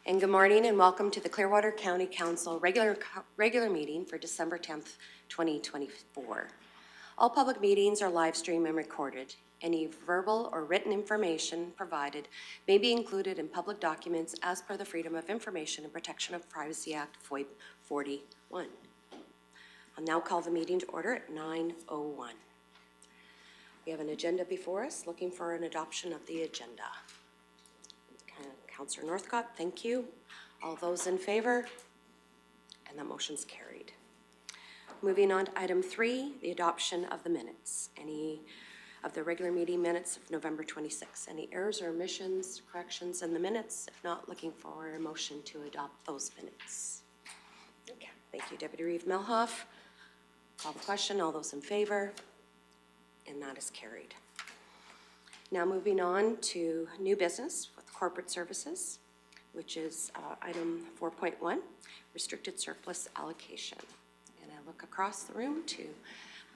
And good morning and welcome to the Clearwater County Council regular meeting for December 10th, 2024. All public meetings are live streamed and recorded. Any verbal or written information provided may be included in public documents as per the Freedom of Information and Protection of Privacy Act, FOIP 41. I'll now call the meeting to order at 9:01. We have an agenda before us, looking for an adoption of the agenda. Councillor Northcott, thank you. All those in favor? And that motion's carried. Moving on to item 3, the adoption of the minutes. Any of the regular meeting minutes of November 26. Any errors or omissions, corrections in the minutes? If not, looking for a motion to adopt those minutes. Okay. Thank you, Deputy Reeve Melhoff. Call the question. All those in favor? And that is carried. Now moving on to new business with corporate services, which is item 4.1, restricted surplus allocation. And I look across the room to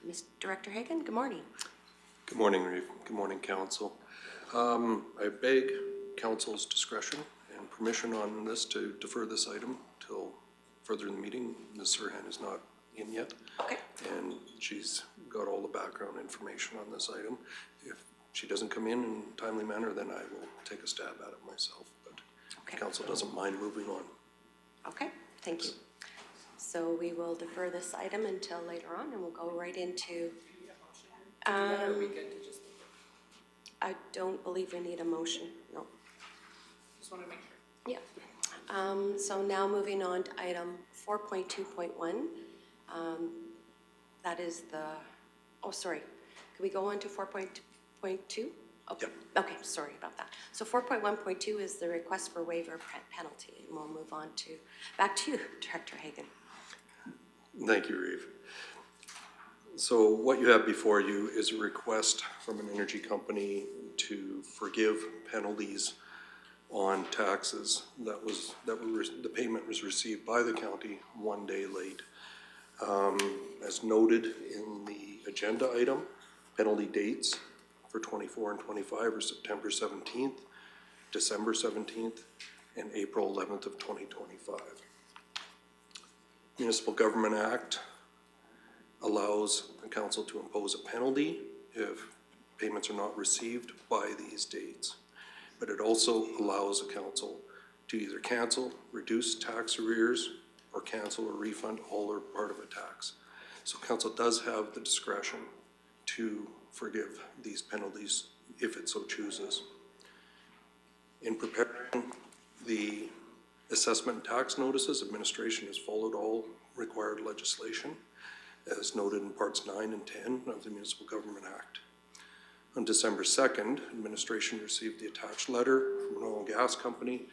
Ms. Director Hagan. Good morning. Good morning, Reeve. Good morning, Council. I beg Council's discretion and permission on this to defer this item till further in the meeting. Ms. Sirhan is not in yet. Okay. And she's got all the background information on this item. If she doesn't come in a timely manner, then I will take a stab at it myself. But okay. The Council doesn't mind moving on. Okay, thank you. So we will defer this item until later on, and we'll go right into. I don't believe we need a motion. No. Just want to make sure. Yeah. So now moving on to item 4.2.1. That is the. Oh, sorry. Can we go on to 4.2? Okay. Yep. Okay, sorry about that. So 4.1.2 is the request for waiver penalty, and we'll move on to back to you, Director Hagan. Thank you, Reeve. So what you have before you is a request from an energy company to forgive penalties on taxes the payment was received by the county 1 day late. As noted in the agenda item, penalty dates for 24 and 25 are September 17th, December 17th, and April 11th of 2025. Municipal Government Act allows the council to impose a penalty if payments are not received by these dates. But it also allows the council to either cancel, reduce tax arrears, or cancel or refund all or part of a tax. So council does have the discretion to forgive these penalties if it so chooses. In preparing the assessment and tax notices, administration has followed all required legislation as noted in parts 9 and 10 of the Municipal Government Act. On December 2nd, administration received the attached letter from an oil and gas company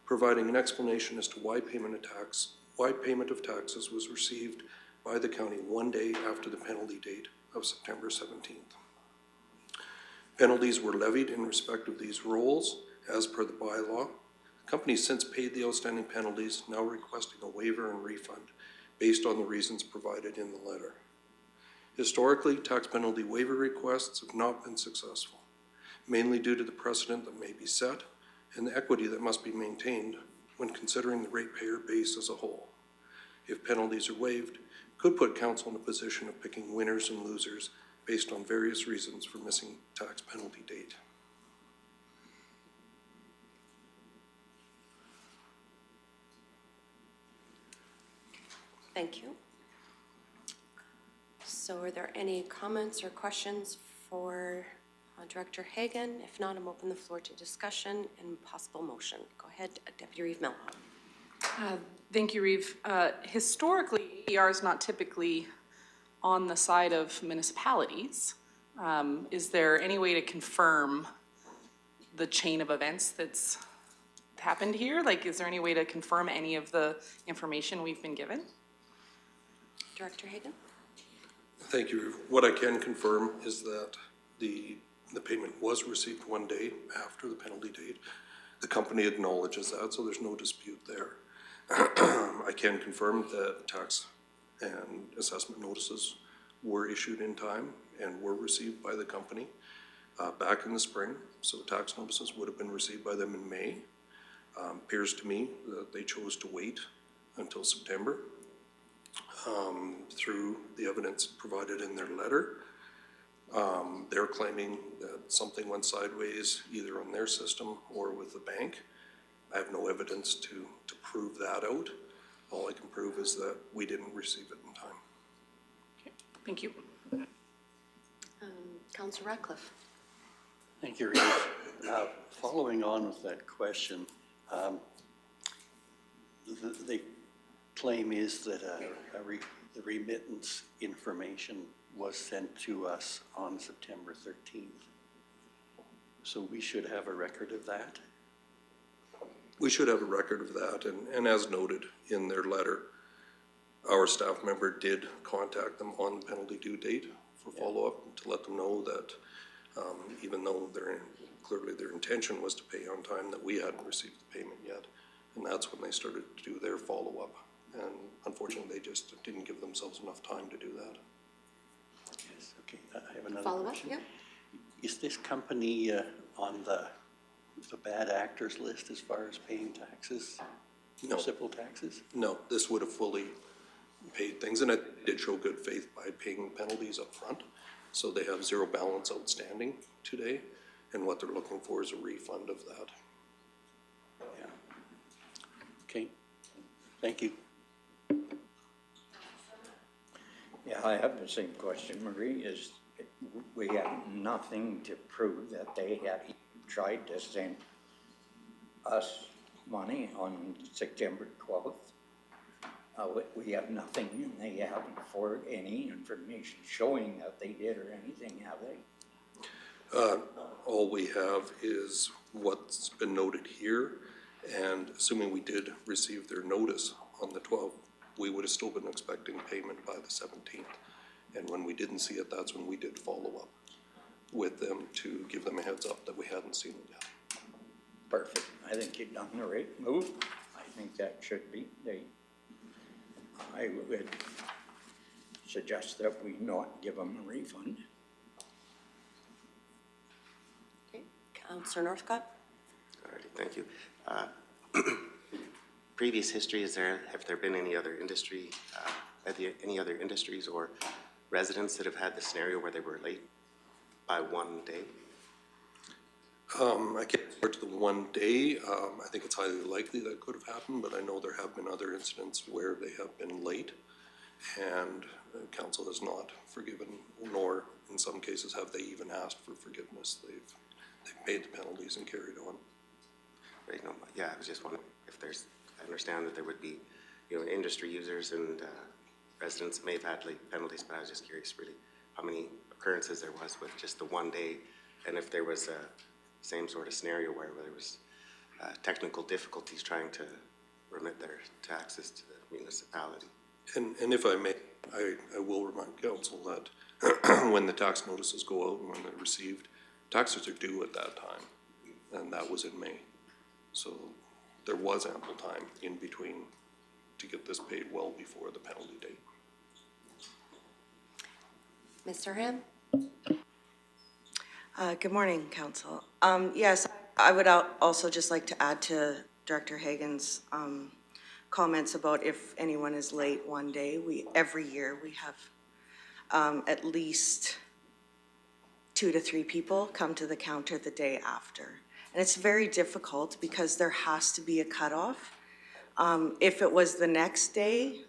providing an explanation as to why payment of taxes was received by the county 1 day after the penalty date of September 17th. Penalties were levied in respect of these rolls as per the bylaw. The company has since paid the outstanding penalties, now requesting a waiver and refund based on the reasons provided in the letter. Historically, tax penalty waiver requests have not been successful, mainly due to the precedent that may be set and the equity that must be maintained when considering the ratepayer base as a whole. If penalties are waived, it could put council in a position of picking winners and losers based on various reasons for missing tax penalty date. Thank you. So are there any comments or questions for Director Hagan? If not, I'm open the floor to discussion and possible motion. Go ahead, Deputy Reeve Melhoff. Thank you, Reeve. Historically, AER is not typically on the side of municipalities. Is there any way to confirm the chain of events that's happened here? Like, is there any way to confirm any of the information we've been given? Director Hagan? Thank you. What I can confirm is that the payment was received 1 day after the penalty date. The company acknowledges that, so there's no dispute there. I can confirm that tax and assessment notices were issued in time and were received by the company back in the spring. So tax notices would have been received by them in May. Appears to me that they chose to wait until September through the evidence provided in their letter. They're claiming that something went sideways either on their system or with the bank. I have no evidence to prove that out. All I can prove is that we didn't receive it in time. Okay, thank you. Councillor Ratcliffe. Thank you, Reeve. Following on with that question, the claim is that the remittance information was sent to us on September 13th. So we should have a record of that? We should have a record of that, and as noted in their letter, our staff member did contact them on the penalty due date for follow-up to let them know that even though clearly their intention was to pay on time, that we hadn't received the payment yet. And that's when they started to do their follow-up. And unfortunately, they just didn't give themselves enough time to do that. Yes, okay. I have another Follow-up, question. yep. Is this company on the bad actors list as far as paying taxes? No. Municipal taxes? No, this would have fully paid things, and it did show good faith by paying penalties up front. So they have zero balance outstanding today, and what they're looking for is a refund of that. Yeah. Okay, thank you. Yeah, I have the same question, Marie, is we have nothing to prove that they have tried to send us money on September 12th. We have nothing, and they haven't forwarded any information showing that they did or anything, have they? All we have is what's been noted here, and assuming we did receive their notice on the 12th, we would have still been expecting payment by the 17th. And when we didn't see it, that's when we did follow up with them to give them a heads up that we hadn't seen it yet. Perfect. I think you've done the right move. I think that should be, I would suggest that we not give them a refund. Okay, Councillor Northcott. All right, thank you. Previous history, have there been any other industry, any other industries or residents that have had the scenario where they were late by 1 day? I can't refer to the 1 day. I think it's highly likely that could have happened, but I know there have been other incidents where they have been late, and council has not forgiven, nor in some cases have they even asked for forgiveness. They've paid the penalties and carried on. Right, no, yeah, I was just wondering if there's, I understand that there would be, industry users and residents that may have had late penalties, but I was just curious really how many occurrences there was with just the 1 day, and if there was a same sort of scenario where there was technical difficulties trying to remit their taxes to the municipality. And if I may, I will remind council that when the tax notices go out and when they're received, taxes are due at that time, and that was in May. So there was ample time in between to get this paid well before the penalty date. Mr. Ham? Good morning, Council. Yes, I would also just like to add to Director Hagan's comments about if anyone is late 1 day. Every year we have at least 2 to 3 people come to the counter the day after. And it's very difficult because there has to be a cutoff. If it was the next day,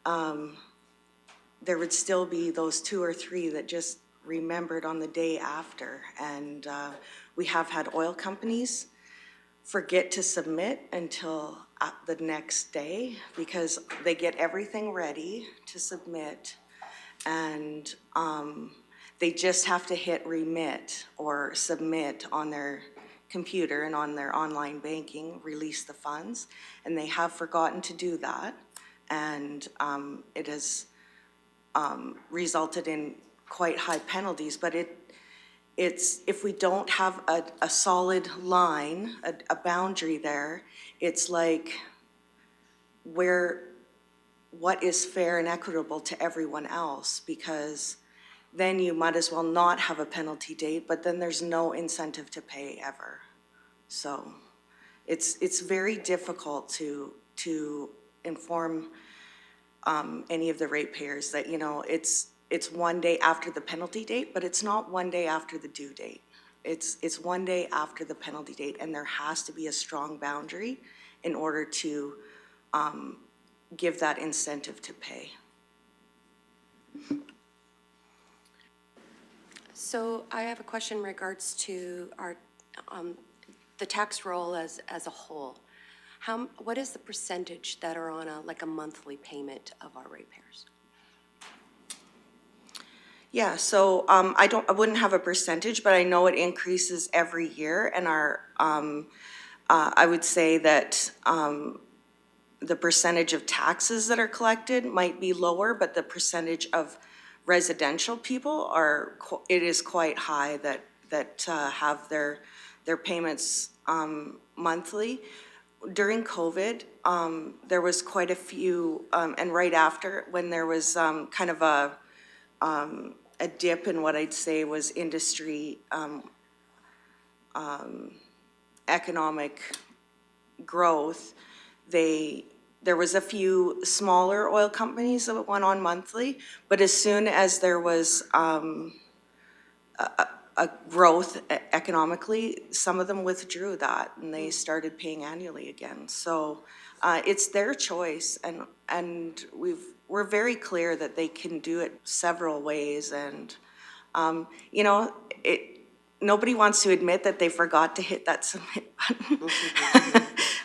there would still be those 2 or 3 that just remembered on the day after. And we have had oil companies forget to submit until the next day because they get everything ready to submit, and they just have to hit remit or submit on their computer and on their online banking, release the funds, and they have forgotten to do that. And it has resulted in quite high penalties, but it's if we don't have a solid line, a boundary there, it's like what is fair and equitable to everyone else, because then you might as well not have a penalty date, but then there's no incentive to pay ever. So it's very difficult to inform any of the ratepayers that, you know, it's one day after the penalty date, but it's not one day after the due date. It's one day after the penalty date, and there has to be a strong boundary in order to give that incentive to pay. So I have a question in regards to our, the tax roll as a whole. What is the percentage that are on like a monthly payment of our ratepayers? Yeah, so I wouldn't have a percentage, but I know it increases every year, and I would say that the percentage of taxes that are collected might be lower, but the percentage of residential people it is quite high that have their payments monthly. During COVID, there was quite a few, and right after, when there was kind of a dip in what I'd say was industry economic growth, there was a few smaller oil companies that went on monthly, but as soon as there was a growth economically, some of them withdrew that and they started paying annually again. So it's their choice, and we're very clear that they can do it several ways, and you know, nobody wants to admit that they forgot to hit that submit button.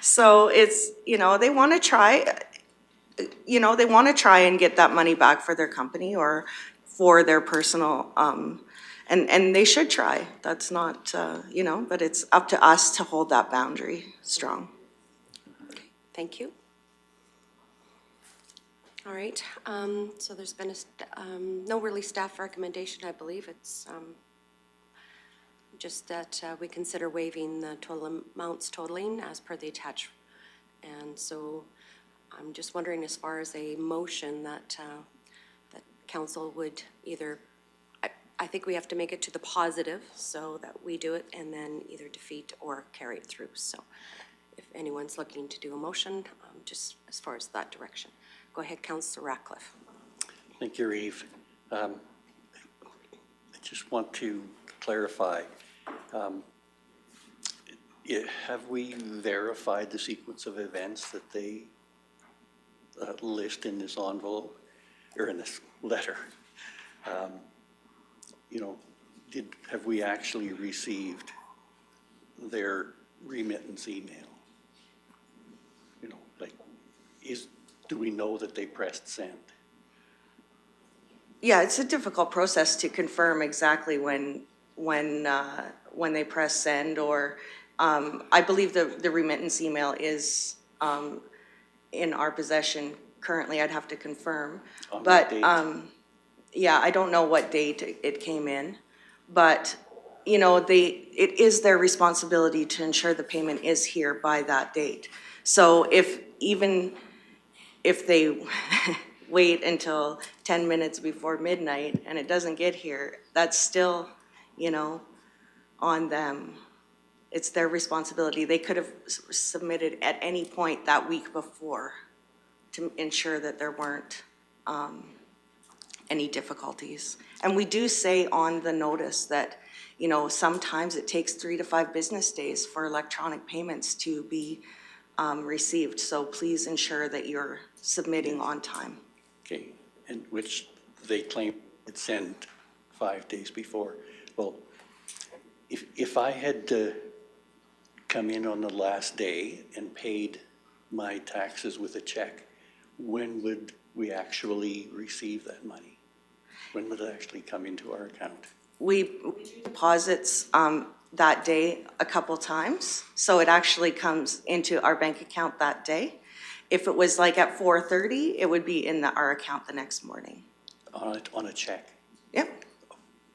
So it's, you know, they want to try, and get that money back for their company or for their personal, and they should try. That's not, you know, but it's up to us to hold that boundary strong. Thank you. All right, so there's been no really staff recommendation, I believe. It's just that we consider waiving the total amounts totaling as per the attached. And so I'm just wondering, as far as a motion that that council would either, I think we have to make it to the positive so that we do it, and then either defeat or carry it through. So if anyone's looking to do a motion, just as far as that direction. Go ahead, Councillor Ratcliffe. Thank you, Reeve. I just want to clarify. Have we verified the sequence of events that they list in this envelope, or in this letter? You know, have we actually received their remittance email? You know, like, do we know that they pressed send? Yeah, it's a difficult process to confirm exactly when they press send, or I believe the remittance email is in our possession currently. I'd have to confirm. On but what date? Yeah, I don't know what date it came in, but you know, it is their responsibility to ensure the payment is here by that date. So even if they wait until 10 minutes before midnight and it doesn't get here, that's still, you know, on them. It's their responsibility. They could have submitted at any point that week before to ensure that there weren't any difficulties. And we do say on the notice that, you know, sometimes it takes 3 to 5 business days for electronic payments to be received. So please ensure that you're submitting on time. Okay, and which they claim it sent 5 days before. Well, if I had come in on the last day and paid my taxes with a check, when would we actually receive that money? When would it actually come into our account? We do deposits that day a couple times, so it actually comes into our bank account that day. If it was like at 4:30, it would be in our account the next morning. On a check? Yep.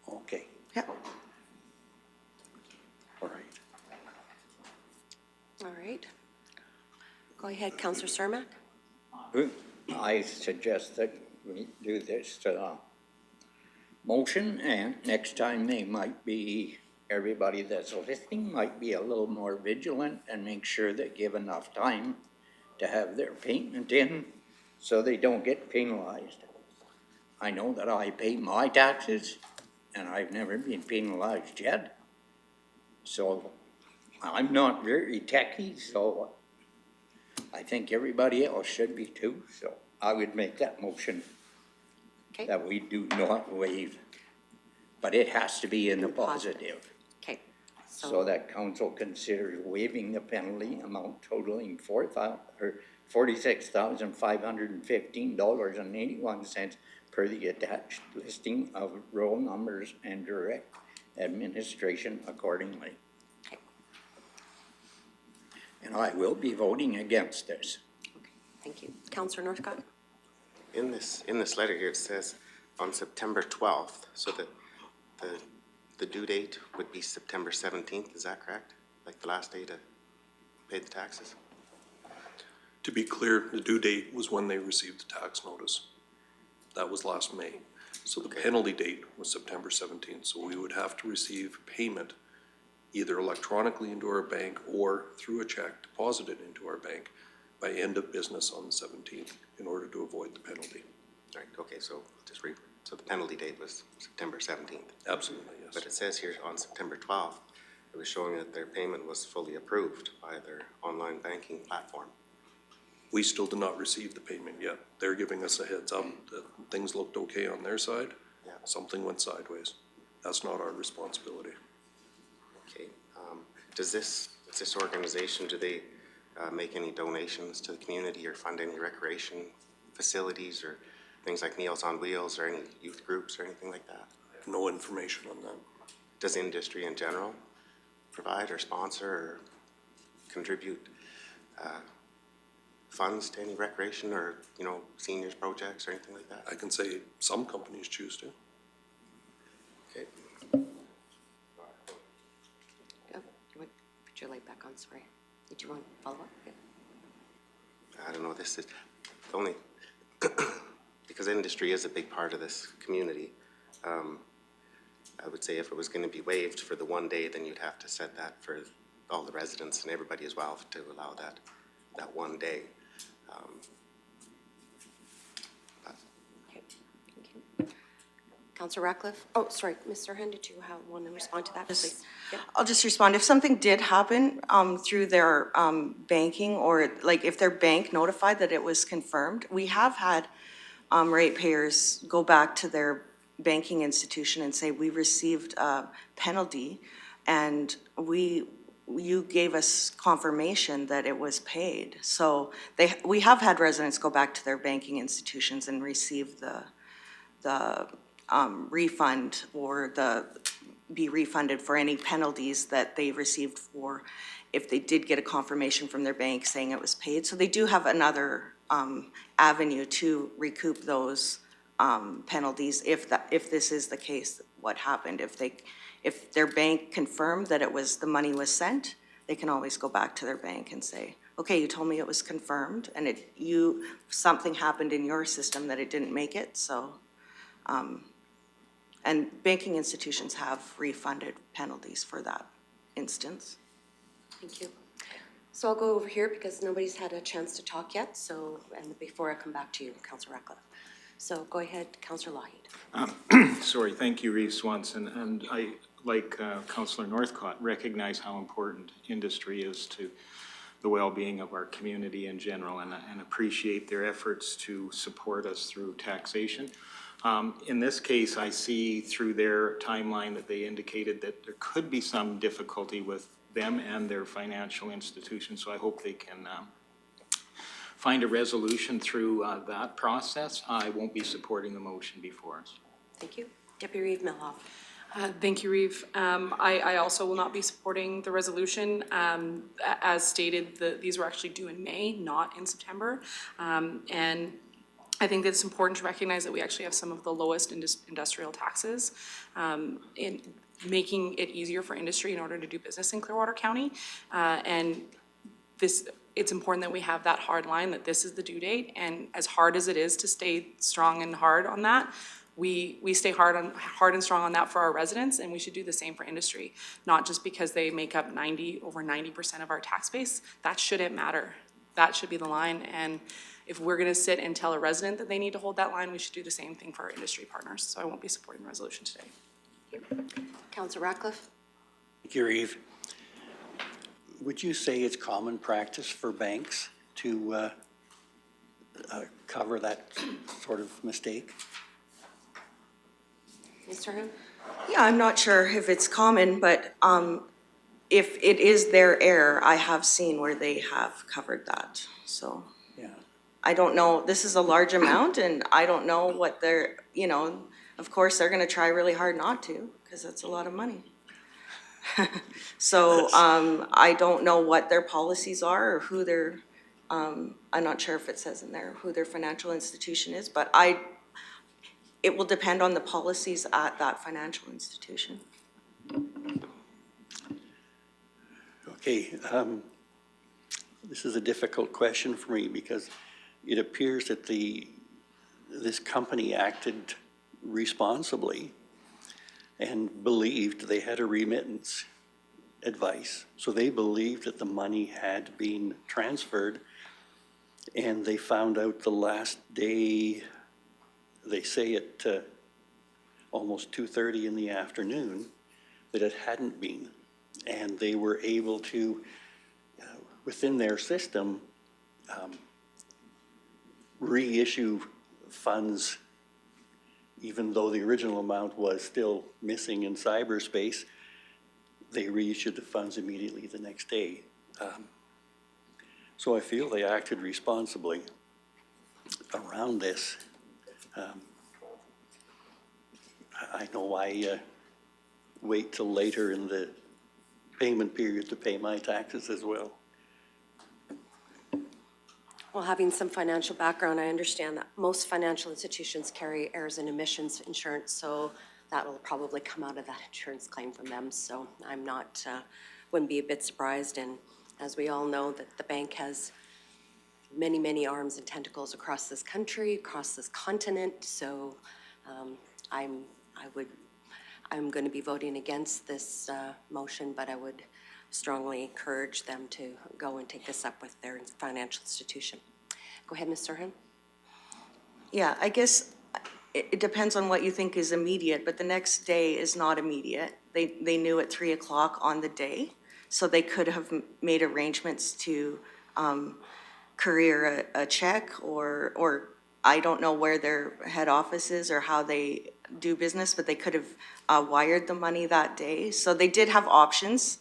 Okay, Yep. all right. All right. Go ahead, Councillor Cermak. I suggest that we do this motion, and next time they might be everybody that's listening might be a little more vigilant and make sure they give enough time to have their payment in so they don't get penalized. I know that I pay my taxes and I've never been penalized yet. So I'm not very techy, so I think everybody else should be too. So I would make that motion Okay, that we do not waive, but it has to be in the positive. positive. okay. So that council considers waiving the penalty amount totaling $46,515.81 per the attached listing of roll numbers and direct administration accordingly. Okay. And I will be voting against this. Okay, thank you. Councillor Northcott? In this letter here, it says on September 12th, so that the due date would be September 17th, is that correct? Like the last day to pay the taxes? To be clear, the due date was when they received the tax notice. That was last May. So the penalty date was September 17th, so we would have to receive payment either electronically into our bank or through a check deposited into our bank by end of business on the 17th in order to avoid the penalty. Right, okay, so just so the penalty date was September 17th. Absolutely, yes. But it says here on September 12th, it was showing that their payment was fully approved by their online banking platform. We still did not receive the payment yet. They're giving us a heads up that things looked okay on their side. Yeah. Something went sideways. That's not our responsibility. Okay, does this organization, do they make any donations to the community or fund any recreation facilities or things like Meals on Wheels or any youth groups or anything like that? I have no information on that. Does industry in general provide or sponsor or contribute funds to any recreation or, you know, seniors projects or anything like that? I can say some companies choose to. Okay. Oh, you want, put your light back on, sorry. Did you want to follow up? Yeah. I don't know, this is only, because industry is a big part of this community. I would say if it was going to be waived for the one day, then you'd have to set that for all the residents and everybody as well to allow that one day. Okay, thank you. Councillor Ratcliffe? Oh, sorry, Ms. Serhan, did you want to respond to that, please? Yep. I'll just respond. If something did happen through their banking, or like if their bank notified that it was confirmed, we have had ratepayers go back to their banking institution and say, we received a penalty and you gave us confirmation that it was paid. So we have had residents go back to their banking institutions and receive the refund or be refunded for any penalties that they received for if they did get a confirmation from their bank saying it was paid. So they do have another avenue to recoup those penalties if this is the case, what happened. If their bank confirmed that the money was sent, they can always go back to their bank and say, okay, you told me it was confirmed and something happened in your system that it didn't make it, so. And banking institutions have refunded penalties for that instance. Thank you. So I'll go over here because nobody's had a chance to talk yet, so, and before I come back to you, Councillor Ratcliffe. So go ahead, Councillor Lougheed. Sorry, thank you, Reeve Swanson. And I, like Councillor Northcott, recognize how important industry is to the well-being of our community in general and appreciate their efforts to support us through taxation. In this case, I see through their timeline that they indicated that there could be some difficulty with them and their financial institutions, so I hope they can find a resolution through that process. I won't be supporting the motion before us. Thank you. Deputy Reeve Milhoff. Thank you, Reeve. I also will not be supporting the resolution. As stated, these were actually due in May, not in September. And I think that it's important to recognize that we actually have some of the lowest industrial taxes in making it easier for industry in order to do business in Clearwater County. And it's important that we have that hard line that this is the due date. And as hard as it is to stay strong and hard on that, we stay hard and strong on that for our residents, and we should do the same for industry. Not just because they make up over 90% of our tax base. That shouldn't matter. That should be the line. And if we're gonna sit and tell a resident that they need to hold that line, we should do the same thing for our industry partners. So I won't be supporting the resolution today. Councillor Ratcliffe? Thank you, Reeve. Would you say it's common practice for banks to cover that sort of mistake? Ms. Turhan? Yeah, I'm not sure if it's common, but if it is their error, I have seen where they have covered that, so. Yeah. I don't know, this is a large amount, and I don't know what they're, of course, they're gonna try really hard not to, because that's a lot of money. So, I don't know what their policies are, or who their, I'm not sure if it says in there who their financial institution is, but it will depend on the policies at that financial institution. Okay, this is a difficult question for me because it appears that this company acted responsibly and believed they had a remittance advice. So they believed that the money had been transferred, and they found out the last day, they say at almost 2:30 in the afternoon, that it hadn't been. And they were able to, within their system, reissue funds, even though the original amount was still missing in cyberspace. They reissued the funds immediately the next day. So I feel they acted responsibly around this. I know I wait till later in the payment period to pay my taxes as well. Well, having some financial background, I understand that most financial institutions carry errors and omissions insurance, so that'll probably come out of that insurance claim from them. So I'm not, wouldn't be a bit surprised. And as we all know, that the bank has many, many arms and tentacles across this country, across this continent. So I'm going to be voting against this motion, but I would strongly encourage them to go and take this up with their financial institution. Go ahead, Ms. Sirhan. Yeah, I guess it depends on what you think is immediate, but the next day is not immediate. They knew at 3 o'clock on the day, so they could have made arrangements to courier a check, or I don't know where their head office is or how they do business, but they could have wired the money that day. So they did have options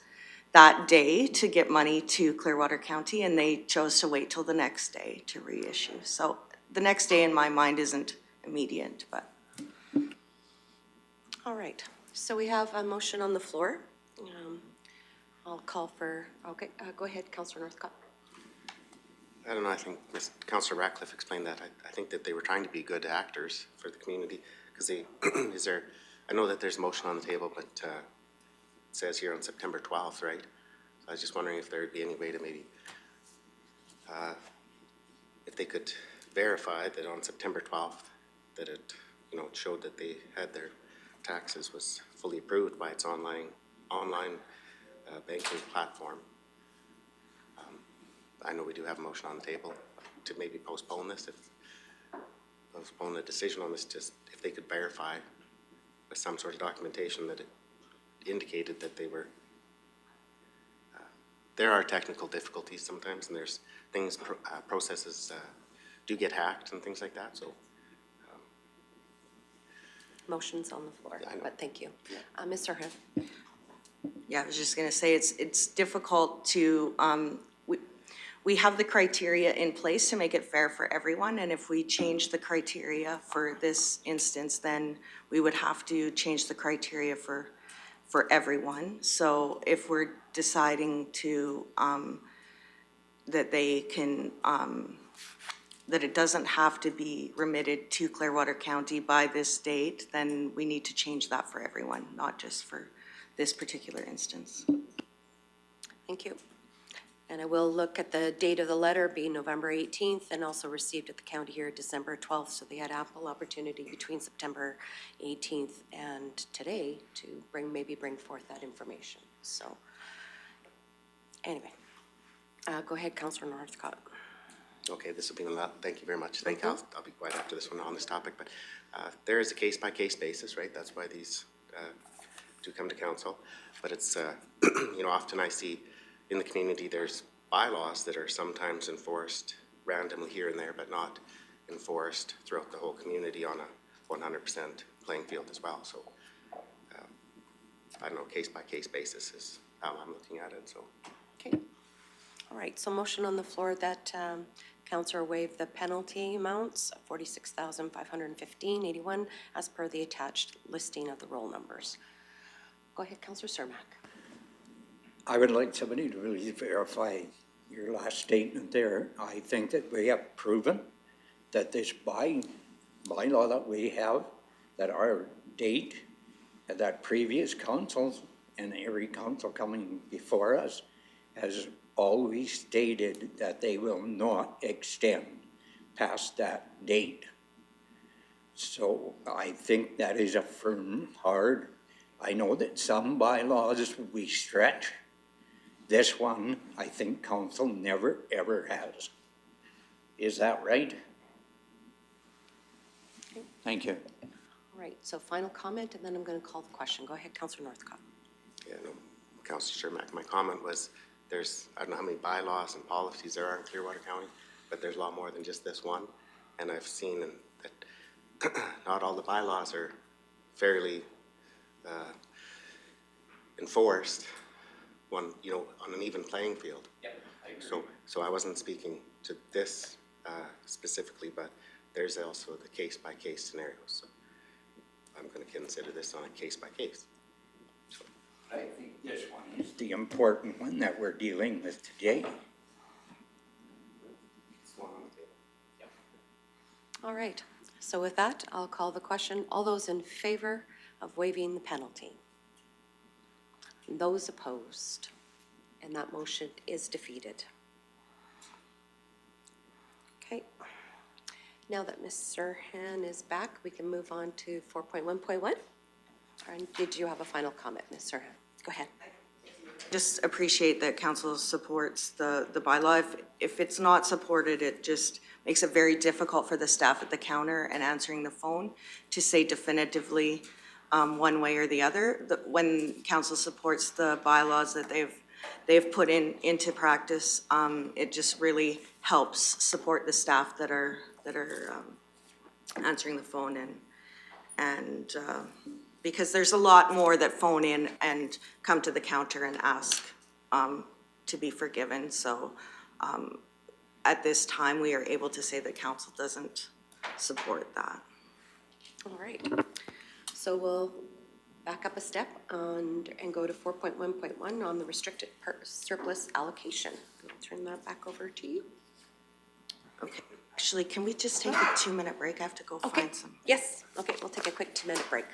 that day to get money to Clearwater County, and they chose to wait till the next day to reissue. So the next day in my mind isn't immediate, but. All right, so we have a motion on the floor. I'll call for, okay, go ahead, Councillor Northcott. I don't know, I think Councillor Ratcliffe explained that. I think that they were trying to be good actors for the community, because I know that there's a motion on the table, but it says here on September 12th, right? So I was just wondering if there would be any way to maybe, if they could verify that on September 12th, that it showed that they had their taxes was fully approved by its online banking platform. I know we do have a motion on the table to maybe postpone this, postpone the decision on this, just if they could verify with some sort of documentation that it indicated that they were. There are technical difficulties sometimes, and there's things, processes do get hacked and things like that, so. Motion's on the floor, but thank you. Ms. Sirhan. Yeah, I was just gonna say, it's difficult to, we have the criteria in place to make it fair for everyone, and if we change the criteria for this instance, then we would have to change the criteria for everyone. So if we're deciding to, that they can, that it doesn't have to be remitted to Clearwater County by this date, then we need to change that for everyone, not just for this particular instance. Thank you. And I will look at the date of the letter being November 18th and also received at the county here December 12th. So they had ample opportunity between September 18th and today to maybe bring forth that information. So anyway, go ahead, Councillor Northcott. Okay, this will be a lot, thank you very much. Thank you. I'll be quiet after this one on this topic, but there is a case-by-case basis, right? That's why these do come to council. But it's, you know, often I see in the community, there's bylaws that are sometimes enforced randomly here and there, but not enforced throughout the whole community on a 100% playing field as well. So, I don't know, case-by-case basis is how I'm looking at it, so. Okay. All right, so motion on the floor that Councillor waive the penalty amounts of $46,515.81 as per the attached listing of the roll numbers. Go ahead, Councillor Cermak. I would like somebody to really verify your last statement there. I think that we have proven that this bylaw that we have, that our date, and that previous councils and every council coming before us has always stated that they will not extend past that date. So I think that is a firm, hard. I know that some bylaws we stretch. This one, I think council never, ever has. Is that right? Okay. Thank you. All right, so final comment, and then I'm going to call the question. Go ahead, Councillor Northcott. Yeah, no, Councillor Shermack, my comment was there's, I don't know how many bylaws and policies there are in Clearwater County, but there's a lot more than just this one. And I've seen that not all the bylaws are fairly enforced on an even playing field. Yep, I agree. So I wasn't speaking to this specifically, but there's also the case-by-case scenario. So I'm going to consider this on a case-by-case. So. I think this one is the important one that we're dealing with today. It's one on the table. Yep. All right, so with that, I'll call the question. All those in favor of waiving the penalty? Those opposed? And that motion is defeated. Okay. Now that Ms. Serhan is back, we can move on to 4.1.1. Did you have a final comment, Ms. Serhan? Go ahead. Just appreciate that council supports the bylaw. If it's not supported, it just makes it very difficult for the staff at the counter and answering the phone to say definitively one way or the other. When council supports the bylaws that they've put into practice, it just really helps support the staff that are answering the phone and because there's a lot more that phone in and come to the counter and ask to be forgiven. So at this time, we are able to say that council doesn't support that. All right. So we'll back up a step and go to 4.1.1 on the restricted surplus allocation. I'll turn that back over to you. Okay. Actually, can we just take a 2-minute break? I have to go find some. Yes. Okay, we'll take a quick 2-minute break.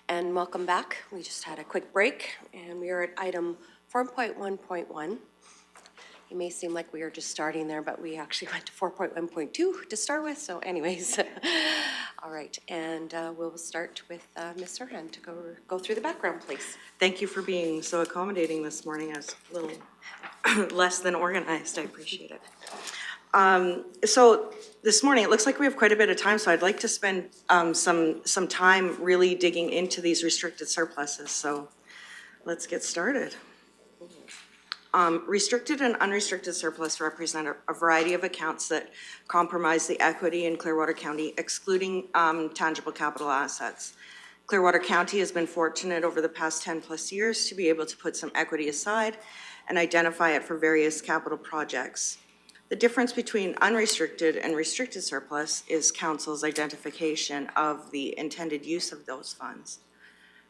And welcome back. We just had a quick break, and we are at item 4.1.1. It may seem like we are just starting there, but we actually went to 4.1.2 to start with, so anyways. All right, and we'll start with Ms. Serhan to go through the background, please. Thank you for being so accommodating this morning. I was a little less than organized. I appreciate it. So this morning, it looks like we have quite a bit of time, so I'd like to spend some time really digging into these restricted surpluses. So let's get started. Restricted and unrestricted surplus represent a variety of accounts that compromise the equity in Clearwater County, excluding tangible capital assets. Clearwater County has been fortunate over the past 10+ years to be able to put some equity aside and identify it for various capital projects. The difference between unrestricted and restricted surplus is council's identification of the intended use of those funds.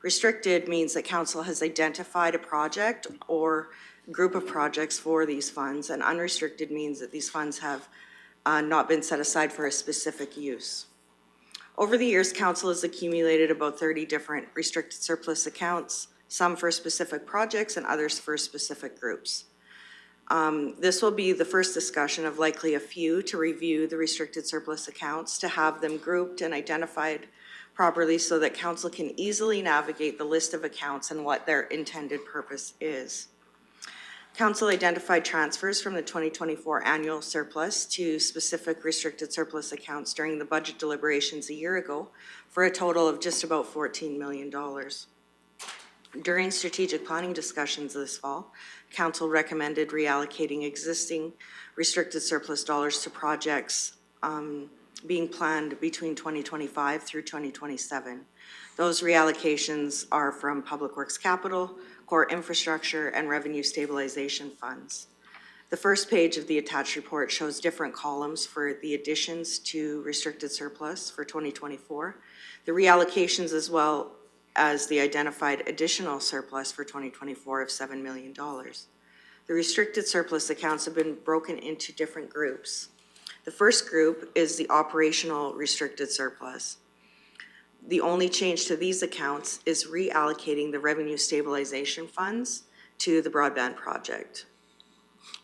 Restricted means that council has identified a project or group of projects for these funds, and unrestricted means that these funds have not been set aside for a specific use. Over the years, council has accumulated about 30 different restricted surplus accounts, some for specific projects and others for specific groups. This will be the first discussion of likely a few to review the restricted surplus accounts, to have them grouped and identified properly so that council can easily navigate the list of accounts and what their intended purpose is. Council identified transfers from the 2024 annual surplus to specific restricted surplus accounts during the budget deliberations a year ago for a total of just about $14 million. During strategic planning discussions this fall, council recommended reallocating existing restricted surplus dollars to projects being planned between 2025 through 2027. Those reallocations are from Public Works Capital, Core Infrastructure, and Revenue Stabilization Funds. The first page of the attached report shows different columns for the additions to restricted surplus for 2024, the reallocations, as well as the identified additional surplus for 2024 of $7 million. The restricted surplus accounts have been broken into different groups. The first group is the operational restricted surplus. The only change to these accounts is reallocating the revenue stabilization funds to the broadband project.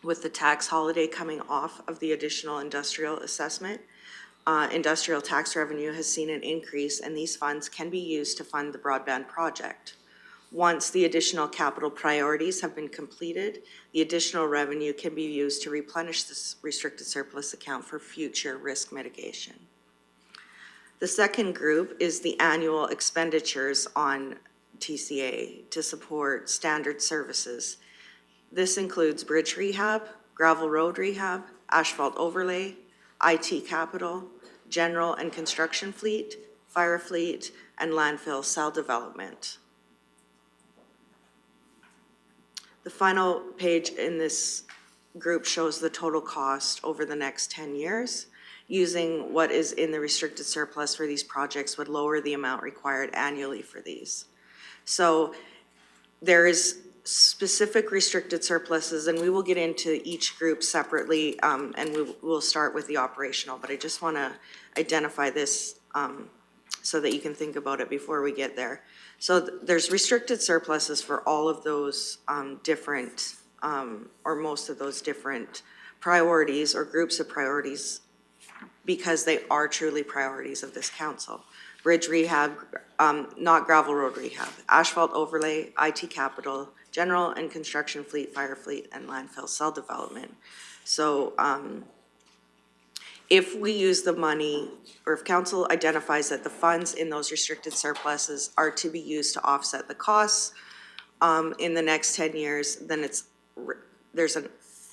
With the tax holiday coming off of the additional industrial assessment, industrial tax revenue has seen an increase, and these funds can be used to fund the broadband project. Once the additional capital priorities have been completed, the additional revenue can be used to replenish this restricted surplus account for future risk mitigation. The second group is the annual expenditures on TCA to support standard services. This includes bridge rehab, gravel road rehab, asphalt overlay, IT capital, general and construction fleet, fire fleet, and landfill cell development. The final page in this group shows the total cost over the next 10 years. Using what is in the restricted surplus for these projects would lower the amount required annually for these. So there is specific restricted surpluses, and we will get into each group separately, and we'll start with the operational, but I just want to identify this so that you can think about it before we get there. So there's restricted surpluses for all of those different, or most of those different priorities or groups of priorities, because they are truly priorities of this council. Bridge rehab, not gravel road rehab, asphalt overlay, IT capital, general and construction fleet, fire fleet, and landfill cell development. So if we use the money, or if council identifies that the funds in those restricted surpluses are to be used to offset the costs in the next 10 years, then there's a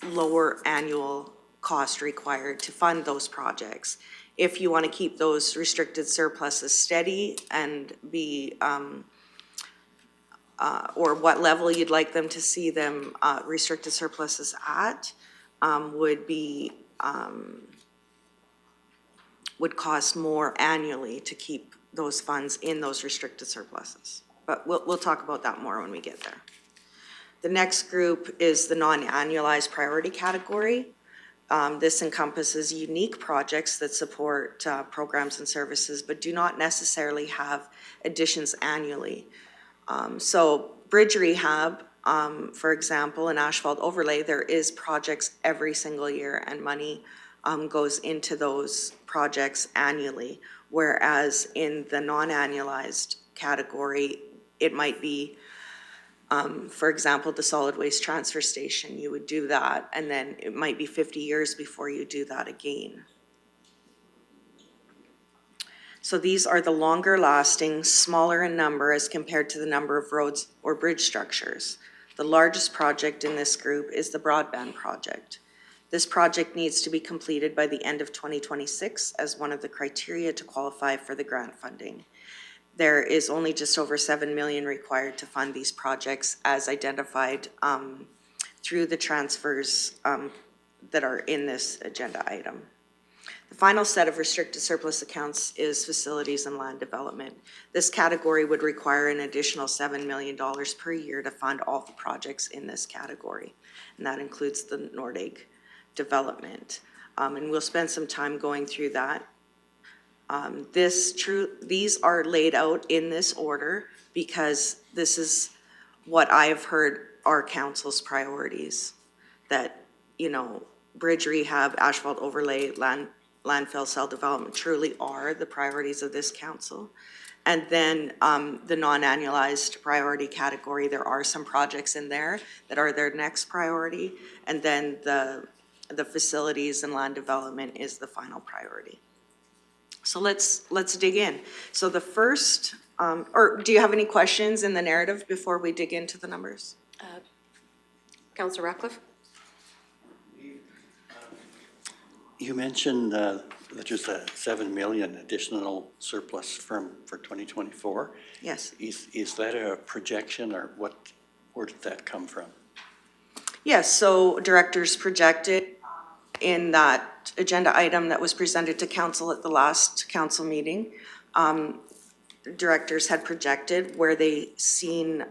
lower annual cost required to fund those projects. If you want to keep those restricted surpluses steady and be, or what level you'd like them to see them restricted surpluses at, would cost more annually to keep those funds in those restricted surpluses. But we'll talk about that more when we get there. The next group is the non-annualized priority category. This encompasses unique projects that support programs and services, but do not necessarily have additions annually. So bridge rehab, for example, and asphalt overlay, there is projects every single year, and money goes into those projects annually. Whereas in the non-annualized category, it might be, for example, the solid waste transfer station, you would do that, and then it might be 50 years before you do that again. So these are the longer lasting, smaller in number as compared to the number of roads or bridge structures. The largest project in this group is the broadband project. This project needs to be completed by the end of 2026 as one of the criteria to qualify for the grant funding. There is only just over 7 million required to fund these projects as identified through the transfers that are in this agenda item. The final set of restricted surplus accounts is facilities and land development. This category would require an additional $7 million per year to fund all the projects in this category. And that includes the Nordig development. And we'll spend some time going through that. These are laid out in this order because this is what I have heard are council's priorities. That, you know, bridge rehab, asphalt overlay, landfill cell development truly are the priorities of this council. And then the non-annualized priority category, there are some projects in there that are their next priority. And then the facilities and land development is the final priority. So let's dig in. So the first, or do you have any questions in the narrative before we dig into the numbers? Councillor Ratcliffe? You mentioned that there's a 7 million additional surplus for 2024. Yes. Is that a projection, or where did that come from? Yes, so directors projected in that agenda item that was presented to council at the last council meeting. Directors had projected where they seen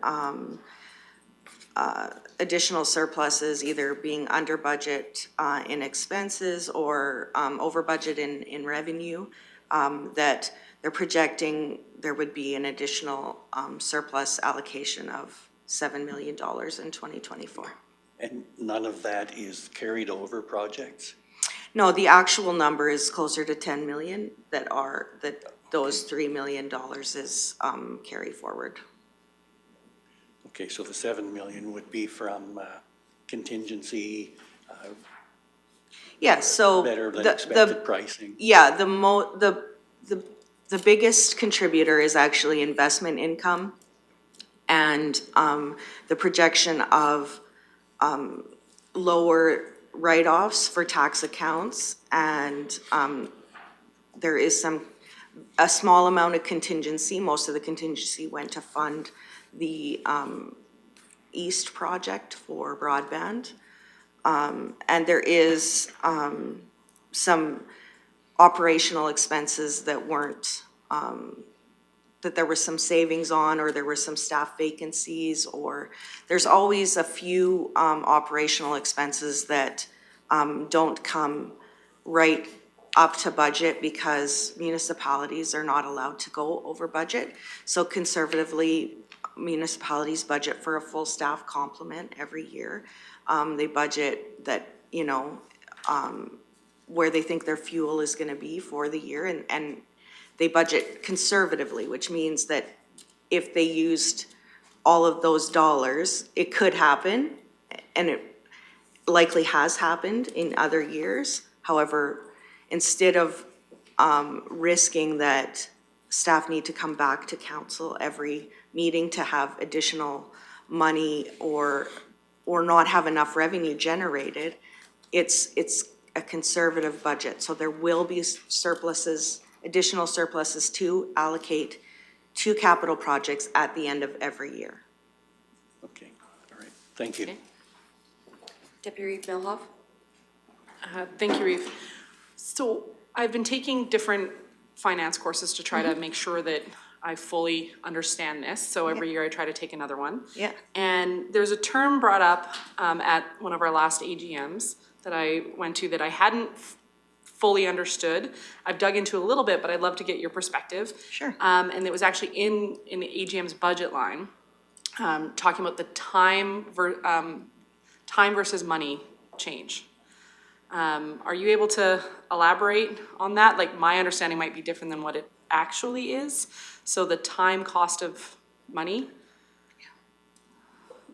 additional surpluses either being under budget in expenses or over budget in revenue, that they're projecting there would be an additional surplus allocation of $7 million in 2024. And none of that is carried over projects? No, the actual number is closer to 10 million that those $3 million is carry forward. Okay, so the 7 million would be from contingency, Yeah, so better than expected pricing? Yeah, the biggest contributor is actually investment income, and the projection of lower write-offs for tax accounts, and there is a small amount of contingency. Most of the contingency went to fund the East project for broadband. And there is some operational expenses that weren't, that there was some savings on, or there were some staff vacancies, or there's always a few operational expenses that don't come right up to budget because municipalities are not allowed to go over budget. So conservatively, municipalities budget for a full staff complement every year. They budget that, you know, where they think their fuel is going to be for the year, and they budget conservatively, which means that if they used all of those dollars, it could happen, and it likely has happened in other years. However, instead of risking that staff need to come back to council every meeting to have additional money or not have enough revenue generated, it's a conservative budget. So there will be surpluses, additional surpluses to allocate to capital projects at the end of every year. Okay, all right, thank you. Okay. Deputy Reeve Milhoff? Thank you, Reeve. So I've been taking different finance courses to try to make sure that I fully understand this. So every year I try to take another one. Yeah. And there's a term brought up at one of our last AGMs that I went to that I hadn't fully understood. I've dug into a little bit, but I'd love to get your perspective. Sure. And it was actually in the AGM's budget line, talking about the time versus money change. Are you able to elaborate on that? Like, my understanding might be different than what it actually is. So the time cost of money.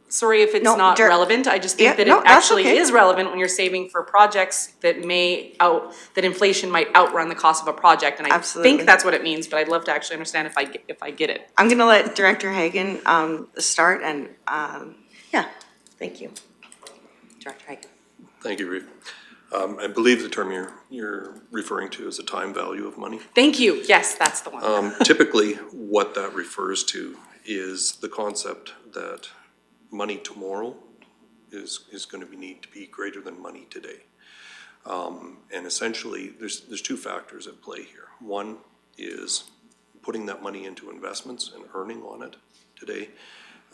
Sorry if it's No, not relevant. I just think Yeah, that no, it that's actually okay. is relevant when you're saving for projects that that inflation might outrun the cost of a project. And I Absolutely. think that's what it means, but I'd love to actually understand if I get it. I'm gonna let Director Hagan start and, yeah, thank you. Director Hagan. Thank you, Reeve. I believe the term you're referring to is the time value of money. Thank you. Yes, that's the one. Typically, what that refers to is the concept that money tomorrow is going to need to be greater than money today. And essentially, there's two factors at play here. One is putting that money into investments and earning on it today.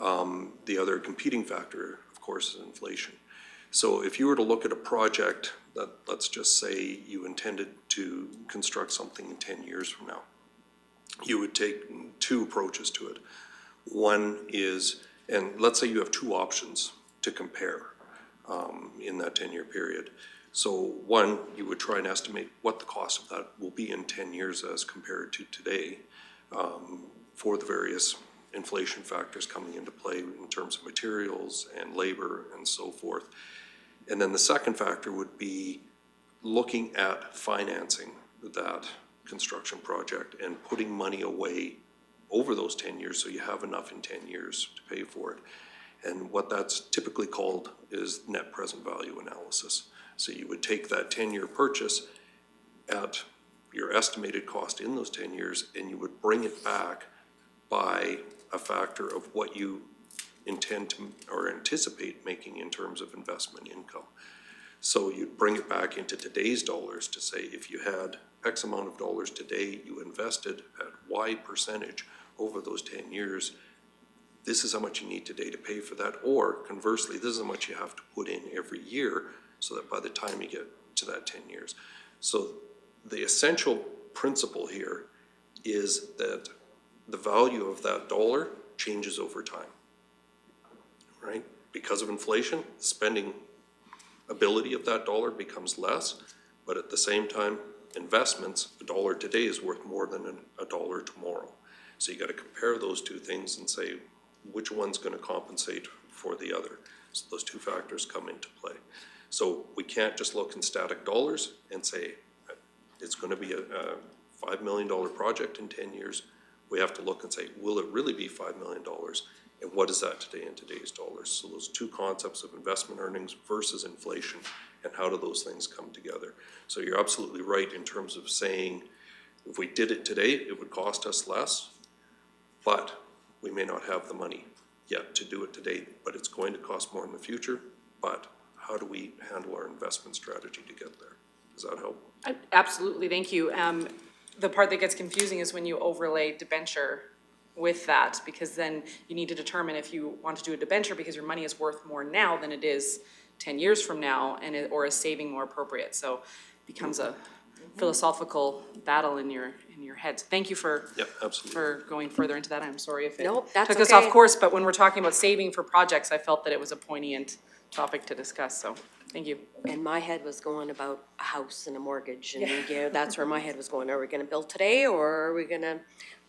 The other competing factor, of course, is inflation. So if you were to look at a project that, let's just say you intended to construct something in 10 years from now, you would take two approaches to it. One is, and let's say you have two options to compare in that 10-year period. So one, you would try and estimate what the cost of that will be in 10 years as compared to today for the various inflation factors coming into play in terms of materials and labor and so forth. And then the second factor would be looking at financing that construction project and putting money away over those 10 years so you have enough in 10 years to pay for it. And what that's typically called is net present value analysis. So you would take that 10-year purchase at your estimated cost in those 10 years and you would bring it back by a factor of what you intend to or anticipate making in terms of investment income. So you'd bring it back into today's dollars to say if you had X amount of dollars today, you invested at Y percentage over those 10 years, this is how much you need today to pay for that, or conversely, this is how much you have to put in every year so that by the time you get to that 10 years. So the essential principle here is that the value of that dollar changes over time, right? Because of inflation, spending ability of that dollar becomes less, but at the same time, investments, a dollar today is worth more than a dollar tomorrow. So you got to compare those two things and say, which one's going to compensate for the other? So those two factors come into play. So we can't just look in static dollars and say, it's going to be a $5 million project in 10 years. We have to look and say, will it really be $5 million? And what is that today in today's dollars? So those two concepts of investment earnings versus inflation, and how do those things come together? So you're absolutely right in terms of saying, if we did it today, it would cost us less, but we may not have the money yet to do it today, but it's going to cost more in the future. But how do we handle our investment strategy to get there? Does that help? Absolutely, thank you. The part that gets confusing is when you overlay debenture with that, because then you need to determine if you want to do a debenture because your money is worth more now than it is 10 years from now, or is saving more appropriate. So it becomes a philosophical battle in your head. So thank you for going further into that. I'm sorry if it Nope, that's took us off okay. course, but when we're talking about saving for projects, I felt that it was a poignant topic to discuss. So thank you. And my head was going about a house and a mortgage, and yeah, that's where my head was going. Are we gonna build today, or are we gonna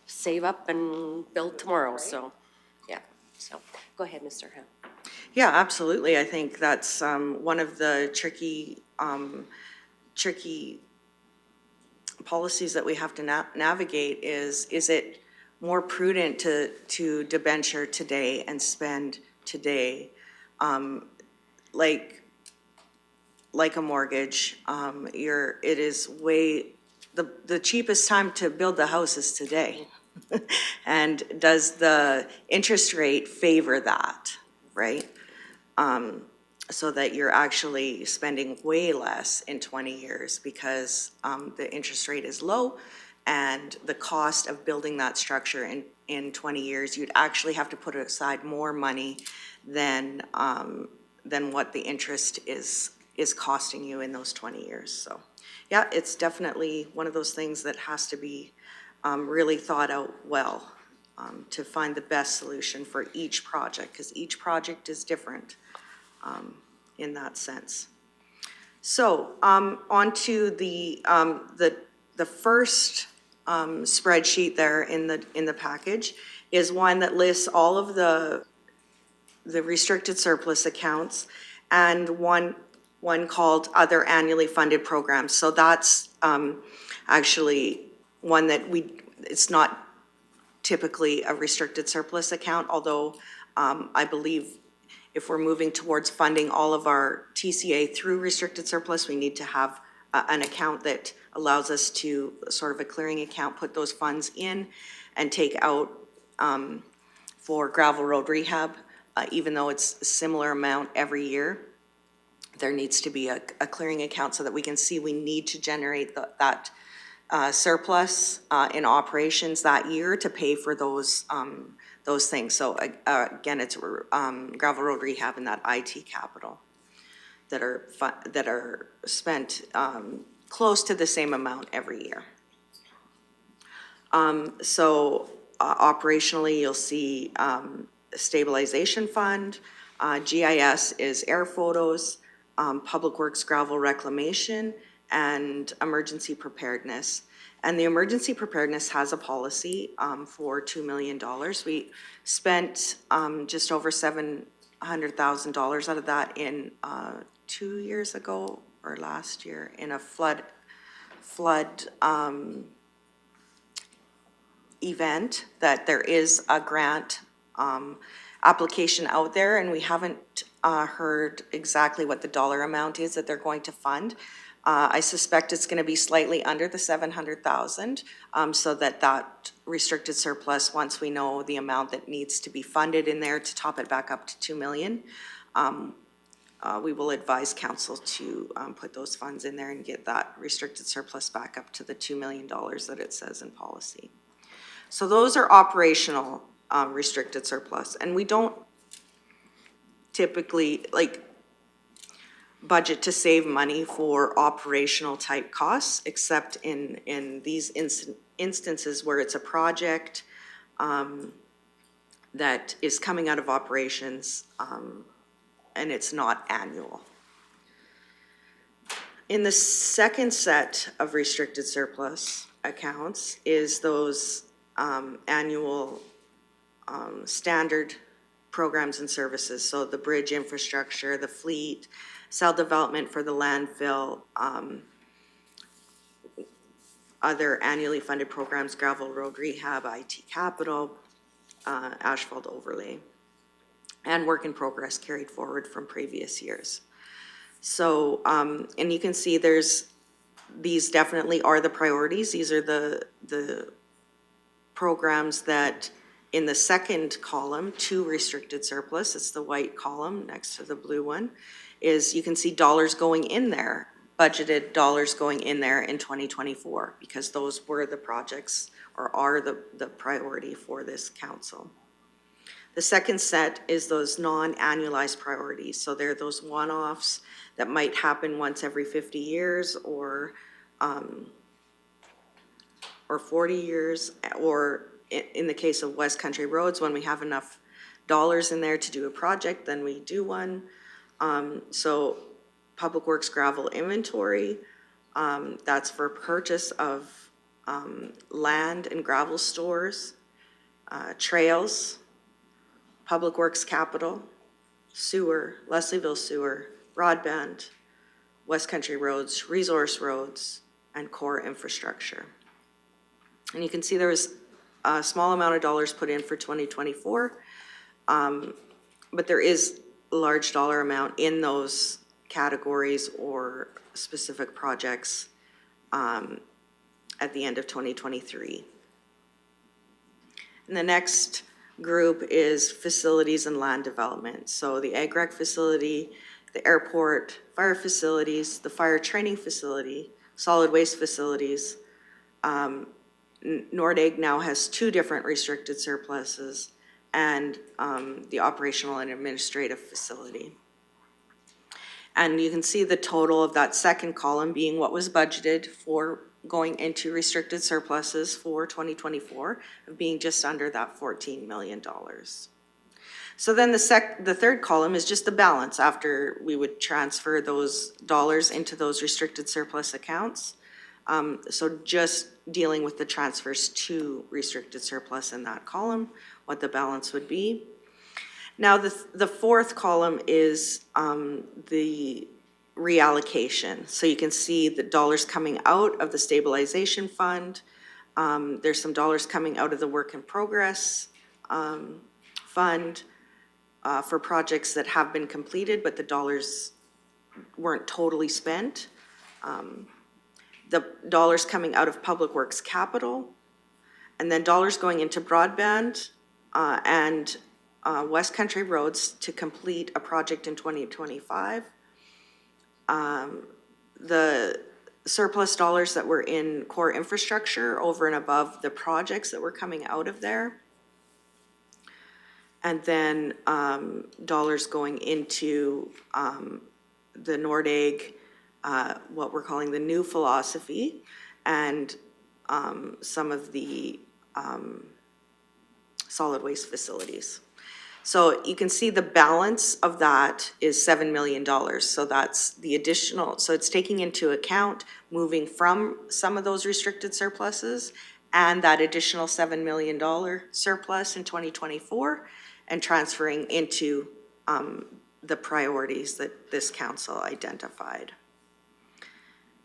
save up and build tomorrow? So, yeah, so, go ahead, Mr. Hill. Yeah, absolutely. I think that's one of the tricky policies that we have to navigate is it more prudent to debenture today and spend today, like a mortgage? It is the cheapest time to build the house is today. And does the interest rate favor that, right? So that you're actually spending way less in 20 years because the interest rate is low, and the cost of building that structure in 20 years, you'd actually have to put aside more money than what the interest is is costing you in those 20 years. So, yeah, it's definitely one of those things that has to be really thought out well to find the best solution for each project, because each project is different in that sense. So, on to the first spreadsheet there in the package is one that lists all of the restricted surplus accounts and one called other annually funded programs. So that's actually one that it's not typically a restricted surplus account, although I believe if we're moving towards funding all of our TCA through restricted surplus, we need to have an account that allows us to, sort of a clearing account, put those funds in and take out for gravel road rehab, even though it's a similar amount every year. There needs to be a clearing account so that we can see we need to generate that surplus in operations that year to pay for those things. So again, it's gravel road rehab and that IT capital that are spent close to the same amount every year. So operationally, you'll see stabilization fund, GIS is air photos, public works gravel reclamation, and emergency preparedness. And the emergency preparedness has a policy for $2 million. We spent just over $700,000 out of that in 2 years ago or last year in a flood event, that there is a grant application out there, and we haven't heard exactly what the dollar amount is that they're going to fund. I suspect it's going to be slightly under the 700,000, so that restricted surplus, once we know the amount that needs to be funded in there to top it back up to 2 million, we will advise council to put those funds in there and get that restricted surplus back up to the $2 million that it says in policy. So those are operational restricted surplus, and we don't typically budget to save money for operational type costs, except in these instances where it's a project that is coming out of operations and it's not annual. In the second set of restricted surplus accounts is those annual standard programs and services. So the bridge infrastructure, the fleet, cell development for the landfill, other annually funded programs, gravel road rehab, IT capital, asphalt overlay, and work in progress carried forward from previous years. So, and you can see these definitely are the priorities. These are the programs that in the second column, to restricted surplus, it's the white column next to the blue one, is you can see dollars going in there, budgeted dollars going in there in 2024, because those were the projects or are the priority for this council. The second set is those non-annualized priorities. So they're those one-offs that might happen once every 50 years or 40 years, or in the case of West Country Roads, when we have enough dollars in there to do a project, then we do one. So Public Works gravel inventory, that's for purchase of land and gravel stores, trails, Public Works capital, sewer, Leslieville sewer, broadband, West Country Roads, resource roads, and core infrastructure. And you can see there was a small amount of dollars put in for 2024, but there is a large dollar amount in those categories or specific projects at the end of 2023. And the next group is facilities and land development. So the ag rec facility, the airport, fire facilities, the fire training facility, solid waste facilities. Nordeg now has 2 different restricted surpluses, and the operational and administrative facility. And you can see the total of that second column being what was budgeted for going into restricted surpluses for 2024, of being just under that $14 million. So then the third column is just the balance after we would transfer those dollars into those restricted surplus accounts. So just dealing with the transfers to restricted surplus in that column, what the balance would be. Now, the fourth column is the reallocation. So you can see the dollars coming out of the stabilization fund. There's some dollars coming out of the work in progress fund for projects that have been completed, but the dollars weren't totally spent. The dollars coming out of Public Works Capital, and then dollars going into broadband and West Country Roads to complete a project in 2025. The surplus dollars that were in core infrastructure over and above the projects that were coming out of there. And then dollars going into the Nordeg, what we're calling the new philosophy, and some of the solid waste facilities. So you can see the balance of that is $7 million. So that's the additional, so it's taking into account moving from some of those restricted surpluses and that additional $7 million surplus in 2024 and transferring into the priorities that this council identified.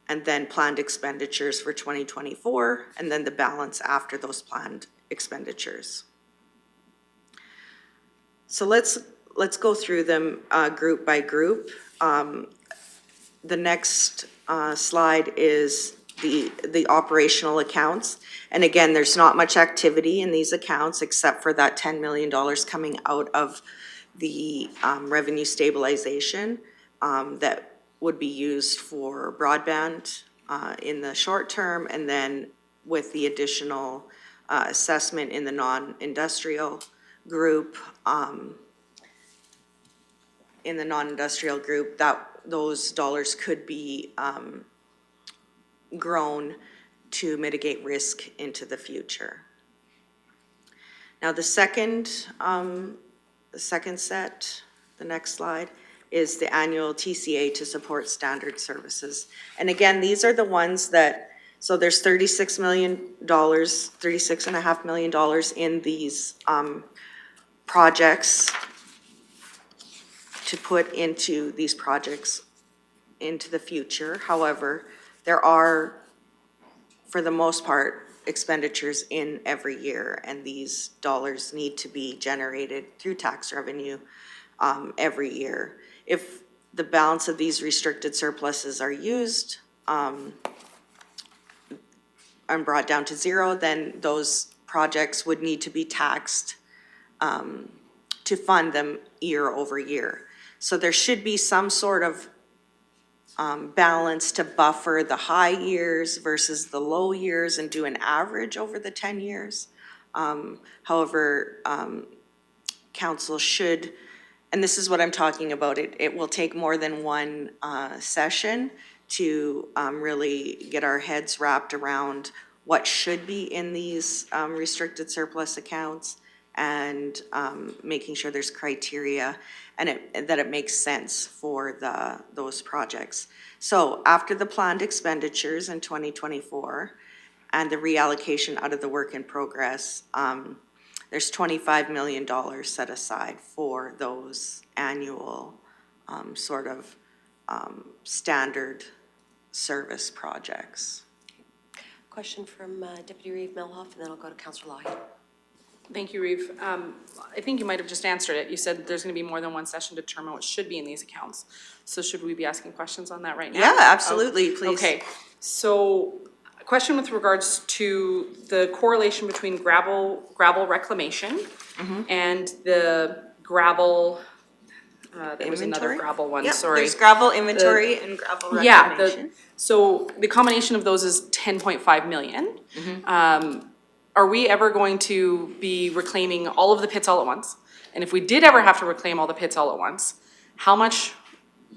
And then planned expenditures for 2024, and then the balance after those planned expenditures. So let's go through them group by group. The next slide is the operational accounts. And again, there's not much activity in these accounts except for that $10 million coming out of the revenue stabilization that would be used for broadband in the short term, and then with the additional assessment in the non-industrial group, that those dollars could be grown to mitigate risk into the future. Now the second set, the next slide, is the annual TCA to support standard services. And again, these are the ones that, so there's $36 million, $36.5 million in these projects to put into these projects into the future. However, there are, for the most part, expenditures in every year, and these dollars need to be generated through tax revenue every year. If the balance of these restricted surpluses are used and brought down to zero, then those projects would need to be taxed to fund them year over year. So there should be some sort of balance to buffer the high years versus the low years and do an average over the 10 years. However, council should, and this is what I'm talking about, it will take more than one session to really get our heads wrapped around what should be in these restricted surplus accounts, and making sure there's criteria and that it makes sense for those projects. So after the planned expenditures in 2024 and the reallocation out of the work in progress, there's $25 million set aside for those annual standard service projects. Question from Deputy Reeve Milhoff, and then I'll go to Councillor Lougheed. Thank you, Reeve. I think you might have just answered it. You said there's going to be more than one session to determine what should be in these accounts. So should we be asking questions on that right now? Yeah, absolutely, please. Okay, so a question with regards to the correlation between gravel reclamation and the gravel, there was another Inventory? gravel one, Yep, sorry. there's gravel inventory and gravel reclamation. So the combination of those is 10.5 million. Are we ever going to be reclaiming all of the pits all at once? And if we did ever have to reclaim all the pits all at once, how much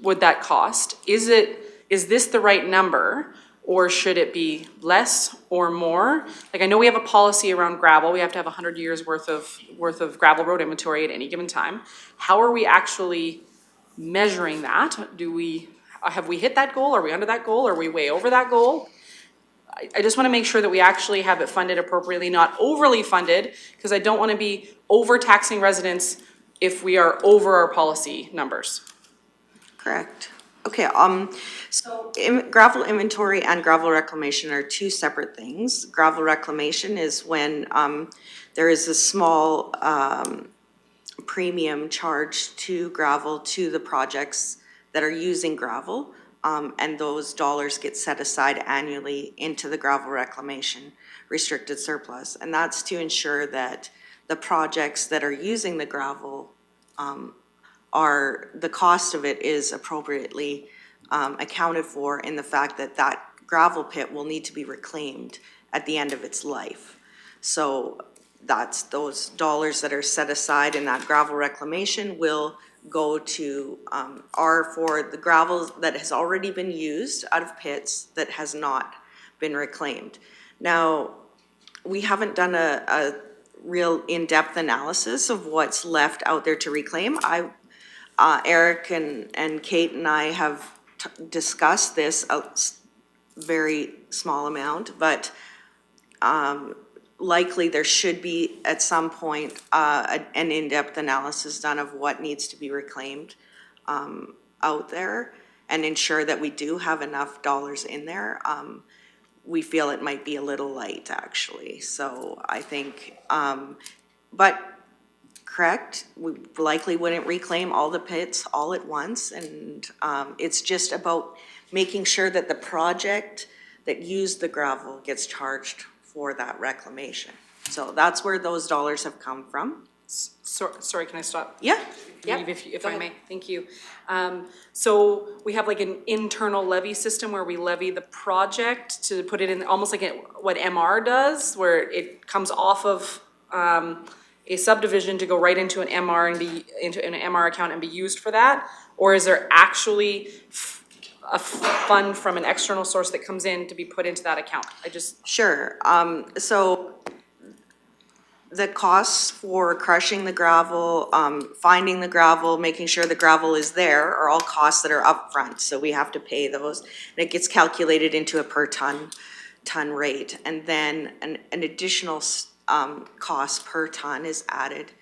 would that cost? Is this the right number? Or should it be less or more? Like, I know we have a policy around gravel. We have to have 100 years worth of gravel road inventory at any given time. How are we actually measuring that? Have we hit that goal? Are we under that goal? Are we way over that goal? I just want to make sure that we actually have it funded appropriately, not overly funded, because I don't want to be overtaxing residents if we are over our policy numbers. Correct. Okay, so gravel inventory and gravel reclamation are two separate things. Gravel reclamation is when there is a small premium charged to gravel to the projects that are using gravel, and those dollars get set aside annually into the gravel reclamation restricted surplus. And that's to ensure that the projects that are using the gravel the cost of it is appropriately accounted for in the fact that that gravel pit will need to be reclaimed at the end of its life. So that's those dollars that are set aside in that gravel reclamation will go to are for the gravel that has already been used out of pits that has not been reclaimed. Now, we haven't done a real in-depth analysis of what's left out there to reclaim. Eric and Kate and I have discussed this a very small amount, but likely there should be at some point an in-depth analysis done of what needs to be reclaimed out there and ensure that we do have enough dollars in there. We feel it might be a little light, actually. So I think, but correct, we likely wouldn't reclaim all the pits all at once, and it's just about making sure that the project that used the gravel gets charged for that reclamation. So that's where those dollars have come from. Sorry, can I stop? Yeah. Reeve, if I may, thank you. So we have like an internal levy system where we levy the project to put it in almost like what MR does, where it comes off of a subdivision to go right into an MR and be into an MR account and be used for that? Or is there actually a fund from an external source that comes in to be put into that account? Sure. So the costs for crushing the gravel, finding the gravel, making sure the gravel is there are all costs that are upfront. So we have to pay those. And it gets calculated into a per ton rate. And then an additional cost per ton is added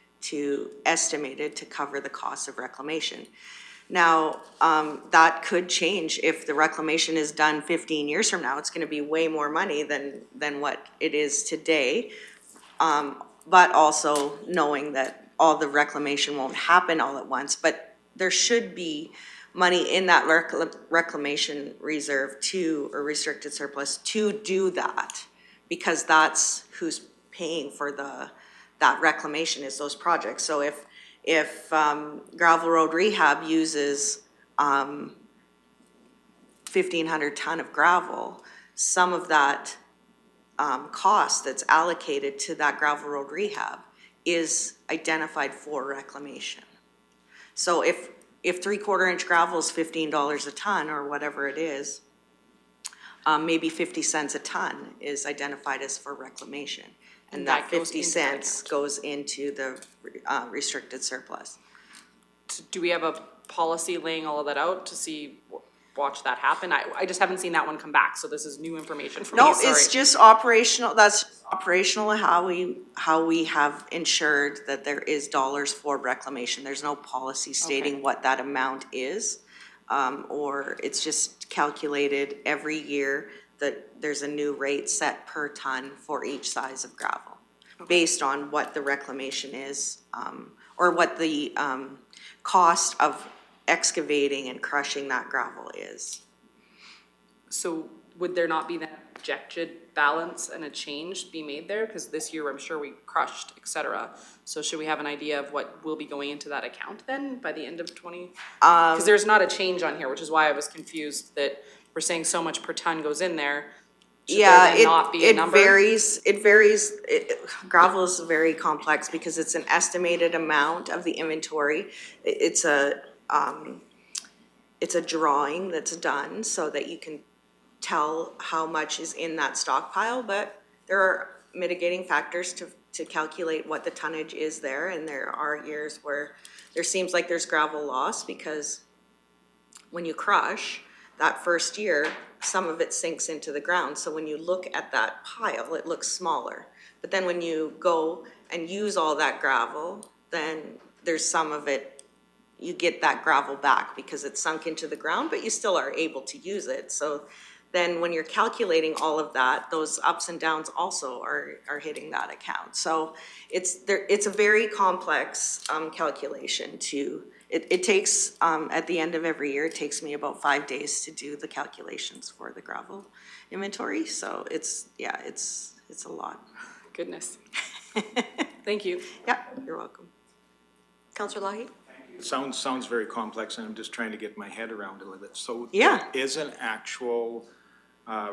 estimated to cover the cost of reclamation. Now, that could change if the reclamation is done 15 years from now. It's going to be way more money than what it is today. But also knowing that all the reclamation won't happen all at once, but there should be money in that reclamation reserve or restricted surplus to do that, because that's who's paying for that reclamation is those projects. So if gravel road rehab uses 1,500 ton of gravel, some of that cost that's allocated to that gravel road rehab is identified for reclamation. So if 3/4 inch gravel is $15 a ton or whatever it is, maybe 50 cents a ton is identified as for reclamation. And that 50 cents goes into the restricted surplus. Do we have a policy laying all of that out to watch that happen? I just haven't seen that one come back, so this is new information for me. No, it's just operational. That's operational how we have ensured that there is dollars for reclamation. There's no policy stating what that amount is, or it's just calculated every year that there's a new rate set per ton for each size of gravel, based on what the reclamation is, or what the cost of excavating and crushing that gravel is. So would there not be that projected balance and a change be made there? Because this year I'm sure we crushed, et cetera. So should we have an idea of what will be going into that account then by the end of 20? Because there's not a change on here, which is why I was confused that we're saying so much per ton goes in there. Should there then not be a number? It varies. Gravel is very complex because it's an estimated amount of the inventory. It's a it's a drawing that's done so that you can tell how much is in that stockpile, but there are mitigating factors to calculate what the tonnage is there, and there are years where there seems like there's gravel loss, because when you crush, that first year, some of it sinks into the ground, so when you look at that pile, it looks smaller. But then when you go and use all that gravel, then there's some of it, you get that gravel back because it's sunk into the ground, but you still are able to use it. So then when you're calculating all of that, those ups and downs also are hitting that account. So it's a very complex calculation to, it takes, at the end of every year, it takes me about 5 days to do the calculations for the gravel inventory. So it's a lot. Goodness. Thank you. Yeah, you're welcome. Councillor Lougheed? Sounds very complex, and I'm just trying to get my head around it a little bit. So Yeah. there is an actual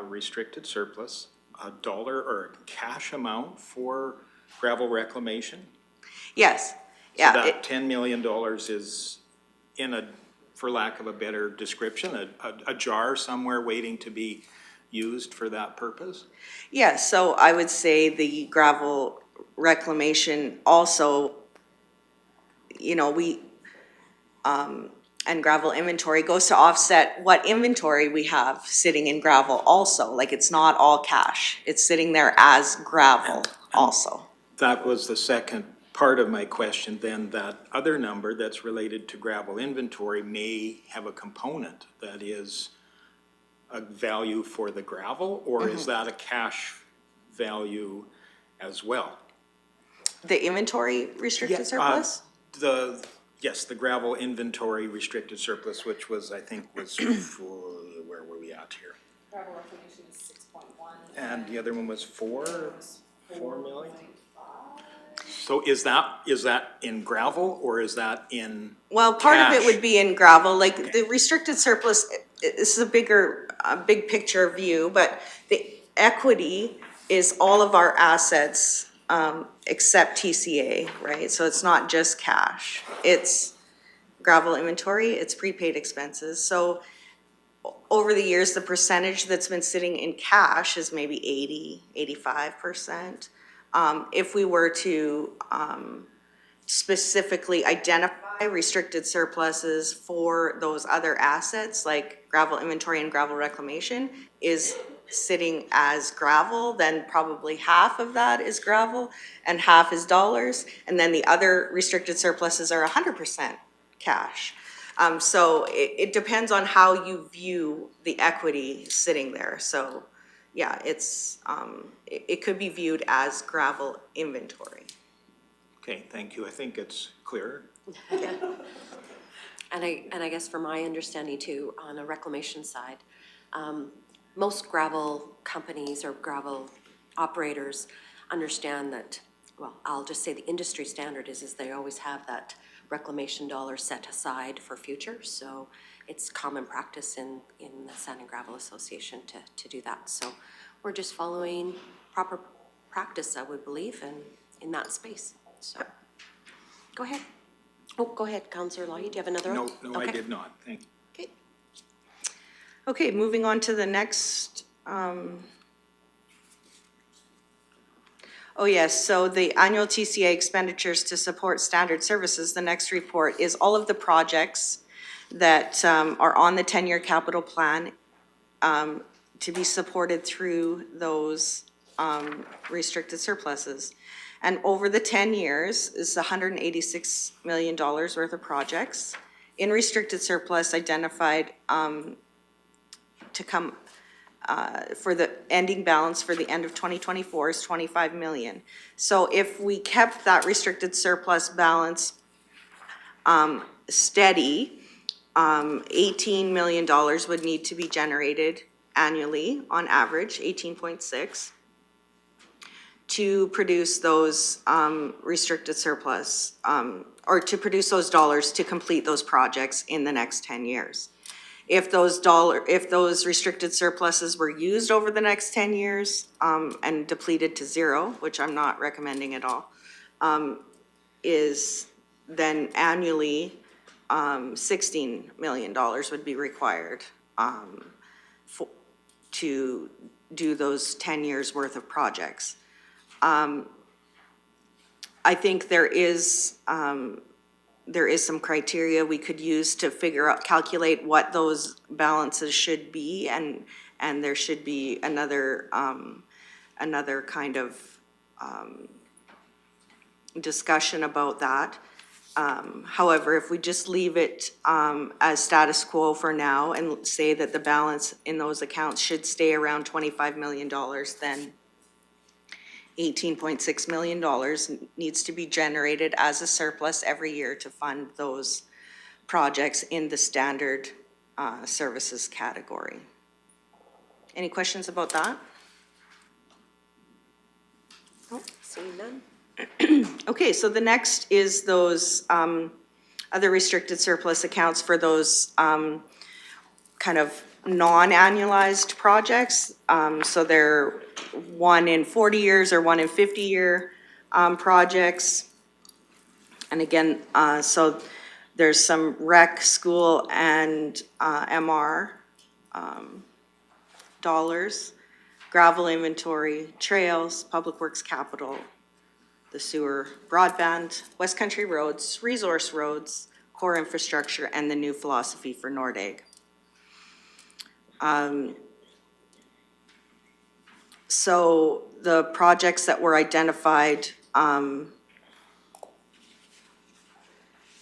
restricted surplus, a dollar or a cash amount for gravel reclamation? Yes, So yeah. that $10 million is in a, for lack of a better description, a jar somewhere waiting to be used for that purpose? Yeah, so I would say the gravel reclamation also, you know, and gravel inventory goes to offset what inventory we have sitting in gravel also. Like, it's not all cash. It's sitting there as gravel also. That was the second part of my question then, that other number that's related to gravel inventory may have a component that is a value for the gravel, or is that a cash value as well? The inventory restricted surplus? Yes, the gravel inventory restricted surplus, which was, I think, was, where were we at here? Gravel reclamation is 6.1. And the other one was 4 million? So is that in gravel, or is that in Well, part of it cash? would be in gravel, like the restricted surplus, this is a big picture view, but the equity is all of our assets, except TCA, right? So it's not just cash, it's gravel inventory, it's prepaid expenses. So over the years, the percentage that's been sitting in cash is maybe 85%. If we were to specifically identify restricted surpluses for those other assets, like gravel inventory and gravel reclamation is sitting as gravel, then probably half of that is gravel and half is dollars. And then the other restricted surpluses are 100% cash. So it depends on how you view the equity sitting there. So yeah, it could be viewed as gravel inventory. Okay, thank you. I think it's clearer. And I guess from my understanding too, on a reclamation side, most gravel companies or gravel operators understand that, well, I'll just say the industry standard is they always have that reclamation dollar set aside for future. So it's common practice in the Sand and Gravel Association to do that. So we're just following proper practice, I would believe, in that space. So, go ahead. Oh, go ahead, Councillor Lougheed. Do you have another one? No, I Okay. did not. Thank you. Okay. Okay, moving on to the next. Oh yes, so the annual TCA expenditures to support standard services, the next report is all of the projects that are on the 10-year capital plan to be supported through those restricted surpluses. And over the 10 years is $186 million worth of projects in restricted surplus identified to come for the ending balance for the end of 2024 is 25 million. So if we kept that restricted surplus balance steady, $18 million would need to be generated annually on average, 18.6, to produce those restricted surplus, or to produce those dollars to complete those projects in the next 10 years. If those restricted surpluses were used over the next 10 years and depleted to zero, which I'm not recommending at all, is then annually $16 million would be required to do those 10 years' worth of projects. I think there is some criteria we could use to calculate what those balances should be, and there should be another kind of discussion about that. However, if we just leave it as status quo for now and say that the balance in those accounts should stay around $25 million, then $18.6 million needs to be generated as a surplus every year to fund those projects in the standard services category. Any questions about that? Seeing none? Okay, so the next is those other restricted surplus accounts for those kind of non-annualized projects. So they're 1 in 40 years or 1 in 50-year projects. And again, so there's some rec, school, and MR dollars, gravel inventory, trails, public works capital, the sewer, broadband, West Country roads, resource roads, core infrastructure, and the new philosophy for Nordegg. So the projects that were identified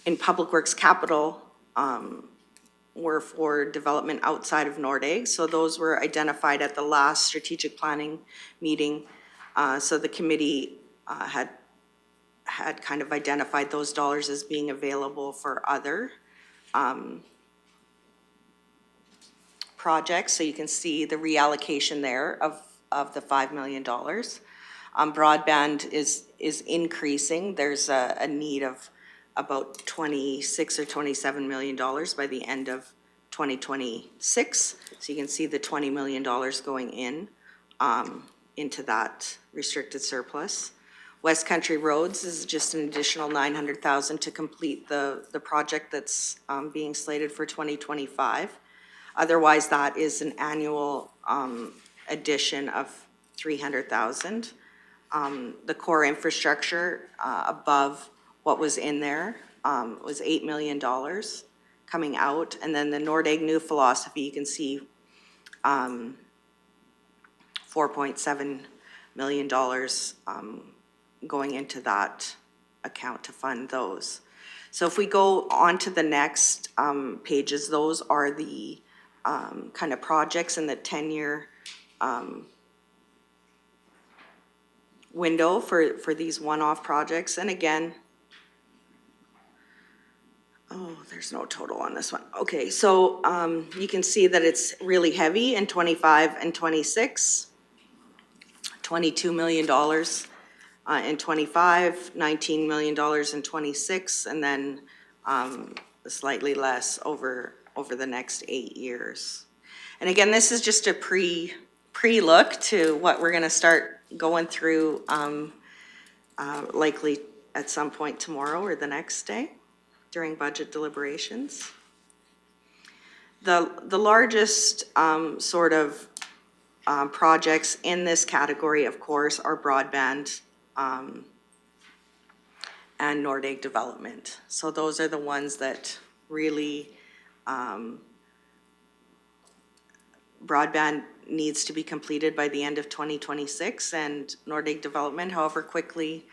in public works capital were for development outside of Nordegg. So those were identified at the last strategic planning meeting. So the committee had kind of identified those dollars as being available for other projects. So you can see the reallocation there of the $5 million. Broadband is increasing. There's a need of about $26 or $27 million by the end of 2026. So you can see the $20 million going into that restricted surplus. West Country Roads is just an additional $900,000 to complete the project that's being slated for 2025. Otherwise, that is an annual addition of $300,000. The core infrastructure above what was in there was $8 million coming out. And then the Nordegg new philosophy, you can see $4.7 million going into that account to fund those. So if we go on to the next pages, those are the kind of projects in the 10-year window for these one-off projects. And again, oh, there's no total on this one. Okay, so you can see that it's really heavy in 25 and 26. $22 million in 25, $19 million in 26, and then slightly less over the next 8 years. And again, this is just a pre-look to what we're gonna start going through likely at some point tomorrow or the next day during budget deliberations. The largest sort of projects in this category, of course, are broadband and Nordegg development. So those are the ones that really, broadband needs to be completed by the end of 2026, and Nordegg development, however quickly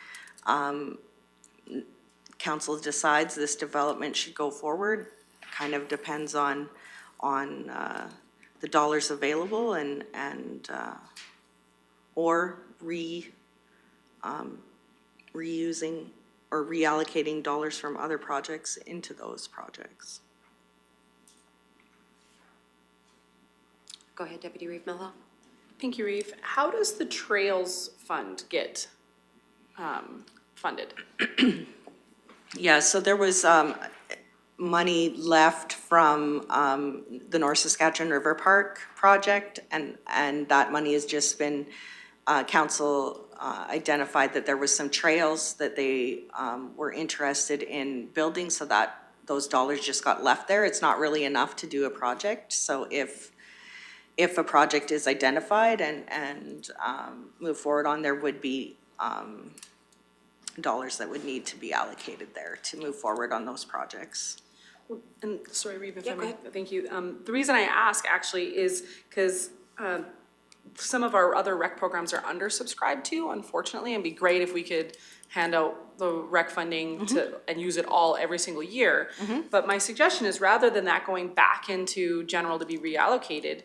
council decides this development should go forward, kind of depends on the dollars available and or reusing or reallocating dollars from other projects into those projects. Go ahead, Deputy Reeve Mello. Thank you, Reeve. How does the Trails Fund get funded? Yeah, so there was money left from the North Saskatchewan River Park project, and that money has just been, council identified that there was some trails that they were interested in building, so that those dollars just got left there. It's not really enough to do a project. So if a project is identified and move forward on, there would be dollars that would need to be allocated there to move forward on those projects. And sorry, Reeve, if Yeah, I go may, ahead. thank you. The reason I ask actually is because some of our other rec programs are undersubscribed to, unfortunately, and it'd be great if we could hand out the rec funding to, and use it all every single year. But my suggestion is rather than that going back into general to be reallocated,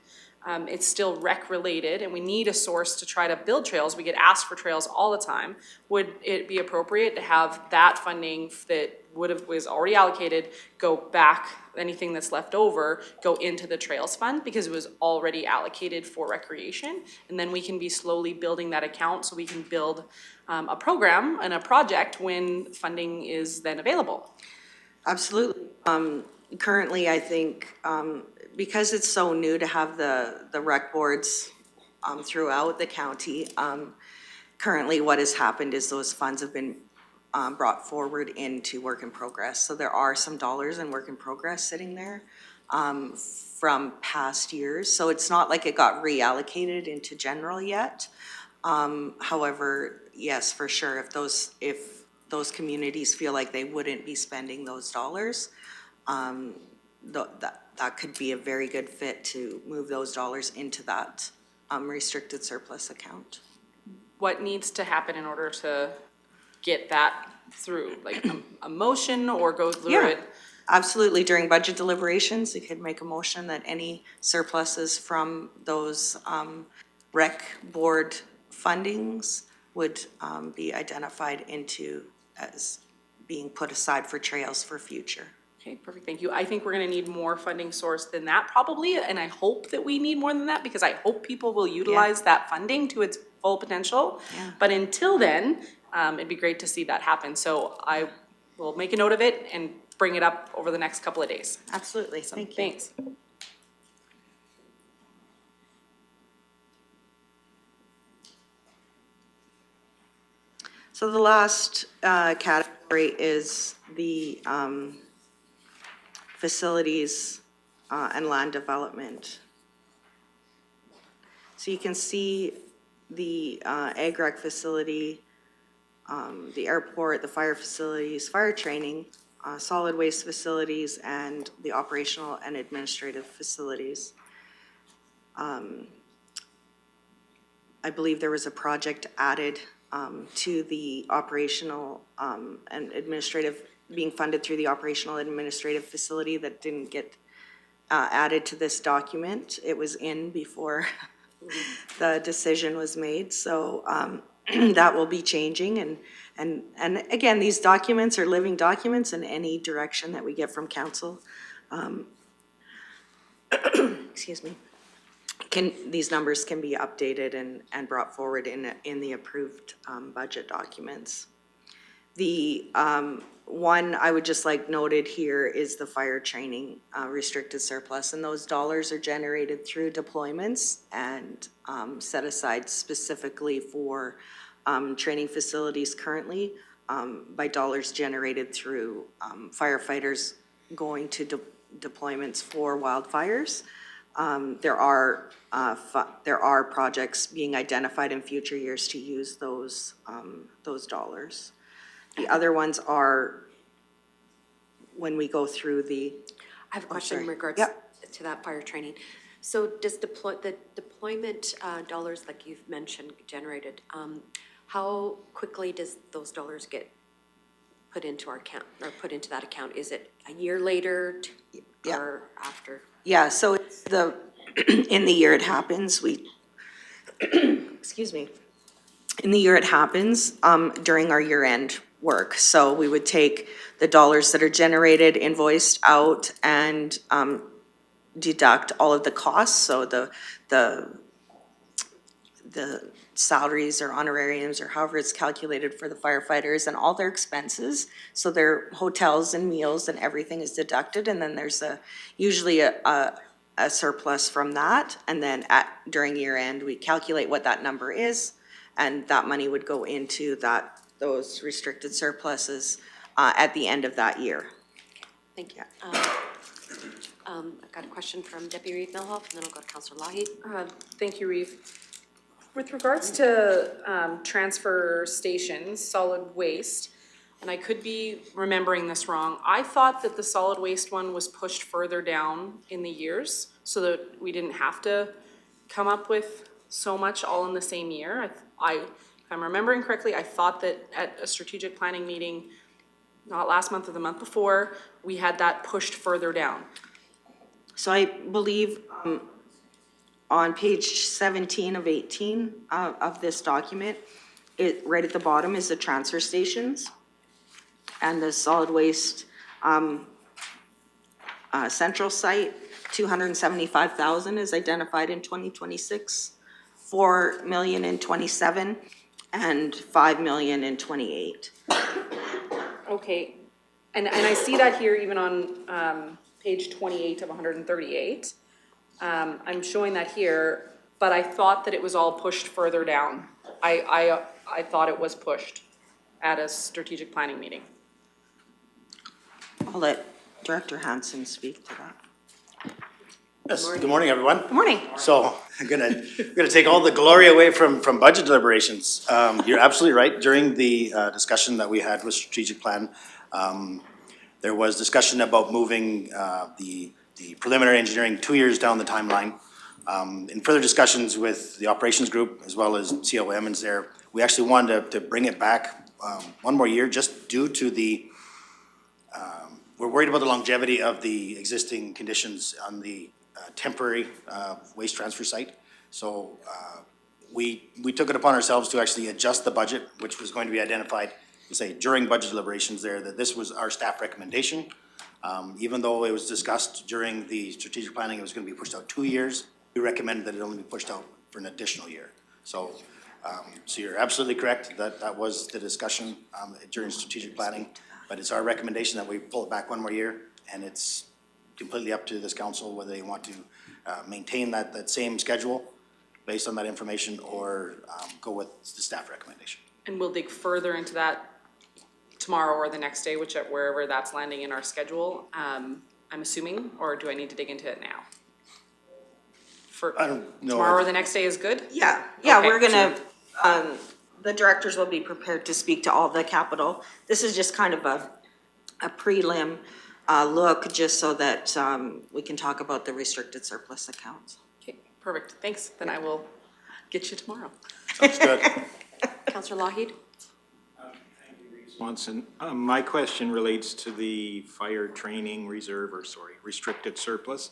it's still rec related and we need a source to try to build trails. We get asked for trails all the time. Would it be appropriate to have that funding that was already allocated go back, anything that's left over, go into the trails fund because it was already allocated for recreation? And then we can be slowly building that account so we can build a program and a project when funding is then available. Absolutely. Currently, I think, because it's so new to have the rec boards throughout the county, currently what has happened is those funds have been brought forward into work in progress. So there are some dollars in work in progress sitting there from past years. So it's not like it got reallocated into general yet. However, yes, for sure, if those communities feel like they wouldn't be spending those dollars, that could be a very good fit to move those dollars into that restricted surplus account. What needs to happen in order to get that through, like a motion or go through it? Absolutely. During budget deliberations, you could make a motion that any surpluses from those rec board fundings would be identified into as being put aside for trails for future. Okay, perfect, thank you. I think we're gonna need more funding source than that probably, and I hope that we need more than that because I hope people will utilize that funding to its full potential. Yeah. But until then, it'd be great to see that happen. So I will make a note of it and bring it up over the next couple of days. Absolutely. Thank you. Thanks. So the last category is the facilities and land development. So you can see the ag rec facility, the airport, the fire facilities, fire training, solid waste facilities, and the operational and administrative facilities. I believe there was a project added to the operational and administrative, being funded through the operational administrative facility that didn't get added to this document. It was in before the decision was made, so that will be changing. And again, these documents are living documents, and any direction that we get from council, excuse me, these numbers can be updated and brought forward in the approved budget documents. The one I would just like noted here is the fire training restricted surplus, and those dollars are generated through deployments and set aside specifically for training facilities currently by dollars generated through firefighters going to deployments for wildfires. There are projects being identified in future years to use those dollars. The other ones are when we go through the. I have a question in sorry. regards Yep. to that fire training. So does the deployment dollars, like you've mentioned, generated, how quickly does those dollars get put into our account, or put into that account? Is it a year later Yeah. or after? Yeah, so it's in the year it happens, excuse me, in the year it happens, during our year-end work. So we would take the dollars that are generated, invoiced out, and deduct all of the costs, so the salaries or honorariums or however it's calculated for the firefighters and all their expenses. So their hotels and meals and everything is deducted, and then there's usually a surplus from that. And then during year end, we calculate what that number is, and that money would go into those restricted surpluses at the end of that year. Thank you. I've got a question from Deputy Reeve Milhoff, and then I'll go to Councillor Lougheed. Thank you, Reeve. With regards to transfer stations, solid waste, and I could be remembering this wrong, I thought that the solid waste one was pushed further down in the years so that we didn't have to come up with so much all in the same year. If I'm remembering correctly, I thought that at a strategic planning meeting, not last month or the month before, we had that pushed further down. So I believe on page 17 of 18 of this document, right at the bottom is the transfer stations. And the solid waste central site, 275,000 is identified in 2026, 4 million in 27, and 5 million in 28. Okay, and I see that here even on page 28 of 138. I'm showing that here, but I thought that it was all pushed further down. I thought it was pushed at a strategic planning meeting. I'll let Director Hansen speak to that. Yes, good morning, everyone. Good morning. So I'm gonna take all the glory away from budget deliberations. You're absolutely right. During the discussion that we had with strategic plan, there was discussion about moving the preliminary engineering 2 years down the timeline. In further discussions with the operations group as well as COM is there, we actually wanted to bring it back one more year just due to the we're worried about the longevity of the existing conditions on the temporary waste transfer site. So we took it upon ourselves to actually adjust the budget, which was going to be identified, say, during budget deliberations there, that this was our staff recommendation. Even though it was discussed during the strategic planning, it was going to be pushed out 2 years, we recommended that it only be pushed out for an additional year. So so you're absolutely correct, that was the discussion during strategic planning, but it's our recommendation that we pull it back one more year, and it's completely up to this council whether they want to maintain that same schedule based on that information or go with the staff recommendation. And we'll dig further into that tomorrow or the next day, wherever that's landing in our schedule, I'm assuming, or do I need to dig into it now? I don't know. Tomorrow or the next day is good? Yeah, Okay. we're gonna, the directors will be prepared to speak to all the capital. This is just kind of a prelim look, just so that we can talk about the restricted surplus accounts. Okay, perfect, thanks. Then I will get you tomorrow. Sounds good. Councillor Lougheed? Swanson, my question relates to the fire training reserve, restricted surplus.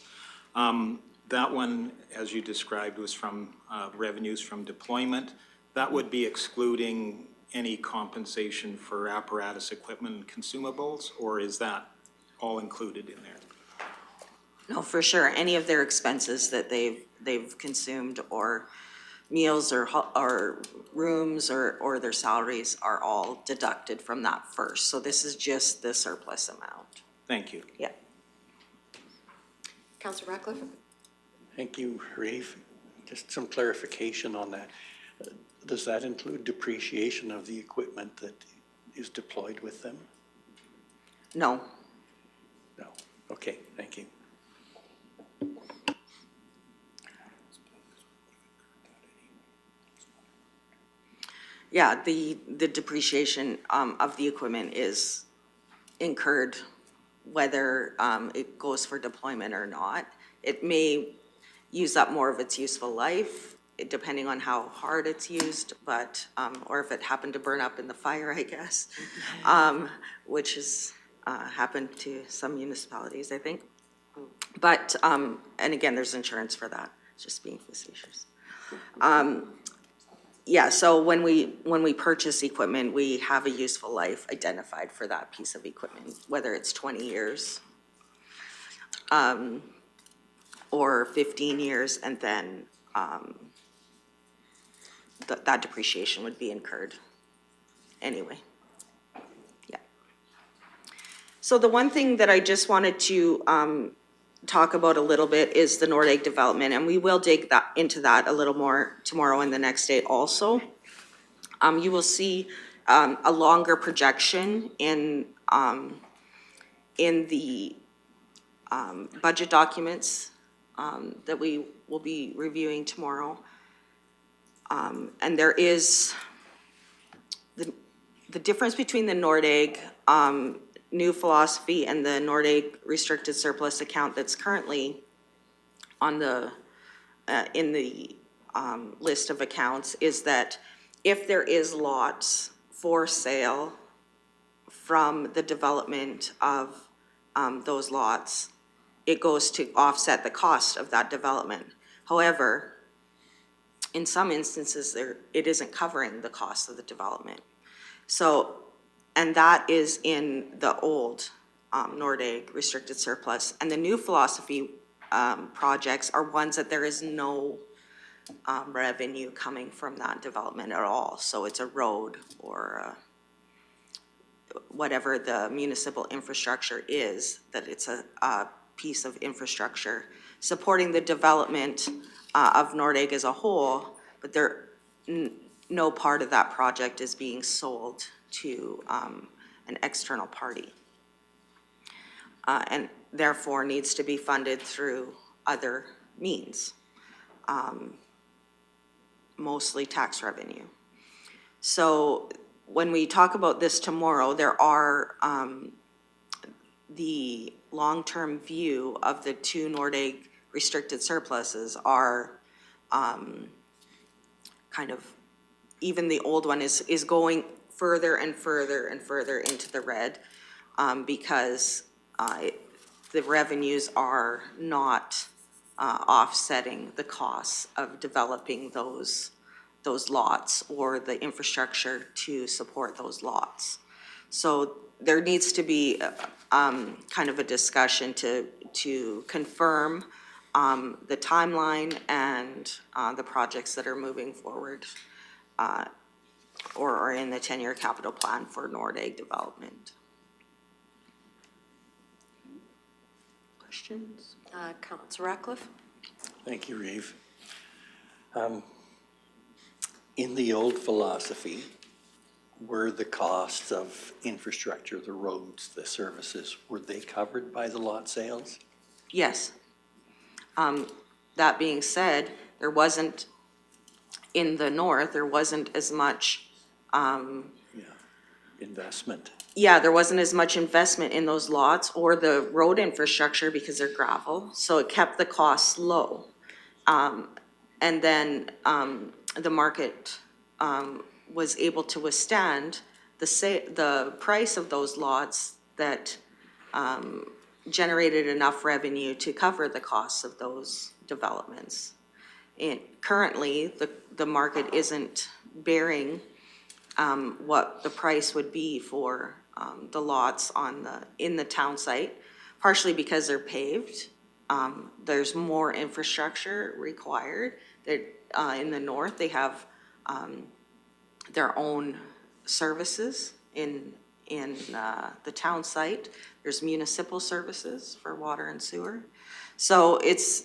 That one, as you described, was from revenues from deployment. That would be excluding any compensation for apparatus, equipment, and consumables, or is that all included in there? No, for sure, any of their expenses that they've consumed, or meals, or rooms, or their salaries are all deducted from that first. So this is just the surplus amount. Thank you. Yeah. Councillor Ratcliffe? Thank you, Reeve. Just some clarification on that. Does that include depreciation of the equipment that is deployed with them? No. No. Okay, thank you. Yeah, the depreciation of the equipment is incurred whether it goes for deployment or not. It may use up more of its useful life, depending on how hard it's used, but, or if it happened to burn up in the fire, I guess, which has happened to some municipalities, I think. But, and again, there's insurance for that, just being facetious. Yeah, so when we purchase equipment, we have a useful life identified for that piece of equipment, whether it's 20 years or 15 years, and then that depreciation would be incurred anyway. Yeah. So the one thing that I just wanted to talk about a little bit is the Nord Egg development, and we will dig into that a little more tomorrow and the next day also. You will see a longer projection in in the budget documents that we will be reviewing tomorrow. And there is the difference between the Nordeg new philosophy and the Nordeg restricted surplus account that's currently on the, in the list of accounts is that if there is lots for sale from the development of those lots, it goes to offset the cost of that development. However, in some instances, it isn't covering the cost of the development. So, and that is in the old Nordeg restricted surplus. And the new philosophy projects are ones that there is no revenue coming from that development at all. So it's a road or whatever the municipal infrastructure is, that it's a piece of infrastructure supporting the development of Nordeg as a whole, but no part of that project is being sold to an external party. And therefore needs to be funded through other means, mostly tax revenue. So when we talk about this tomorrow, there are the long-term view of the two Nordeg restricted surpluses are kind of, even the old one is going further and further and further into the red because the revenues are not offsetting the costs of developing those lots or the infrastructure to support those lots. So there needs to be kind of a discussion to confirm the timeline and the projects that are moving forward or are in the 10-year capital plan for Nordeg development. Questions? Councillor Ratcliffe? Thank you, Reeve. In the old philosophy, were the costs of infrastructure, the roads, the services, were they covered by the lot sales? Yes. That being said, there wasn't, in the north, there wasn't as much Investment. yeah, there wasn't as much investment in those lots or the road infrastructure because they're gravel, so it kept the costs low. And then the market was able to withstand the price of those lots that generated enough revenue to cover the costs of those developments. And currently, the market isn't bearing what the price would be for the lots in the town site, partially because they're paved. There's more infrastructure required. That in the north, they have their own services in the town site. There's municipal services for water and sewer. So it's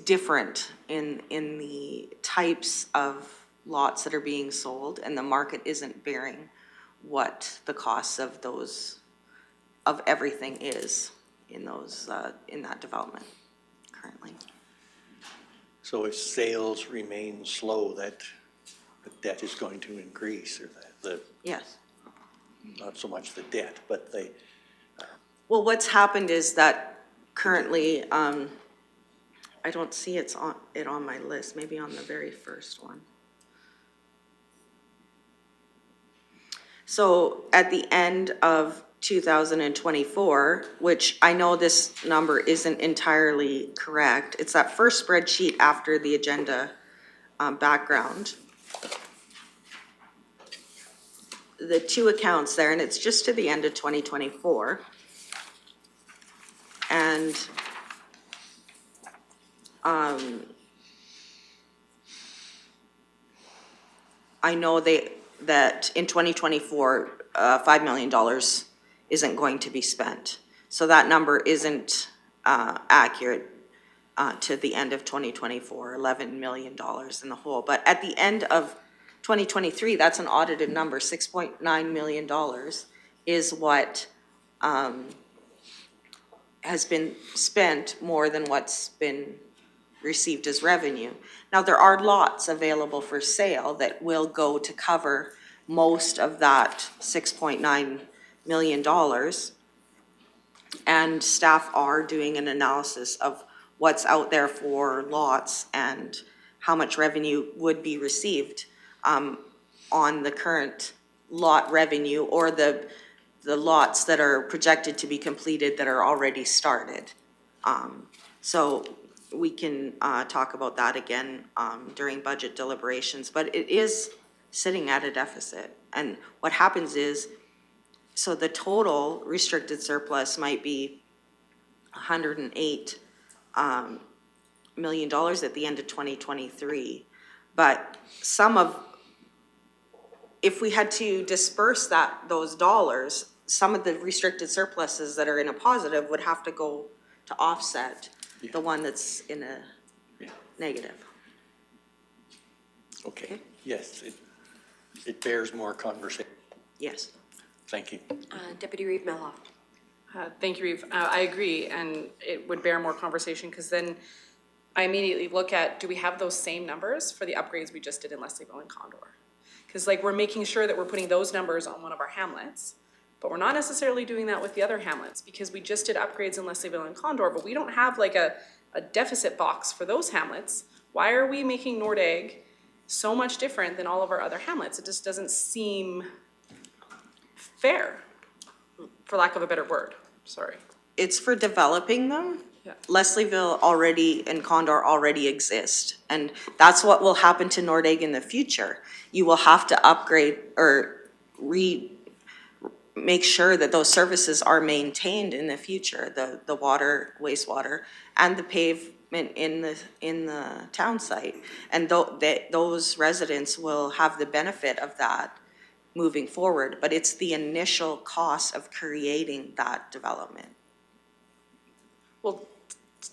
different in the types of lots that are being sold, and the market isn't bearing what the costs of everything is in that development currently. So if sales remain slow, that the debt is going to increase, or Yes. not so much the debt, but the, Well, what's happened is that currently, I don't see it on my list, maybe on the very first one. So at the end of 2024, which I know this number isn't entirely correct, it's that first spreadsheet after the agenda background. The two accounts there, and it's just to the end of 2024. And I know that in 2024, $5 million isn't going to be spent. So that number isn't accurate to the end of 2024, $11 million in the whole. But at the end of 2023, that's an audited number, $6.9 million is what has been spent more than what's been received as revenue. Now, there are lots available for sale that will go to cover most of that $6.9 million. And staff are doing an analysis of what's out there for lots and how much revenue would be received on the current lot revenue or the lots that are projected to be completed that are already started. So we can talk about that again during budget deliberations, but it is sitting at a deficit. And what happens is, so the total restricted surplus might be $108 million at the end of 2023. But if we had to disperse those dollars, some of the restricted surpluses that are in a positive would have to go to offset the one that's in a negative. Okay, yes, it bears more conversation. Yes. Thank you. Deputy Reeve Melhoff. Thank you, Reeve. I agree, and it would bear more conversation, because then I immediately look at, do we have those same numbers for the upgrades we just did in Leslieville and Condor? Because like, we're making sure that we're putting those numbers on one of our hamlets, but we're not necessarily doing that with the other hamlets, because we just did upgrades in Leslieville and Condor, but we don't have like a deficit box for those hamlets. Why are we making Nordegg so much different than all of our other hamlets? It just doesn't seem fair, for lack of a better word, sorry. It's for developing them. Yeah. Leslieville already and Condor already exist. And that's what will happen to Nordegg in the future. You will have to upgrade or make sure that those services are maintained in the future, the water, wastewater, and the pavement in the town site. And those residents will have the benefit of that moving forward, but it's the initial cost of creating that development. Well,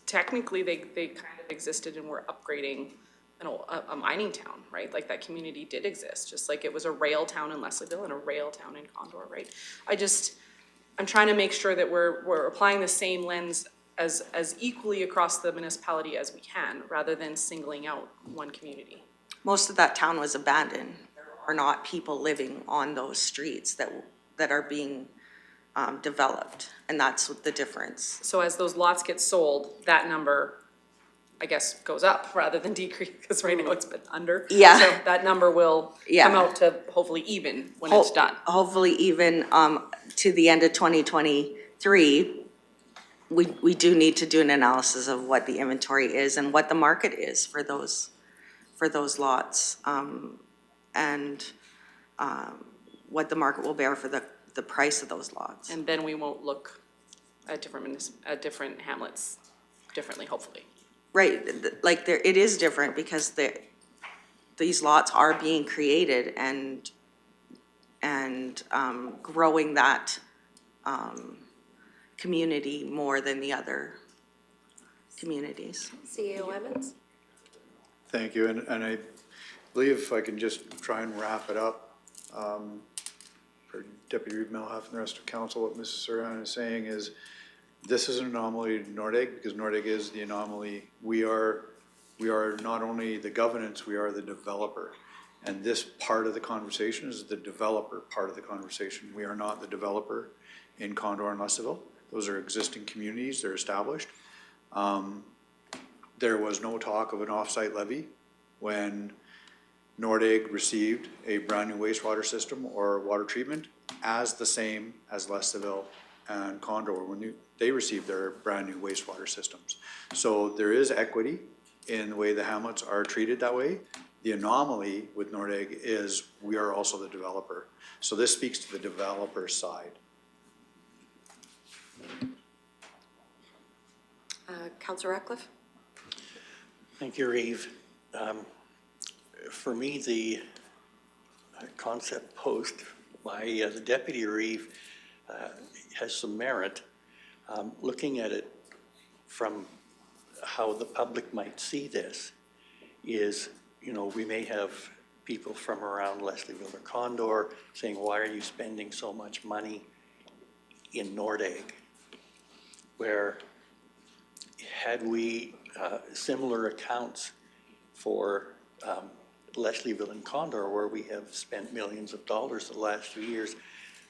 technically, they kind of existed and were upgrading a mining town, right? Like, that community did exist, just like it was a rail town in Leslieville and a rail town in Condor, right? I'm trying to make sure that we're applying the same lens as equally across the municipality as we can, rather than singling out one community. Most of that town was abandoned. There are not people living on those streets that are being developed, and that's the difference. So as those lots get sold, that number, I guess, goes up rather than decrease, because right now it's been under. Yeah. So that number will come out to hopefully even when it's done. Hopefully even to the end of 2023, we do need to do an analysis of what the inventory is and what the market is for those lots, and what the market will bear for the price of those lots. And then we won't look at different hamlets differently, hopefully. Right, like it is different because these lots are being created and growing that community more than the other communities. CEO Evans. Thank you, and I believe if I can just try and wrap it up, for Deputy Reeve Melhoff and the rest of council, what Mrs. Sirhan is saying is, this is an anomaly to Nordegg, because Nordegg is the anomaly. We are not only the governance, we are the developer. And this part of the conversation is the developer part of the conversation. We are not the developer in Condor and Leslieville. Those are existing communities, they're established. There was no talk of an off-site levy when Nordegg received a brand new wastewater system or water treatment as the same as Leslieville and Condor when they received their brand new wastewater systems. So there is equity in the way the hamlets are treated that way. The anomaly with Nordegg is we are also the developer. So this speaks to the developer side. Councillor Ratcliffe. Thank you, Reeve. For me, the concept posed by the Deputy Reeve has some merit. Looking at it from how the public might see this is, you know, we may have people from around Leslieville or Condor saying, why are you spending so much money in Nordegg, where had we similar accounts for Leslieville and Condor, where we have spent millions of dollars the last few years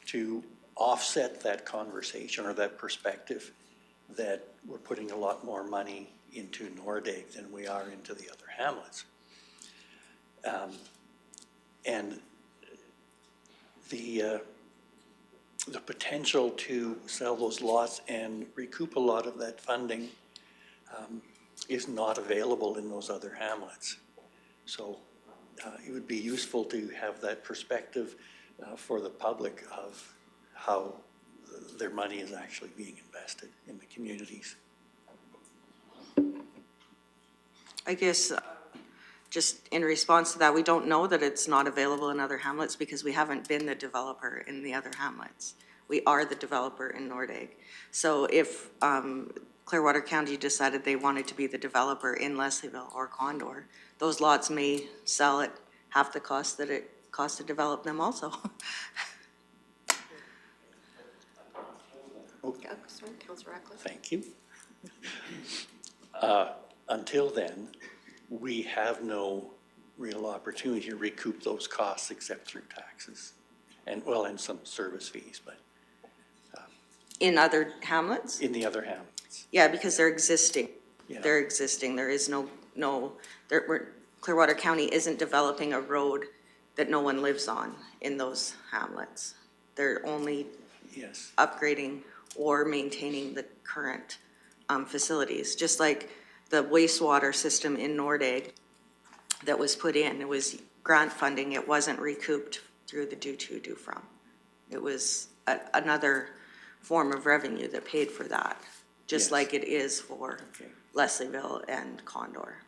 to offset that conversation or that perspective that we're putting a lot more money into Nordegg than we are into the other hamlets. And the potential to sell those lots and recoup a lot of that funding is not available in those other hamlets. So it would be useful to have that perspective for the public of how their money is actually being invested in the communities. I guess, just in response to that, we don't know that it's not available in other hamlets because we haven't been the developer in the other hamlets. We are the developer in Nordegg. So if Clearwater County decided they wanted to be the developer in Leslieville or Condor, those lots may sell at half the cost that it costs to develop them also. Councillor Ratcliffe. Thank you. Until then, we have no real opportunity to recoup those costs except through taxes and, well, and some service fees, but In other hamlets? in the other hamlets. Yeah, because they're existing. Yeah. They're existing. There is Clearwater County isn't developing a road that no one lives on in those hamlets. They're only Yes. upgrading or maintaining the current facilities. Just like the wastewater system in Nordegg that was put in, it was grant funding. It wasn't recouped through the due to, due from. It was another form of revenue that paid for that, just Yes. like it is for Okay. Leslieville and Condor.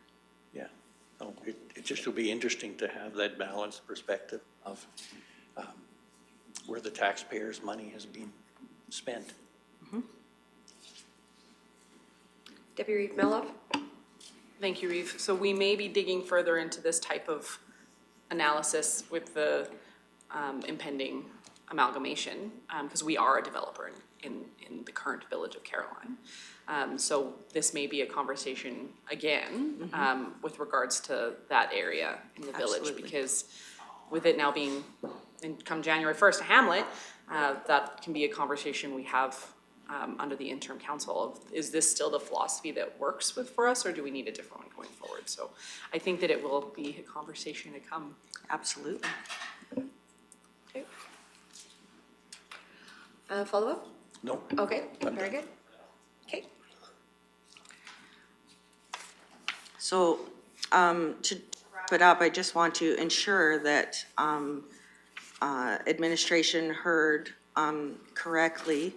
Yeah. Oh, it just will be interesting to have that balanced perspective of where the taxpayers' money has been spent. Deputy Reeve Mello. Thank you, Reeve. So we may be digging further into this type of analysis with the impending amalgamation, because we are a developer in the current village of Caroline. So this may be a conversation again with regards to that area in the village, Absolutely. because with it now being, come January 1st, a hamlet, that can be a conversation we have under the interim council of, is this still the philosophy that works for us, or do we need a different one going forward? So I think that it will be a conversation to come. Absolutely. Okay. Follow-up? No. Okay, I'm very done. good. Okay. So, to wrap it up, I just want to ensure that administration heard correctly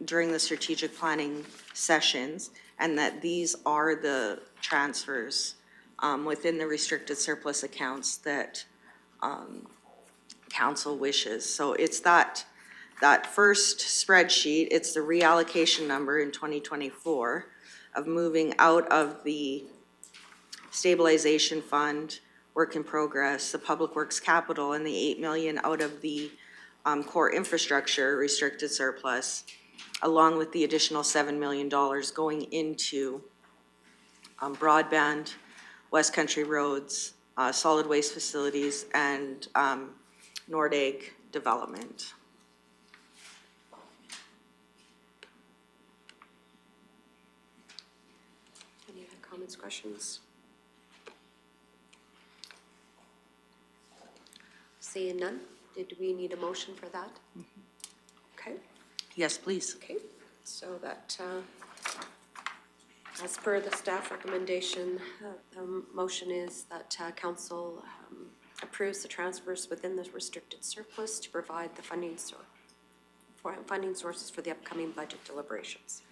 during the strategic planning sessions, and that these are the transfers within the restricted surplus accounts that council wishes. So it's that first spreadsheet, it's the reallocation number in 2024 of moving out of the stabilization fund, work in progress, the public works capital, and the 8 million out of the core infrastructure restricted surplus, along with the additional $7 million going into broadband, West Country roads, solid waste facilities, and Nordegg development. Any other comments, questions? Seeing none, did we need a motion for that? Okay, Yes, please. okay, so that, as per the staff recommendation, the motion is that council approves the transfers within the restricted surplus to provide the funding sources for the upcoming budget deliberations.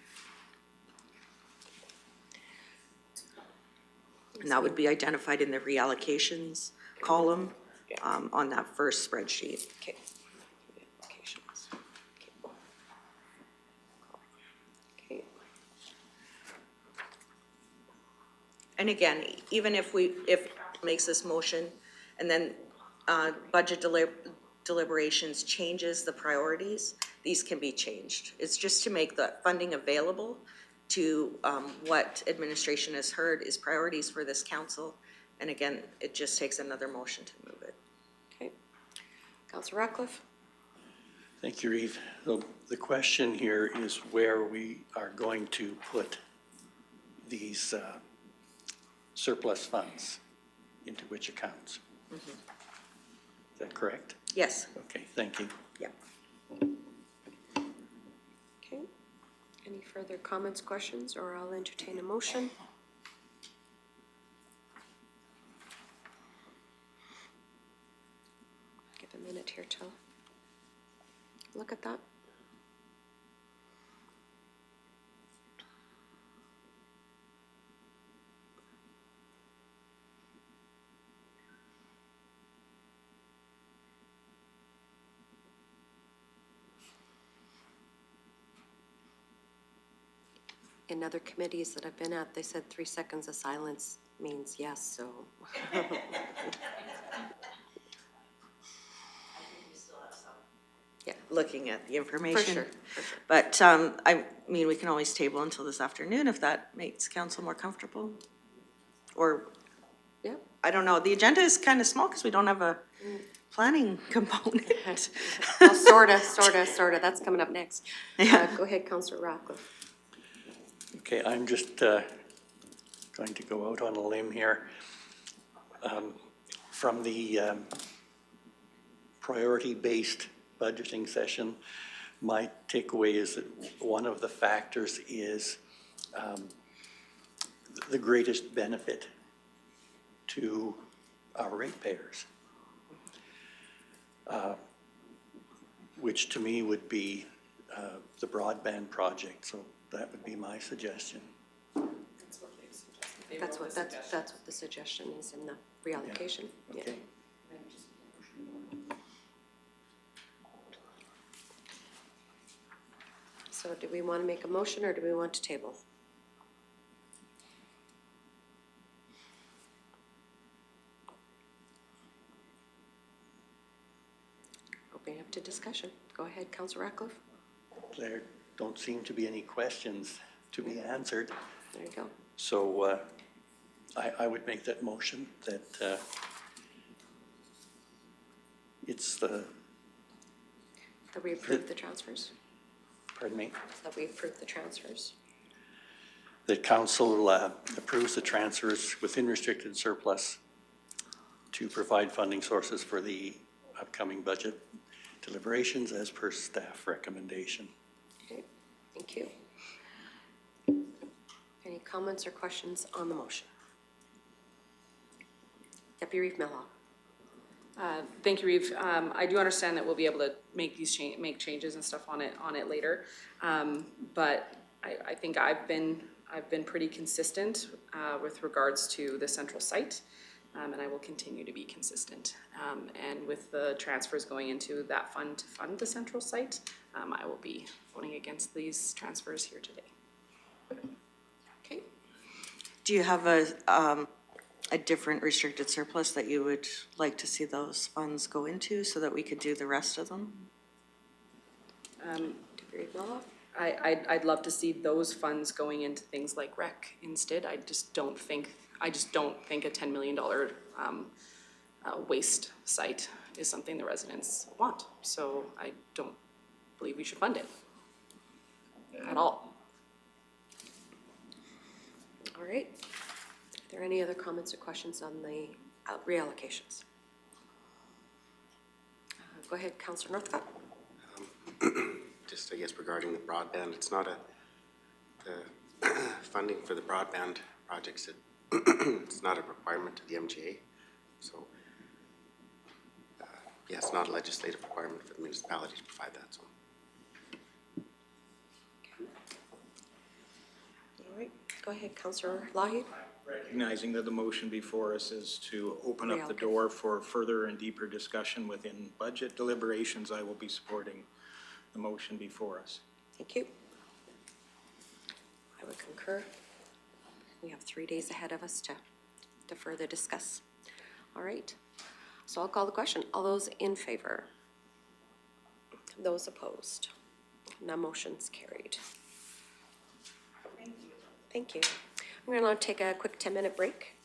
And that would be identified in the reallocations column on that first spreadsheet. Okay. Applications. Okay. And again, even if makes this motion and then budget deliberations changes the priorities, these can be changed. It's just to make the funding available to what administration has heard is priorities for this council. And again, it just takes another motion to move it. Okay. Councillor Ratcliffe? Thank you, Reeve. The question here is where we are going to put these surplus funds, into which accounts? Is that correct? Yes. Okay, thank you. Yeah. Okay. Any further comments, questions, or I'll entertain a motion? Give a minute here to look at that. In other committees that I've been at, they said 3 seconds of silence means yes, so. Yeah, looking at the information. sure, for sure. But, I mean, we can always table until this afternoon if that makes council more comfortable. Or, Yeah. I don't know, the agenda is kind of small because we don't have a planning component. Well, sorta, that's coming up next. Go ahead, Councillor Ratcliffe. Okay, I'm just going to go out on a limb here. From the priority-based budgeting session, my takeaway is that one of the factors is the greatest benefit to our ratepayers, which to me would be the broadband project. So that would be my suggestion. That's what the suggestion is in the reallocation. Yeah. Okay. So do we want to make a motion or do we want to table? Opening up to discussion. Go ahead, Councillor Ratcliffe. There don't seem to be any questions to be answered. There you go. So I would make that motion that it's the, That we approve the transfers. pardon me, That we approve the transfers. that council approves the transfers within restricted surplus to provide funding sources for the upcoming budget deliberations as per staff recommendation. Okay, thank you. Any comments or questions on the motion? Deputy Reeve Mello. Thank you, Reeve. I do understand that we'll be able to make these make changes and stuff on it later. But I think I've been pretty consistent with regards to the central site, and I will continue to be consistent. And with the transfers going into that fund to fund the central site, I will be voting against these transfers here today. Okay. Do you have a different restricted surplus that you would like to see those funds go into so that we could do the rest of them? Deputy Reeve Mello. I'd love to see those funds going into things like rec instead. I just don't think a $10 million waste site is something the residents want. So I don't believe we should fund it at all. All right. Are there any other comments or questions on the reallocations? Go ahead, Councillor Northcott. Just, I guess, regarding the broadband, it's not the funding for the broadband projects, it's not a requirement to the MGA. So, yeah, it's not a legislative requirement for the municipality to provide that, so. All right, go ahead, Councillor Lahey. Recognizing that the motion before us is to open up the Reallocate. door for further and deeper discussion within budget deliberations, I will be supporting the motion before us. Thank you. I would concur. We have 3 days ahead of us to further discuss. All right, so I'll call the question. All those in favor? Those opposed? None motion's carried. Thank you. We're going to take a quick 10-minute break.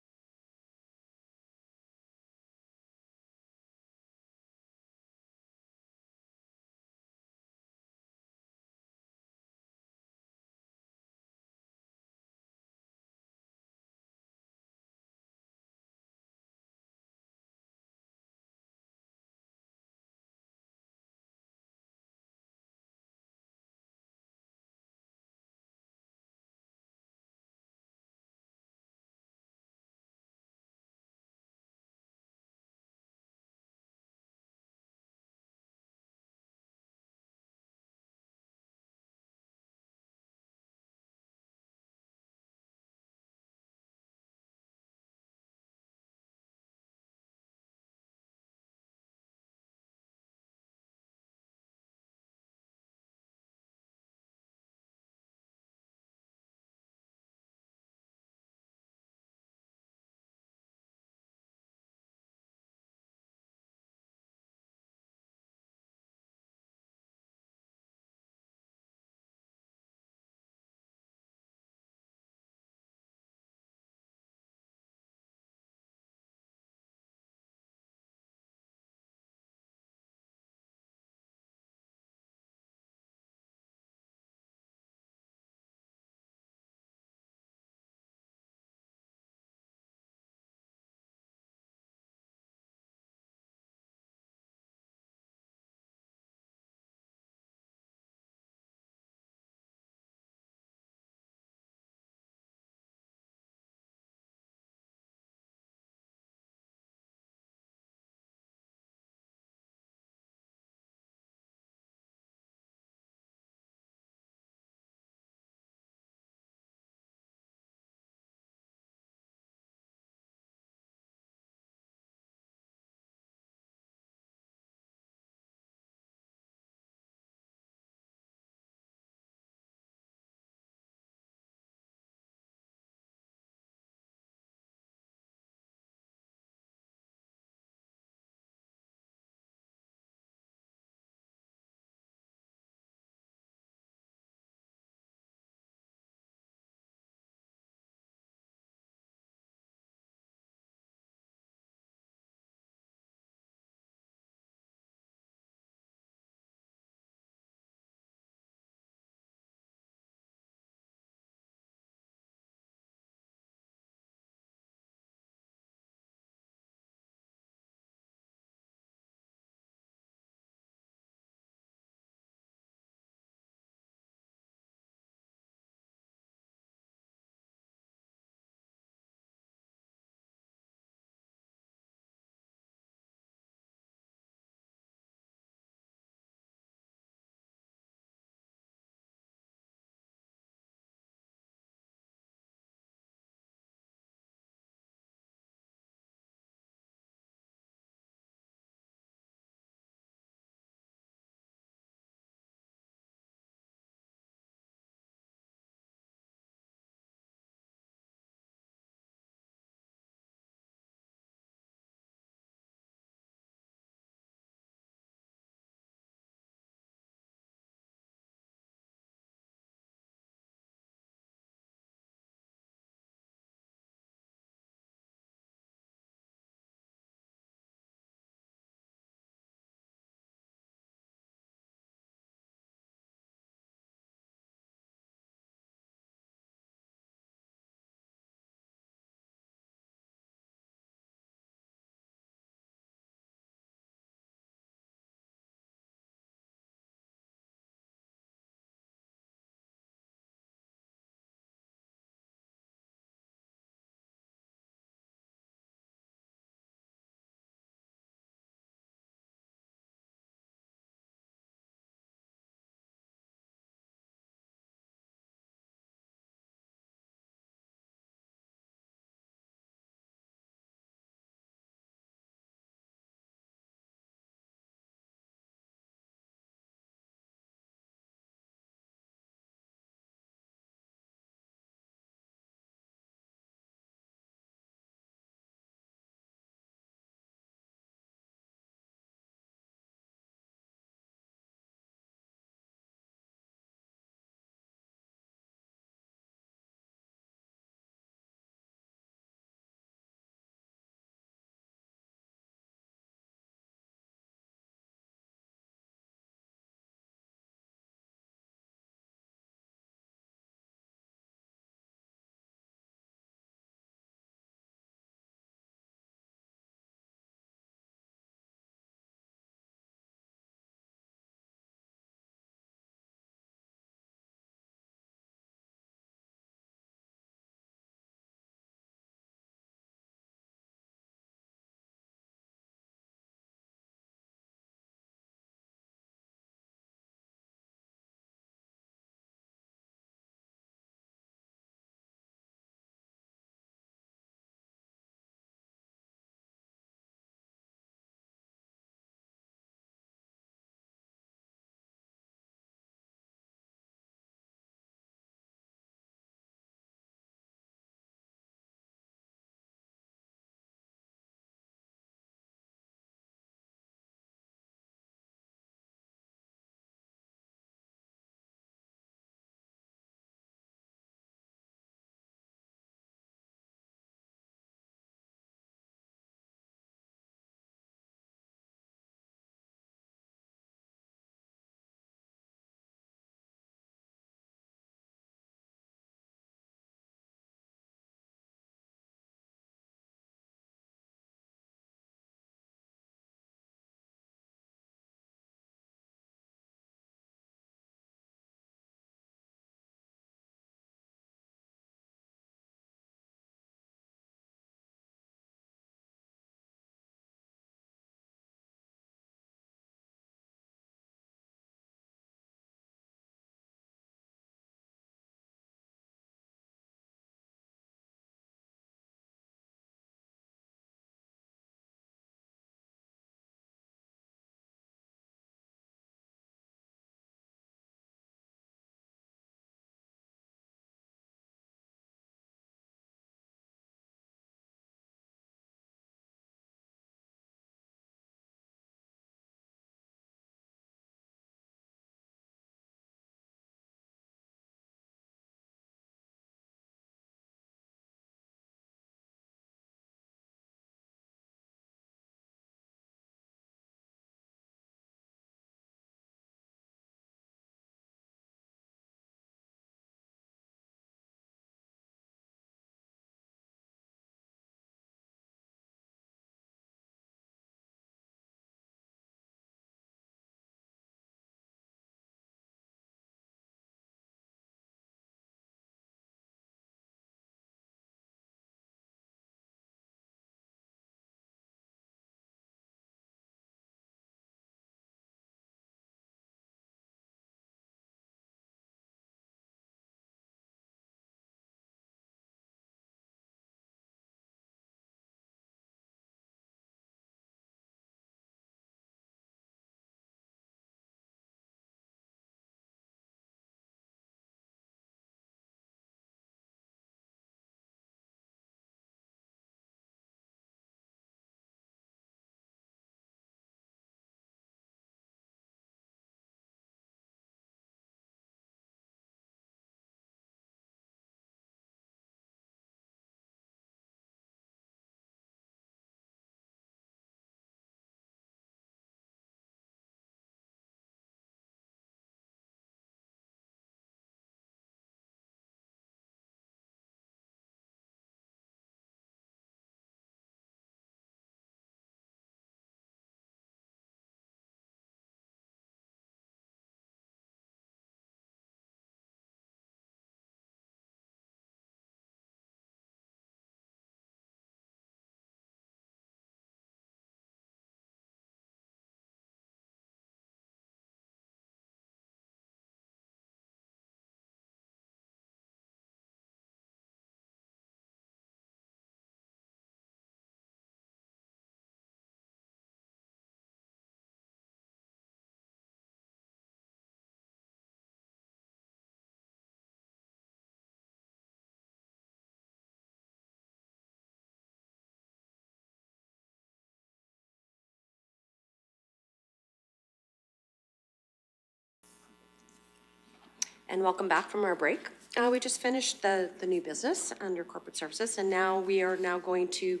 And welcome back from our break. We just finished the new business under corporate services, and now we are now going to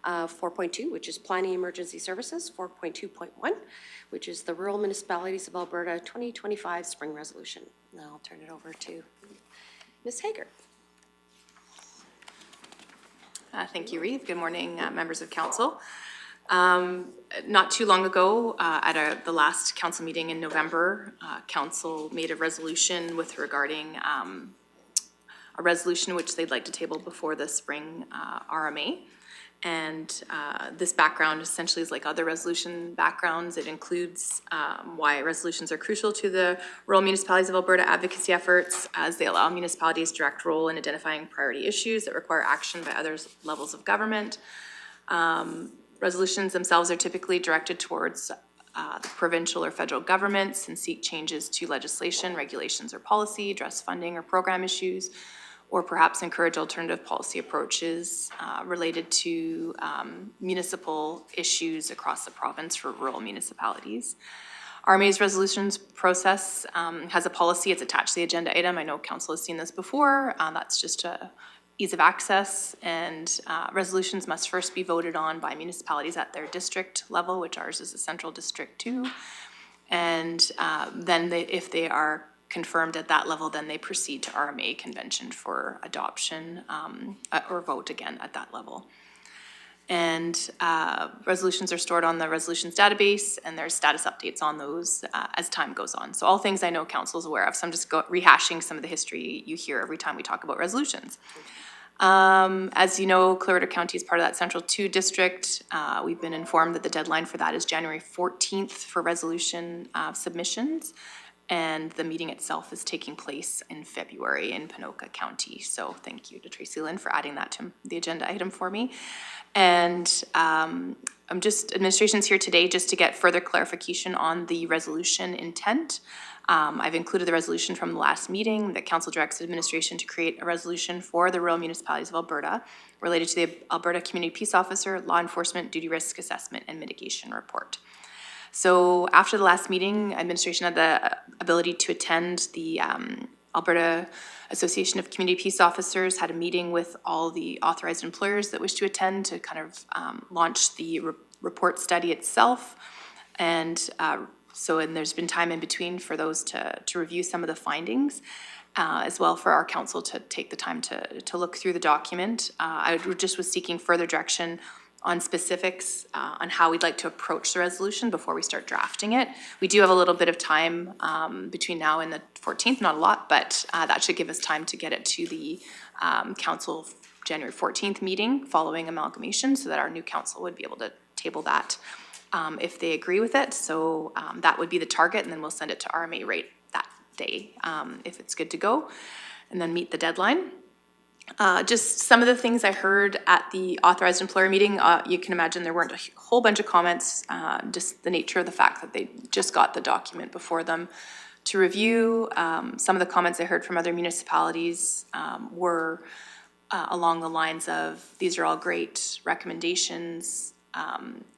4.2, which is planning emergency services, 4.2.1, which is the Rural Municipalities of Alberta 2025 Spring Resolution. Now I'll turn it over to Ms. Hager. Thank you, Reeve. Good morning, members of council. Not too long ago, at the last council meeting in November, council made a resolution with regarding a resolution which they'd like to table before the spring RMA. And this background essentially is like other resolution backgrounds. It includes why resolutions are crucial to the Rural Municipalities of Alberta advocacy efforts, as they allow municipalities direct role in identifying priority issues that require action by other levels of government. Resolutions themselves are typically directed towards the provincial or federal governments and seek changes to legislation, regulations, or policy, address funding or program issues, or perhaps encourage alternative policy approaches related to municipal issues across the province for rural municipalities. RMA's resolutions process has a policy. It's attached to the agenda item. I know council has seen this before. That's just a ease of access, and resolutions must first be voted on by municipalities at their district level, which ours is a central district too. And then if they are confirmed at that level, then they proceed to RMA convention for adoption or vote again at that level. And resolutions are stored on the resolutions database, and there's status updates on those as time goes on. So all things I know council is aware of, so I'm just rehashing some of the history you hear every time we talk about resolutions. As you know, Clearwater County is part of that Central 2 district. We've been informed that the deadline for that is January 14th for resolution submissions. And the meeting itself is taking place in February in Ponoka County. So thank you to Tracy Lynn for adding that to the agenda item for me. And administration's here today just to get further clarification on the resolution intent. I've included the resolution from the last meeting that council directs administration to create a resolution for the Rural Municipalities of Alberta related to the Alberta Community Peace Officer Law Enforcement Duty Risk Assessment and Mitigation Report. So after the last meeting, administration had the ability to attend the Alberta Association of Community Peace Officers, had a meeting with all the authorized employers that wish to attend to kind of launch the report study itself. And and there's been time in between for those to review some of the findings, as well for our council to take the time to look through the document. I just was seeking further direction on specifics on how we'd like to approach the resolution before we start drafting it. We do have a little bit of time between now and the 14th, not a lot, but that should give us time to get it to the council January 14th meeting following amalgamation, so that our new council would be able to table that if they agree with it. So that would be the target, and then we'll send it to RMA right that day if it's good to go, and then meet the deadline. Just some of the things I heard at the authorized employer meeting, you can imagine there weren't a whole bunch of comments, just the nature of the fact that they just got the document before them to review. Some of the comments I heard from other municipalities were along the lines of, these are all great recommendations,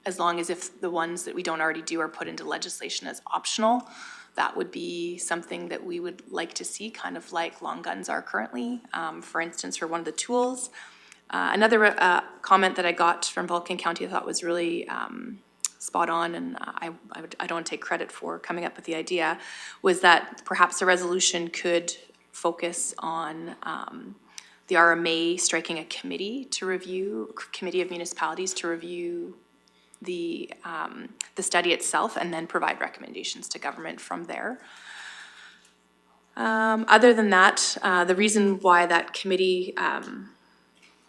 as long as if the ones that we don't already do are put into legislation as optional. That would be something that we would like to see, kind of like long guns are currently, for instance, for one of the tools. Another comment that I got from Vulcan County I thought was really spot on, and I don't want to take credit for coming up with the idea, was that perhaps a resolution could focus on the RMA striking a committee of municipalities to review the study itself, and then provide recommendations to government from there. Other than that, the reason why that committee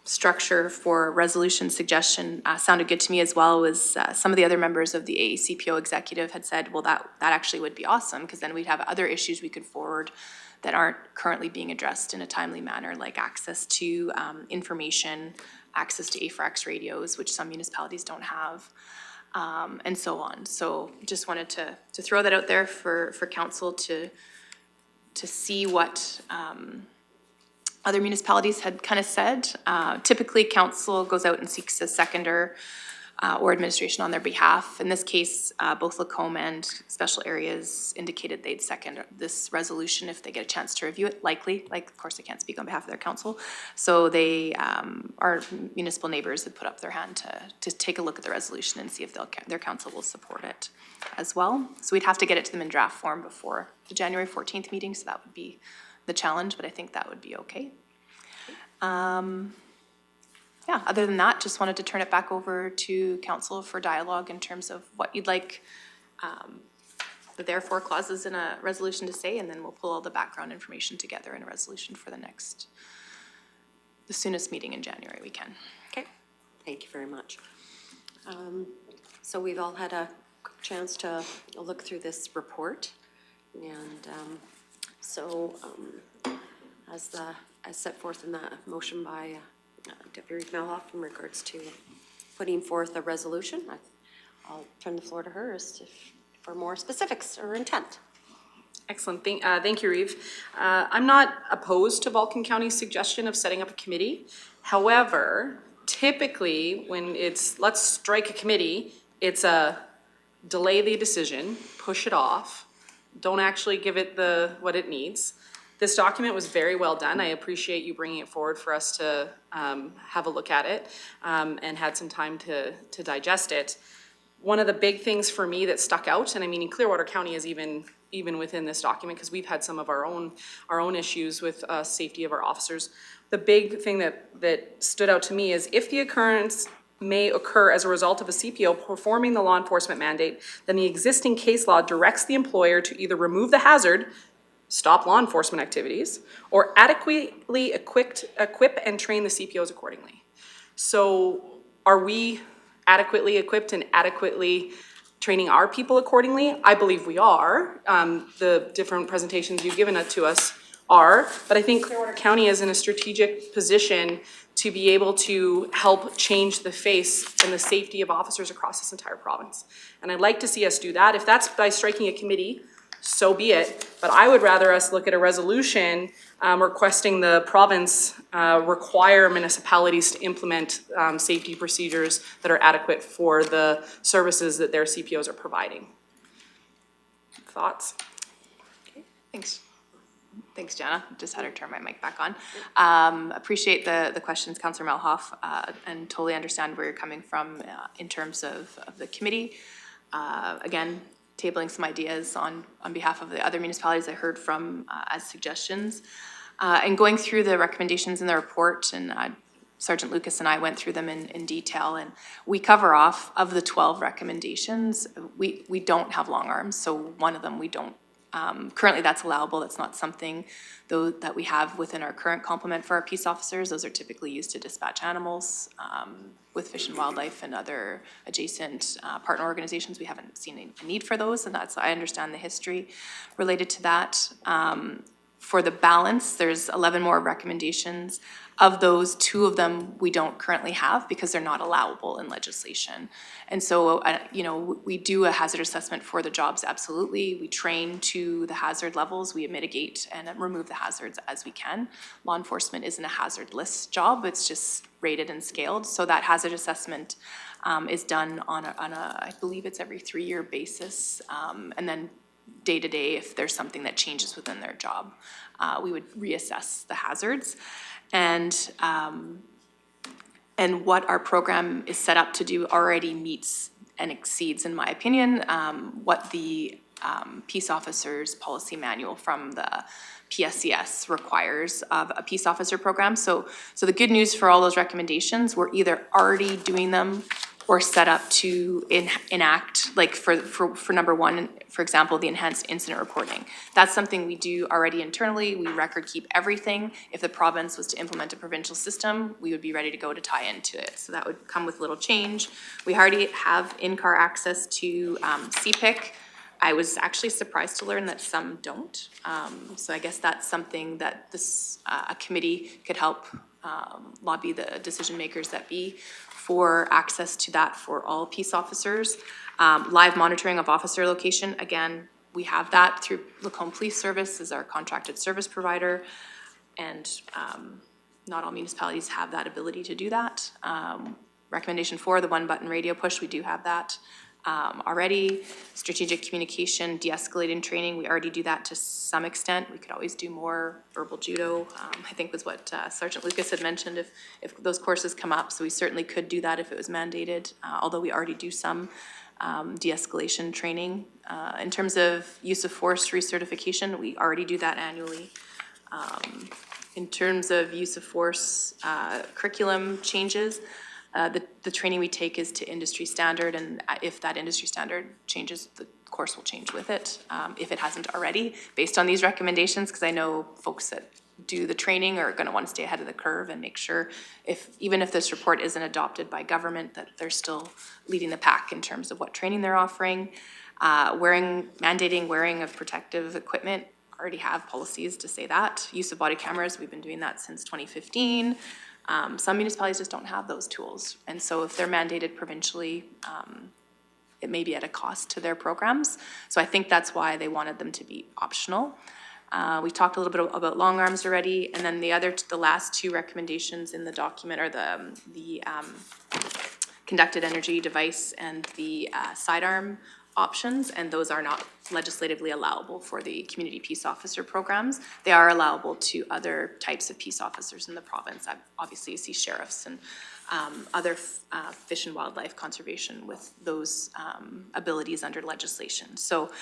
structure for resolution suggestion sounded good to me as well was some of the other members of the AACPO executive had said, well, that actually would be awesome, because then we'd have other issues we could forward that aren't currently being addressed in a timely manner, like access to information, access to AFRAX radios, which some municipalities don't have, and so on. So just wanted to throw that out there for council to see what other municipalities had kind of said. Typically, council goes out and seeks a seconder or administration on their behalf. In this case, both Lacombe and Special Areas indicated they'd second this resolution if they get a chance to review it, likely. Like, of course, I can't speak on behalf of their council. So they, our municipal neighbors had put up their hand to take a look at the resolution and see if their council will support it as well. So we'd have to get it to them in draft form before the January 14th meeting, so that would be the challenge, but I think that would be okay. Yeah, other than that, just wanted to turn it back over to council for dialogue in terms of what you'd like the therefore clauses in a resolution to say, and then we'll pull all the background information together in a resolution for the soonest meeting in January we can. Okay, thank you very much. So we've all had a chance to look through this report, and as set forth in the motion by Deputy Reeve Melhoff in regards to putting forth a resolution, I'll turn the floor to her for more specifics or intent. Excellent. Thank you, Reeve. I'm not opposed to Vulcan County's suggestion of setting up a committee. However, typically when it's let's strike a committee, it's a delay the decision, push it off, don't actually give it what it needs. This document was very well done. I appreciate you bringing it forward for us to have a look at it and had some time to digest it. One of the big things for me that stuck out, and I mean, Clearwater County is even within this document because we've had some of our own issues with safety of our officers. The big thing that stood out to me is if the occurrence may occur as a result of a CPO performing the law enforcement mandate, then the existing case law directs the employer to either remove the hazard, stop law enforcement activities, or adequately equip and train the CPOs accordingly. So are we adequately equipped and adequately training our people accordingly? I believe we are. The different presentations you've given to us are, but I think Clearwater County is in a strategic position to be able to help change the face and the safety of officers across this entire province. And I'd like to see us do that. If that's by striking a committee, so be it, but I would rather us look at a resolution requesting the province require municipalities to implement safety procedures that are adequate for the services that their CPOs are providing. Thoughts? Okay, thanks. Thanks, Jana. Just had her turn my mic back on. Appreciate the questions, Councillor Melhoff, and totally understand where you're coming from in terms of the committee. Again, tabling some ideas on behalf of the other municipalities I heard from as suggestions. And going through the recommendations in the report, and Sergeant Lucas and I went through them in detail, and we cover off of the 12 recommendations. We don't have long arms, so one of them we don't. Currently that's allowable. That's not something though that we have within our current complement for our peace officers. Those are typically used to dispatch animals with Fish and Wildlife and other adjacent partner organizations. We haven't seen a need for those, and I understand the history related to that. For the balance, there's 11 more recommendations. Of those, 2 of them we don't currently have because they're not allowable in legislation. And so, we do a hazard assessment for the jobs, absolutely. We train to the hazard levels. We mitigate and remove the hazards as we can. Law enforcement isn't a hazardless job. It's just rated and scaled. So that hazard assessment is done on a I believe it's every 3-year basis. And then day to day, if there's something that changes within their job, we would reassess the hazards. And what our program is set up to do already meets and exceeds, in my opinion, what the peace officers policy manual from the PSCS requires of a peace officer program. So the good news for all those recommendations, we're either already doing them or set up to enact, like for number 1, for example, the enhanced incident reporting. That's something we do already internally. We record keep everything. If the province was to implement a provincial system, we would be ready to go to tie into it. So that would come with little change. We already have in-car access to CPIC. I was actually surprised to learn that some don't. So I guess that's something that a committee could help lobby the decision makers that be for access to that for all peace officers. Live monitoring of officer location, again, we have that through Lacombe Police Service as our contracted service provider, and not all municipalities have that ability to do that. recommendation 4, the one-button radio push, we do have that already. Strategic communication, de-escalating training, we already do that to some extent. We could always do more. Verbal judo, I think was what Sergeant Lucas had mentioned, if those courses come up. So we certainly could do that if it was mandated, although we already do some de-escalation training. In terms of use of force recertification, we already do that annually. In terms of use of force curriculum changes, the training we take is to industry standard, and if that industry standard changes, the course will change with it, if it hasn't already, based on these recommendations, because I know folks that do the training are going to want to stay ahead of the curve and make sure even if this report isn't adopted by government, that they're still leading the pack in terms of what training they're offering. Mandating wearing of protective equipment, already have policies to say that. Use of body cameras, we've been doing that since 2015. Some municipalities just don't have those tools. And so if they're mandated provincially, it may be at a cost to their programs. So I think that's why they wanted them to be optional. We talked a little bit about long arms already, and then the last two recommendations in the document are the conducted energy device and the sidearm options, and those are not legislatively allowable for the community peace officer programs. They are allowable to other types of peace officers in the province. Obviously, you see sheriffs and other fish and wildlife conservation with those abilities under legislation. So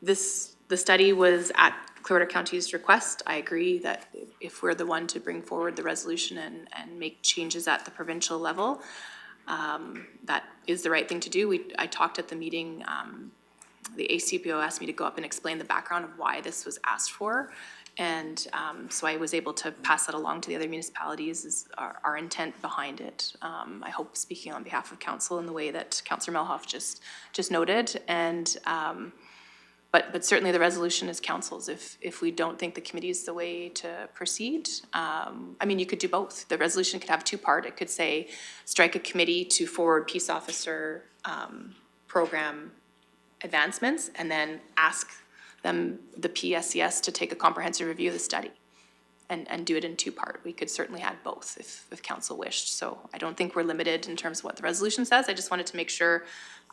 the study was at Clearwater County's request. I agree that if we're the one to bring forward the resolution and make changes at the provincial level, that is the right thing to do. I talked at the meeting, the ACPO asked me to go up and explain the background of why this was asked for. And so I was able to pass that along to the other municipalities as our intent behind it. I hope speaking on behalf of council in the way that Councillor Melhoff just noted. And but certainly the resolution is council's. If we don't think the committee is the way to proceed, I mean, you could do both. The resolution could have two-part. It could say strike a committee to forward peace officer program advancements, and then ask them, the PSCS, to take a comprehensive review of the study and do it in two-part. We could certainly add both if council wished. So I don't think we're limited in terms of what the resolution says. I just wanted to make sure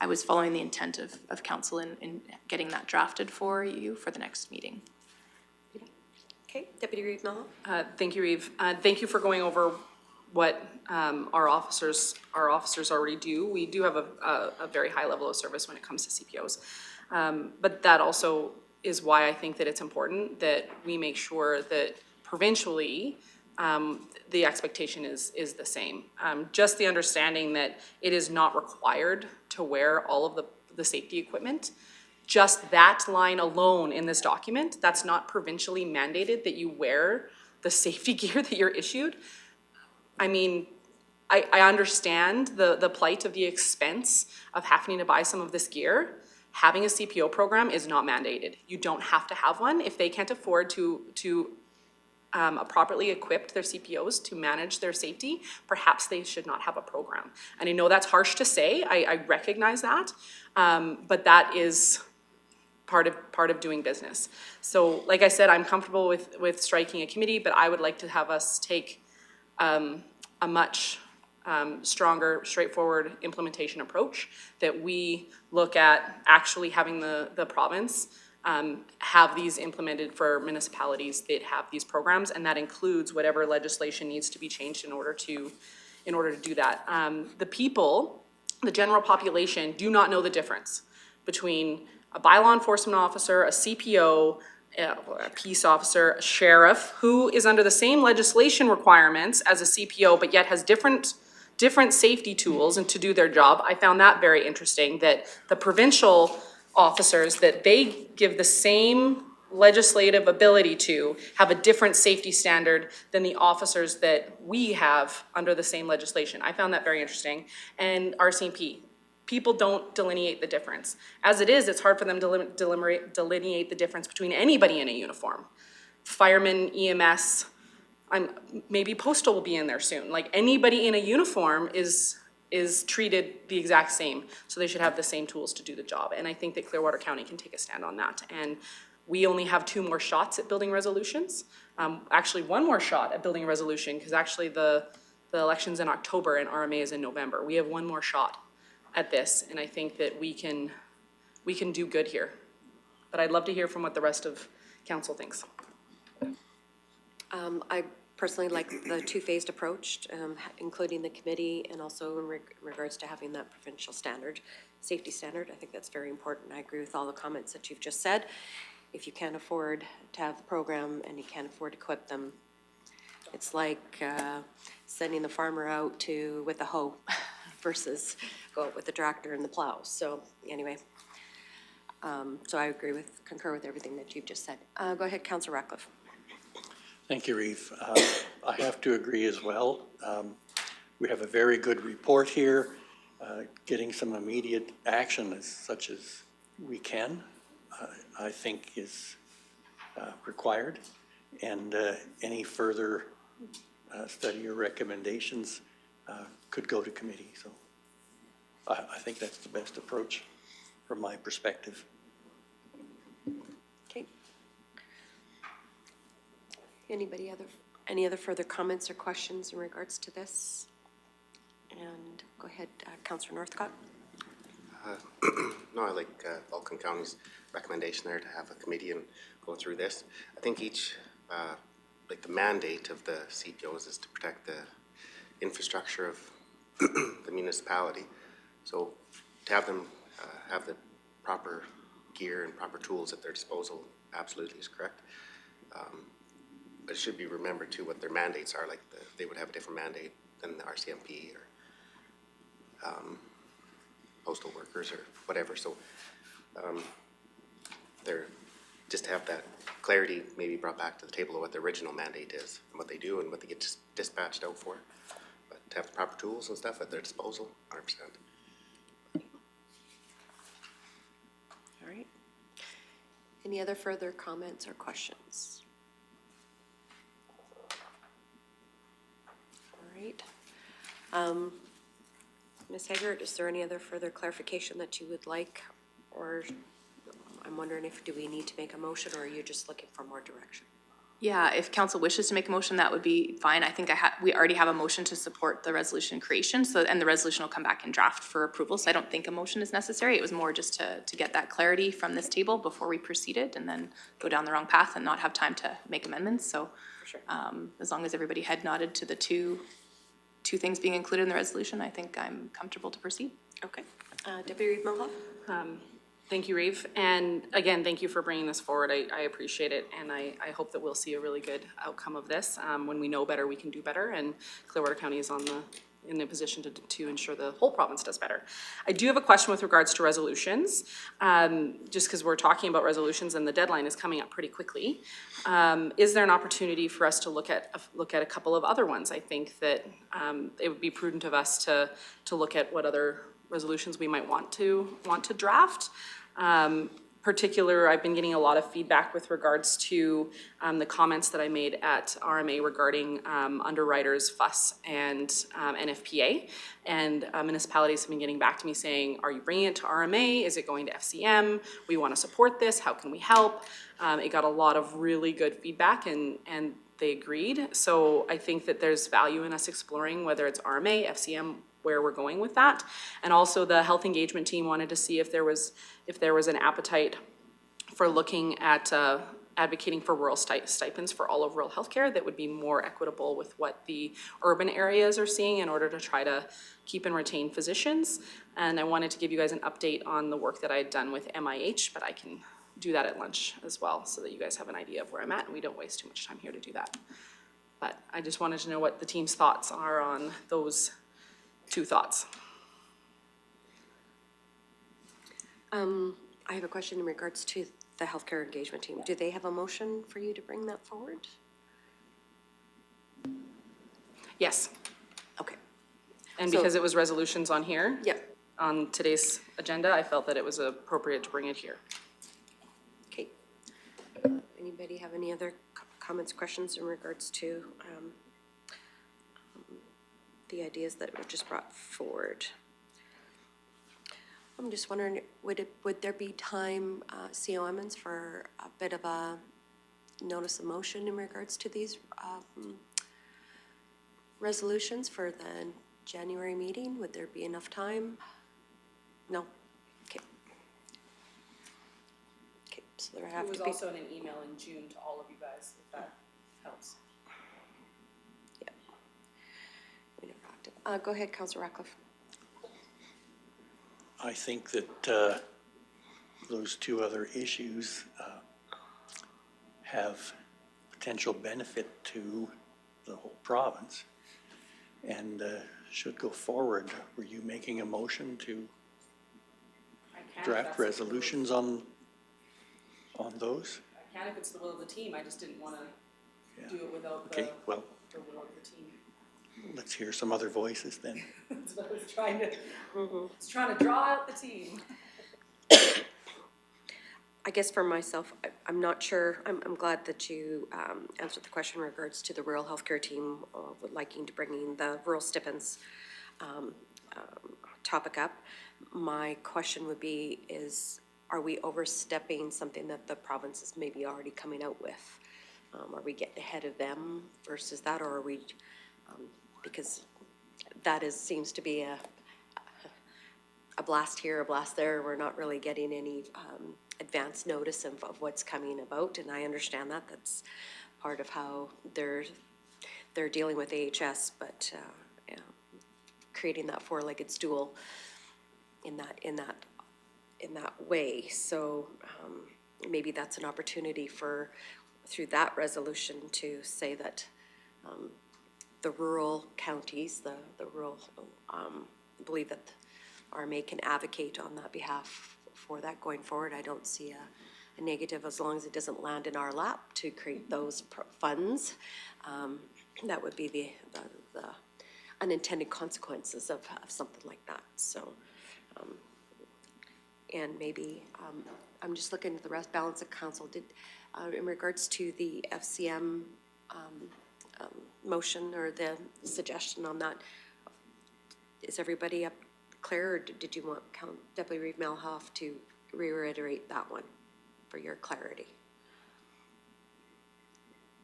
I was following the intent of council in getting that drafted for you for the next meeting. Okay, Deputy Reeve Melhoff. Thank you, Reeve. Thank you for going over what our officers already do. We do have a very high level of service when it comes to CPOs. But that also is why I think that it's important that we make sure that provincially the expectation is the same. Just the understanding that it is not required to wear all of the safety equipment. Just that line alone in this document, that's not provincially mandated that you wear the safety gear that you're issued. I mean, I understand the plight of the expense of having to buy some of this gear. Having a CPO program is not mandated. You don't have to have one. If they can't afford to properly equip their CPOs to manage their safety, perhaps they should not have a program. And I know that's harsh to say, I recognize that, but that is part of doing business. So like I said, I'm comfortable with striking a committee, but I would like to have us take a much stronger, straightforward implementation approach, that we look at actually having the province have these implemented for municipalities that have these programs, and that includes whatever legislation needs to be changed in order to do that. The people, the general population, do not know the difference between a bylaw enforcement officer, a CPO, a peace officer, a sheriff, who is under the same legislation requirements as a CPO, but yet has different safety tools and to do their job. I found that very interesting, that the provincial officers that they give the same legislative ability to have a different safety standard than the officers that we have under the same legislation. I found that very interesting. And RCMP, people don't delineate the difference. As it is, it's hard for them to delineate the difference between anybody in a uniform. Firemen, EMS, maybe postal will be in there soon. Like, anybody in a uniform is treated the exact same. So they should have the same tools to do the job. And I think that Clearwater County can take a stand on that. And we only have 2 more shots at building resolutions. Actually, 1 more shot at building a resolution, because actually the the election's in October and RMA is in November. We have one more shot at this, and I think that we can do good here. But I'd love to hear from what the rest of council thinks. I personally like the two-phased approach, including the committee and also in regards to having that provincial standard, safety standard. I think that's very important. I agree with all the comments that you've just said. If you can't afford to have the program and you can't afford to equip them, it's like sending the farmer out with a hoe versus go out with the tractor and the plow. So anyway, so I concur with everything that you've just said. Go ahead, Councillor Ratcliffe. Thank you, Reeve. I have to agree as well. We have a very good report here. Getting some immediate action as such as we can, I think is required. And any further study or recommendations could go to committee. So I think that's the best approach from my perspective. Okay. Any other further comments or questions in regards to this? And go ahead, Councillor Northcott. No, I like Vulcan County's recommendation there to have a committee and go through this. I think each, like the mandate of the CPOs is to protect the infrastructure of the municipality. So to have them have the proper gear and proper tools at their disposal absolutely is correct. But it should be remembered too what their mandates are, like they would have a different mandate than the RCMP or postal workers or whatever. So they're just to have that clarity maybe brought back to the table of what the original mandate is and what they do and what they get dispatched out for. But to have the proper tools and stuff at their disposal, 100%. All right. Any other further comments or questions? All right. Ms. Haggard, is there any other further clarification that you would like? Or I'm wondering do we need to make a motion or are you just looking for more direction? Yeah, if council wishes to make a motion, that would be fine. I think we already have a motion to support the resolution creation, and the resolution will come back in draft for approval, so I don't think a motion is necessary. It was more just to get that clarity from this table before we proceeded and then go down the wrong path and not have time to make amendments, so. For sure. As long as everybody had nodded to the two things being included in the resolution, I think I'm comfortable to proceed. Okay. Deputy Reeve Mohawk? Thank you, Reeve. And again, thank you for bringing this forward. I appreciate it. And I hope that we'll see a really good outcome of this. When we know better, we can do better. And Clearwater County is in the position to ensure the whole province does better. I do have a question with regards to resolutions, just because we're talking about resolutions and the deadline is coming up pretty quickly. Is there an opportunity for us to look at a couple of other ones? I think that it would be prudent of us to look at what other resolutions we might want to draft. I've been getting a lot of feedback with regards to the comments that I made at RMA regarding underwriters, FUS, and NFPA. And municipalities have been getting back to me saying, are you bringing it to RMA? Is it going to FCM? We want to support this. How can we help? It got a lot of really good feedback and they agreed. So I think that there's value in us exploring whether it's RMA, FCM, where we're going with that. And also the health engagement team wanted to see if there was an appetite for looking at advocating for rural stipends for all of rural healthcare that would be more equitable with what the urban areas are seeing in order to try to keep and retain physicians. And I wanted to give you guys an update on the work that I had done with MIH, but I can do that at lunch as well so that you guys have an idea of where I'm at and we don't waste too much time here to do that. But I just wanted to know what the team's thoughts are on those two thoughts. I have a question in regards to the healthcare engagement team. Do they have a motion for you to bring that forward? Yes, Okay. and So- because it was resolutions on here. Yep. On today's agenda, I felt that it was appropriate to bring it here. Okay. Anybody have any other comments, questions in regards to the ideas that were just brought forward? I'm just wondering, would there be time, CO Emmons, for a bit of a notice of motion in regards to these resolutions for the January meeting? Would there be enough time? No? Okay. Okay, so there have to be. It was also in an email in June to all of you guys, if that helps. Yeah. We never acted. Go ahead, Councillor Ratcliffe. I think that those two other issues have potential benefit to the whole province and should go forward. Were you making a motion to draft resolutions on those? I can if it's the will of the team, I just didn't want to do it without the Okay, well, will of the team. let's hear some other voices then. That's what I was trying to, trying to draw out the team. I guess for myself, I'm not sure, I'm glad that you answered the question in regards to the rural healthcare team would liking to bringing the rural stipends topic up. My question would be are we overstepping something that the province is maybe already coming out with? Are we getting ahead of them versus that, or are we, because that seems to be a blast here, a blast there, we're not really getting any advance notice of what's coming about, and I understand that, that's part of how they're dealing with AHS, but yeah, creating that four-legged stool in that way, so maybe that's an opportunity through that resolution to say that the rural counties, the rural, believe that RMA can advocate on that behalf for that going forward. I don't see a negative as long as it doesn't land in our lap to create those funds. That would be the unintended consequences of something like that. So, and maybe I'm just looking at the balance of council. In regards to the FCM motion or the suggestion on that, is everybody up clear, or did you want Deputy Reeve Malhoff to reiterate that one for your clarity?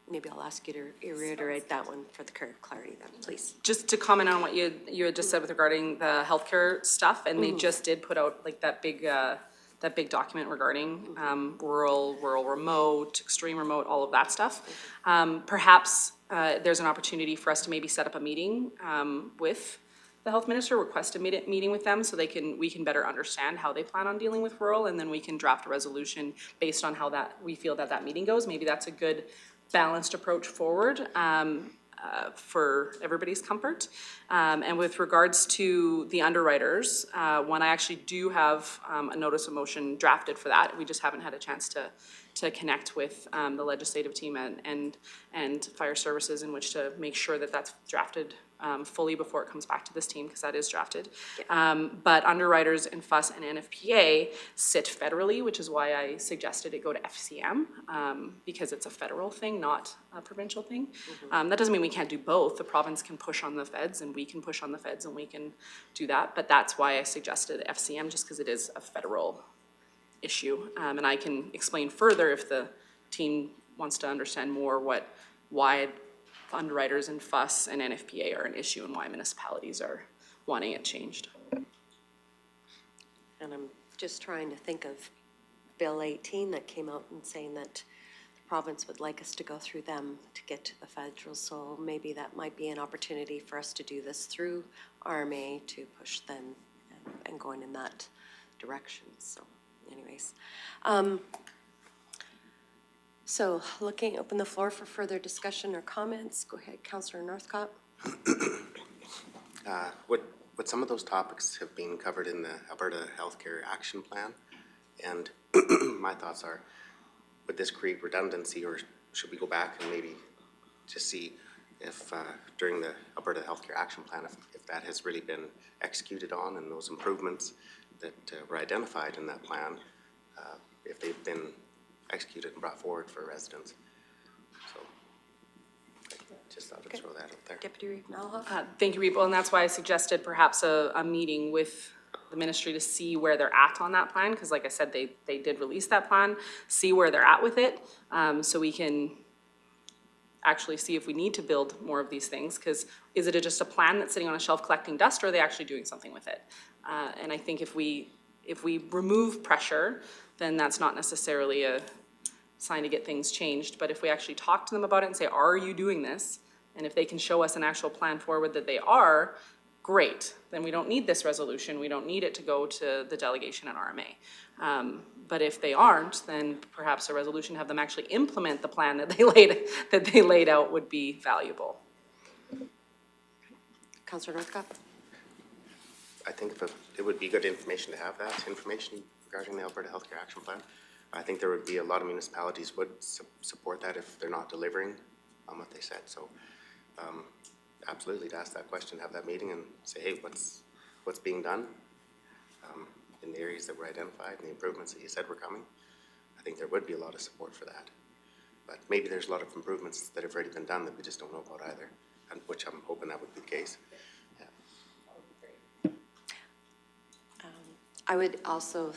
Maybe I'll ask you to reiterate that one for the clarity then, please. Just to comment on what you had just said with regarding the healthcare stuff, and they just did put out like that big document regarding rural remote, extreme remote, all of that stuff. Perhaps there's an opportunity for us to maybe set up a meeting with the health minister, request a meeting with them so we can better understand how they plan on dealing with rural, and then we can draft a resolution based on how we feel that meeting goes. Maybe that's a good balanced approach forward for everybody's comfort. And with regards to the underwriters, when I actually do have a notice of motion drafted for that, we just haven't had a chance to connect with the legislative team and fire services in which to make sure that that's drafted fully before it comes back to this team, because that is drafted. But underwriters and FUS and NFPA sit federally, which is why I suggested it go to FCM, because it's a federal thing, not a provincial thing. That doesn't mean we can't do both. The province can push on the feds and we can push on the feds and we can do that. But that's why I suggested FCM, just because it is a federal issue. And I can explain further if the team wants to understand more why underwriters and FUS and NFPA are an issue and why municipalities are wanting it changed. And I'm just trying to think of Bill 18 that came out and saying that the province would like us to go through them to get to the federal, so maybe that might be an opportunity for us to do this through RMA to push them and going in that direction, so anyways. So open the floor for further discussion or comments. Go ahead, Councillor Northcott. Would some of those topics have been covered in the Alberta Healthcare Action Plan? And my thoughts are, would this create redundancy, or should we go back and maybe just see if during the Alberta Healthcare Action Plan, if that has really been executed on and those improvements that were identified in that plan, if they've been executed and brought forward for residents. So I just thought I'd throw that out there. Deputy Reeve Malhoff. Thank you, Reeve. And that's why I suggested perhaps a meeting with the ministry to see where they're at on that plan, because like I said, they did release that plan, see where they're at with it, so we can actually see if we need to build more of these things, because is it just a plan that's sitting on a shelf collecting dust, or are they actually doing something with it? And I think if we remove pressure, then that's not necessarily a sign to get things changed, but if we actually talk to them about it and say, are you doing this? And if they can show us an actual plan forward that they are, great, then we don't need this resolution, we don't need it to go to the delegation and RMA. But if they aren't, then perhaps a resolution to have them actually implement the plan that they laid out would be valuable. Councillor Northcott? I think it would be good information to have that information regarding the Alberta Healthcare Action Plan. I think there would be a lot of municipalities would support that if they're not delivering on what they said. So absolutely, to ask that question, have that meeting and say, hey, what's being done in the areas that were identified and the improvements that you said were coming. I think there would be a lot of support for that. But maybe there's a lot of improvements that have already been done that we just don't know about either, and which I'm hoping that would be the case. Yeah. I would also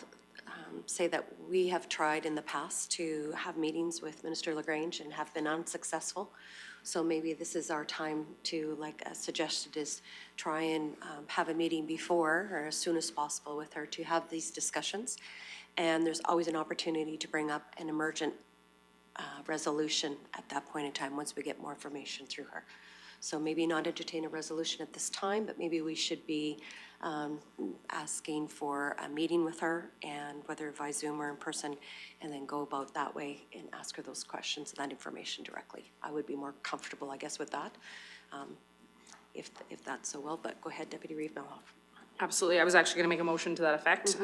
say that we have tried in the past to have meetings with Minister LaGrange and have been unsuccessful. So maybe this is our time to, like suggested, is try and have a meeting before or as soon as possible with her to have these discussions. And there's always an opportunity to bring up an emergent resolution at that point in time once we get more information through her. So maybe not entertain a resolution at this time, but maybe we should be asking for a meeting with her, and whether by Zoom or in person, and then go about that way and ask her those questions and that information directly. I would be more comfortable, I guess, with that, if that's so well. But go ahead, Deputy Reeve. Absolutely. I was actually going to make a motion to that effect,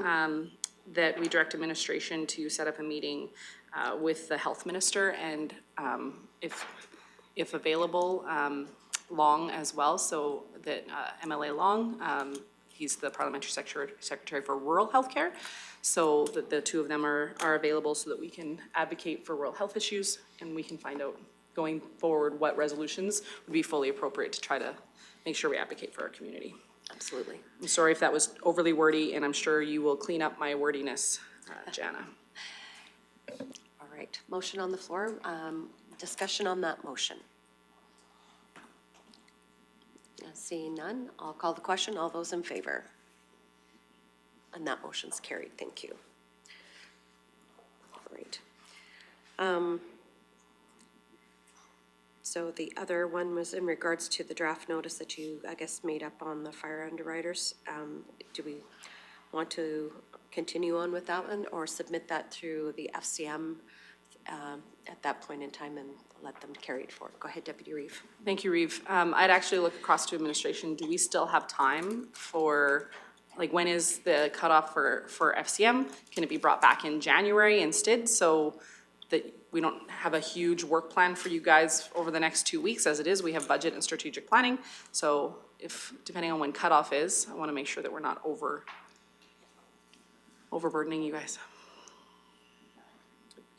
that we direct administration to set up a meeting with the health minister and, if available, Long as well, so that MLA Long, he's the parliamentary secretary for rural healthcare, so that the two of them are available so that we can advocate for rural health issues, and we can find out going forward what resolutions would be fully appropriate to try to make sure we advocate for our community. Absolutely. I'm sorry if that was overly wordy, and I'm sure you will clean up my wordiness, Jana. All right, motion on the floor. Discussion on that motion. Seeing none, I'll call the question. All those in favor? And that motion's carried. Thank you. Great. So the other one was in regards to the draft notice that you, I guess, made up on the fire underwriters. Do we want to continue on with that one or submit that through the FCM at that point in time and let them carry it forward? Go ahead, Deputy Reeve. Thank you, Reeve. I'd actually look across to administration. Do we still have time for, like, when is the cutoff for FCM? Can it be brought back in January instead, so that we don't have a huge work plan for you guys over the next 2 weeks? As it is, we have budget and strategic planning. So if, depending on when cutoff is, I want to make sure that we're not overburdening you guys.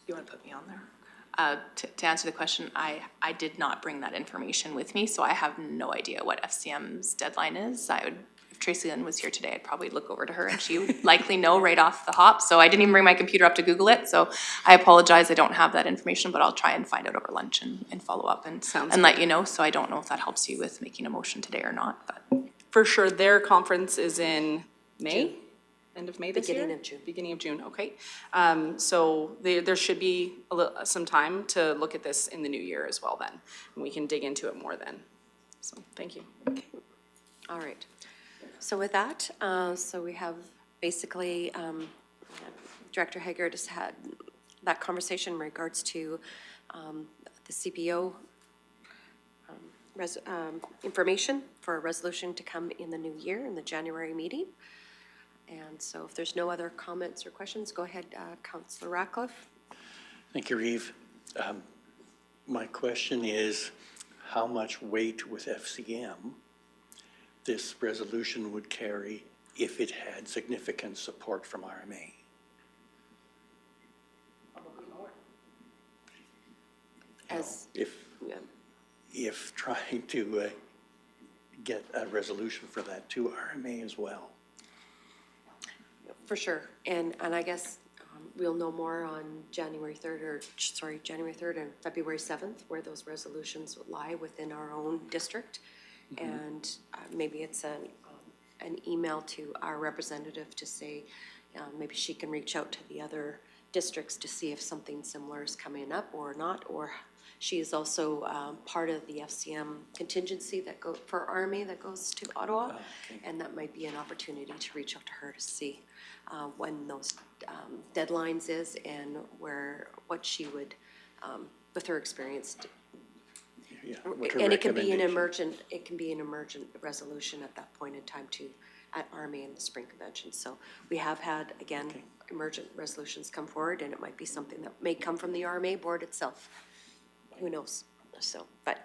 You want to put me on there? To answer the question, I did not bring that information with me, so I have no idea what FCM's deadline is. If Tracy Lynn was here today, I'd probably look over to her and she would likely know right off the hop. So I didn't even bring my computer up to Google it, so I apologize, I don't have that information, but I'll try and find out over lunch and follow up and let you know. So I don't know if that helps you with making a motion today or not, but. For sure, their conference is in May? June. End of May this year? Beginning of June. Beginning of June, okay. So there should be some time to look at this in the new year as well then, and we can dig into it more then. So, thank you. Okay. All right. So with that, so we have basically, Director Haggard has had that conversation in regards to the CPO information for a resolution to come in the new year, in the January meeting. And so if there's no other comments or questions, go ahead, Councillor Ratcliffe. Thank you, Reeve. My question is, how much weight with FCM this resolution would carry if it had significant support from RMA? As, If trying to get a resolution for that to RMA as well. for sure. And I guess we'll know more on January 3rd and February 7th, where those resolutions would lie within our own district. And maybe it's an email to our representative to say, maybe she can reach out to the other districts to see if something similar is coming up or not, or she is also part of the FCM contingency that for Army that goes to Ottawa, and that might be an opportunity to reach out to her to see when those deadlines is and what she would, with her experience. Yeah, what her And it can be an recommendation- emergent resolution at that point in time too, at Army and the Spring Convention. So we have had, again, emergent resolutions come forward, and it might be something that may come from the RMA board itself. Who knows? So, but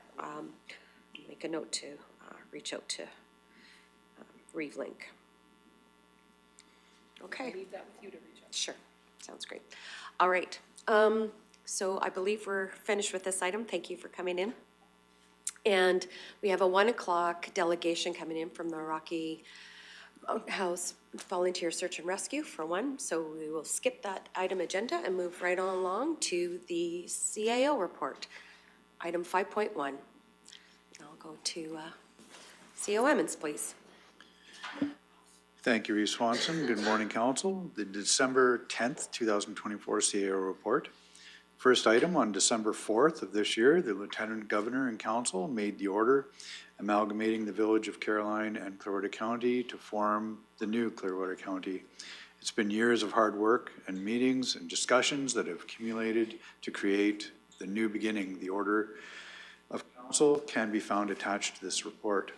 make a note to reach out to Reeve Link. Okay. Leave that with you to reach out. Sure, sounds great. All right, so I believe we're finished with this item. Thank you for coming in. And we have a 1 o'clock delegation coming in from the Rocky House Volunteer Search and Rescue for one. So we will skip that item agenda and move right on along to the CAO report, item 5.1. I'll go to CO Emmons, please. Thank you, Reeve Swanson. Good morning, Council. The December 10th, 2024 CAO report. First item, on December 4th of this year, the Lieutenant Governor and Council made the order amalgamating the village of Caroline and Clearwater County to form the new Clearwater County. It's been years of hard work and meetings and discussions that have accumulated to create the new beginning. The order of Council can be found attached to this report.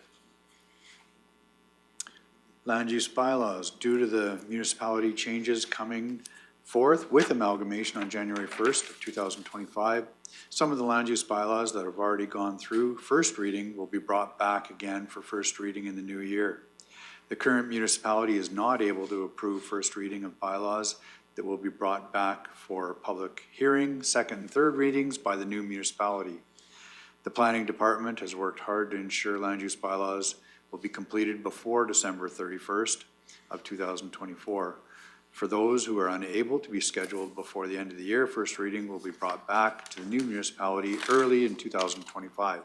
Land use bylaws. Due to the municipality changes coming forth with amalgamation on January 1st of 2025, some of the land use bylaws that have already gone through first reading will be brought back again for first reading in the new year. The current municipality is not able to approve first reading of bylaws that will be brought back for public hearing, second and third readings by the new municipality. The planning department has worked hard to ensure land use bylaws will be completed before December 31st of 2024. For those who are unable to be scheduled before the end of the year, first reading will be brought back to the new municipality early in 2025.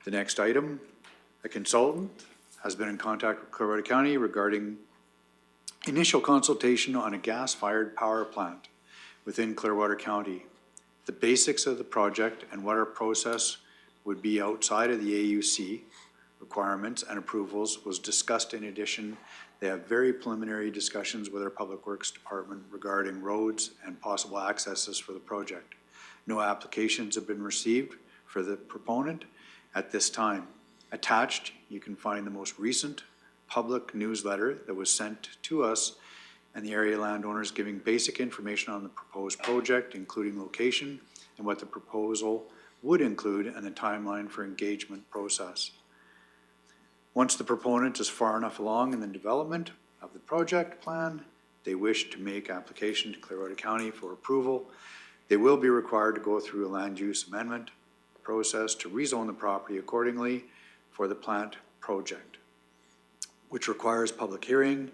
The next item, a consultant has been in contact with Clearwater County regarding initial consultation on a gas-fired power plant within Clearwater County. The basics of the project and what our process would be outside of the AUC requirements and approvals was discussed. In addition, they have very preliminary discussions with our Public Works Department regarding roads and possible accesses for the project. No applications have been received for the proponent at this time. Attached, you can find the most recent public newsletter that was sent to us and the area landowners giving basic information on the proposed project, including location and what the proposal would include and the timeline for engagement process. Once the proponent is far enough along in the development of the project plan, they wish to make application to Clearwater County for approval, they will be required to go through a land use amendment process to rezone the property accordingly for the plant project, which requires public hearing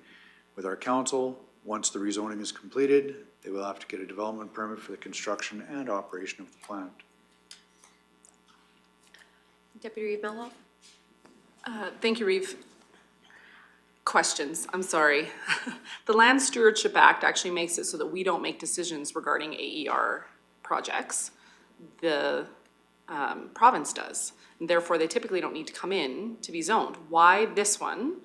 with our council. Once the rezoning is completed, they will have to get a development permit for the construction and operation of the plant. Deputy Reeve Mello? Thank you, Reeve. Questions, I'm sorry. The Land Stewardship Act actually makes it so that we don't make decisions regarding AER projects. The province does. And therefore, they typically don't need to come in to be zoned. Why this one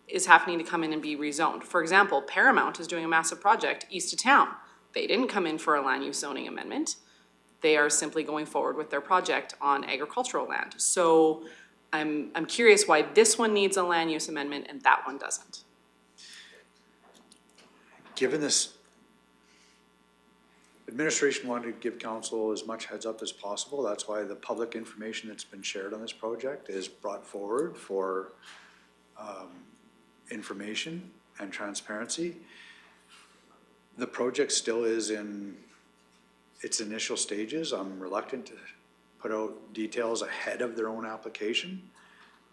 is happening to come in and be rezoned? For example, Paramount is doing a massive project east of town. They didn't come in for a land use zoning amendment. They are simply going forward with their project on agricultural land. So I'm curious why this one needs a land use amendment and that one doesn't. Given this, administration wanted to give council as much heads up as possible. That's why the public information that's been shared on this project is brought forward for information and transparency. The project still is in its initial stages. I'm reluctant to put out details ahead of their own application.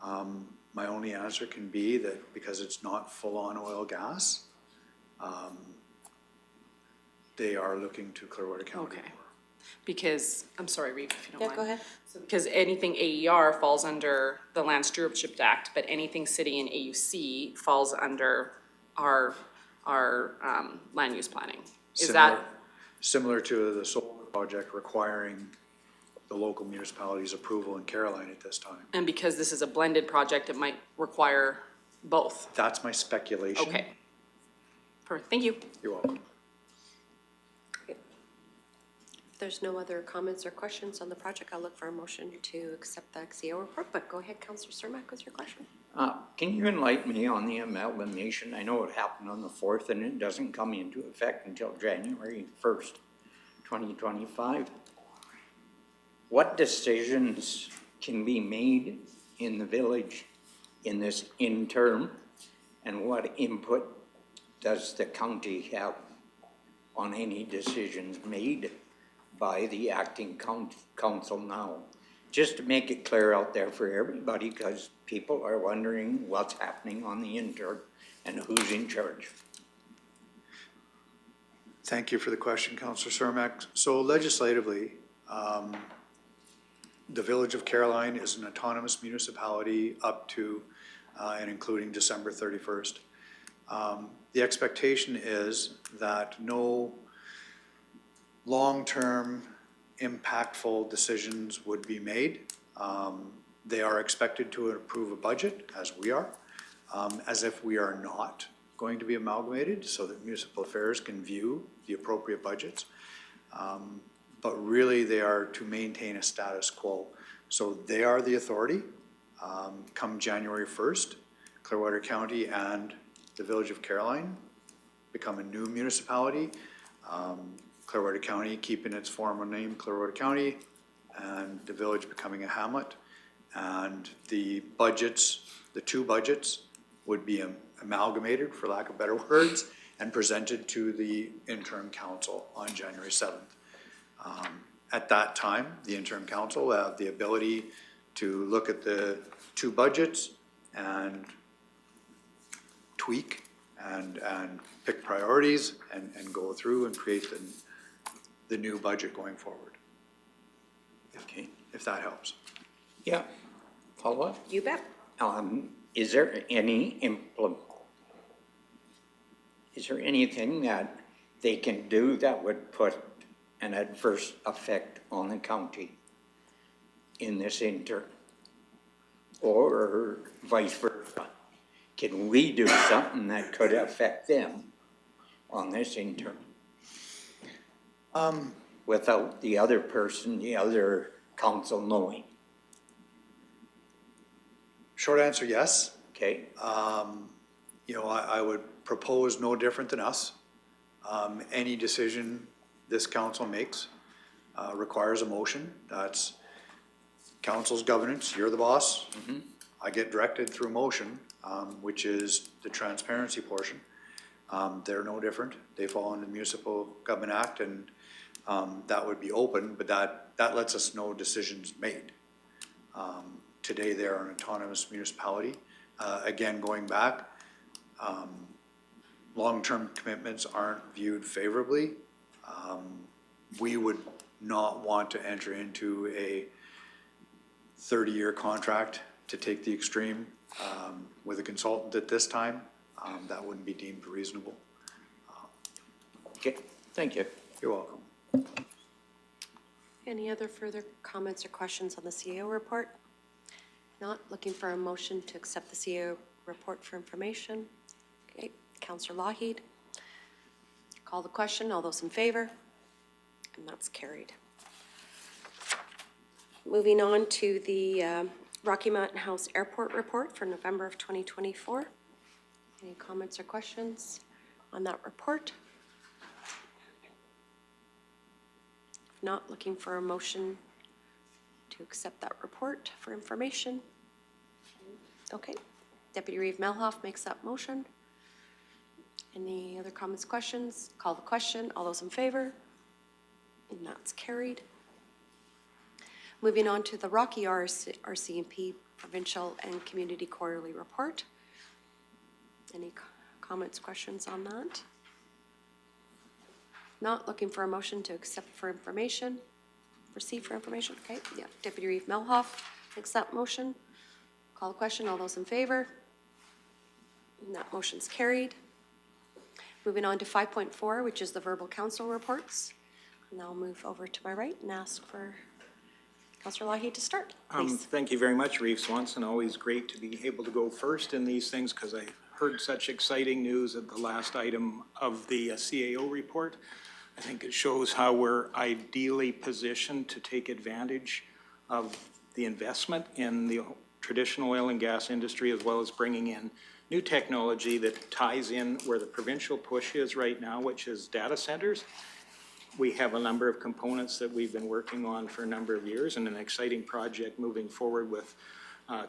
My only answer can be that because it's not full-on oil gas, they are looking to Clearwater County. Okay. Because, I'm sorry, Reeve, if you don't mind. Yeah, go ahead. Because anything AER falls under the Land Stewardship Act, but anything city and AUC falls under our land use planning. Is that, Similar to the solar project requiring the local municipality's approval in Caroline at this time. and because this is a blended project, it might require both? That's my speculation. Okay. Perfect, thank you. You're welcome. If there's no other comments or questions on the project, I'll look for a motion to accept the CO report, but go ahead, Councillor Cermak, with your question. Can you enlighten me on the amalgamation? I know it happened on the 4th and it doesn't come into effect until January 1st, 2025. What decisions can be made in the village in this interim? And what input does the county have on any decisions made by the acting council now? Just to make it clear out there for everybody, because people are wondering what's happening on the interim and who's in charge. Thank you for the question, Councillor Cermak. So legislatively, the Village of Caroline is an autonomous municipality up to and including December 31st. The expectation is that no long-term impactful decisions would be made. They are expected to approve a budget, as we are, as if we are not going to be amalgamated, so that municipal affairs can view the appropriate budgets. But really, they are to maintain a status quo. So they are the authority. Come January 1st, Clearwater County and the Village of Caroline become a new municipality. Clearwater County keeping its former name, Clearwater County, and the village becoming a hamlet. And the budgets, the two budgets, would be amalgamated, for lack of better words, and presented to the interim council on January 7th. At that time, the interim council will have the ability to look at the two budgets and tweak and pick priorities and go through and create the new budget going forward. Okay. If that helps. Yeah. Follow up? You bet. Is there anything that they can do that would put an adverse effect on the county in this interim? Or vice versa? Can we do something that could affect them on this interim? Without the other person, the other council knowing? Short answer, yes. Okay? You know, I would propose no different than us. Any decision this council makes requires a motion. That's council's governance. You're the boss. I get directed through motion, which is the transparency portion. They're no different. They fall under the Municipal Government Act, and that would be open, but that lets us know decisions made. Today, they're an autonomous municipality. Again, going back, long-term commitments aren't viewed favorably. We would not want to enter into a 30-year contract to take the extreme with a consultant at this time. That wouldn't be deemed reasonable. Okay, thank you. You're welcome. Any other further comments or questions on the CEO report? Not looking for a motion to accept the CEO report for information. Okay, Councillor Lougheed. Call the question. All those in favor? And that's carried. Moving on to the Rocky Mountain House Airport report for November of 2024. Any comments or questions on that report? If not, looking for a motion to accept that report for information. Okay, Deputy Reeve Melhoff makes that motion. Any other comments, questions? Call the question. All those in favor? And that's carried. Moving on to the Rocky RCMP Provincial and Community Quarterly Report. Any comments, questions on that? Not looking for a motion to accept for information, receive for information, okay, yeah. Deputy Reeve Melhoff makes that motion. Call the question, all those in favor? And that motion's carried. Moving on to 5.4, which is the verbal council reports. And I'll move over to my right and ask for Councillor Lahey to start, please. Thank you very much, Reeve Swanson. Always great to be able to go first in these things because I heard such exciting news at the last item of the CAO report. I think it shows how we're ideally positioned to take advantage of the investment in the traditional oil and gas industry, as well as bringing in new technology that ties in where the provincial push is right now, which is data centers. We have a number of components that we've been working on for a number of years, and an exciting project moving forward with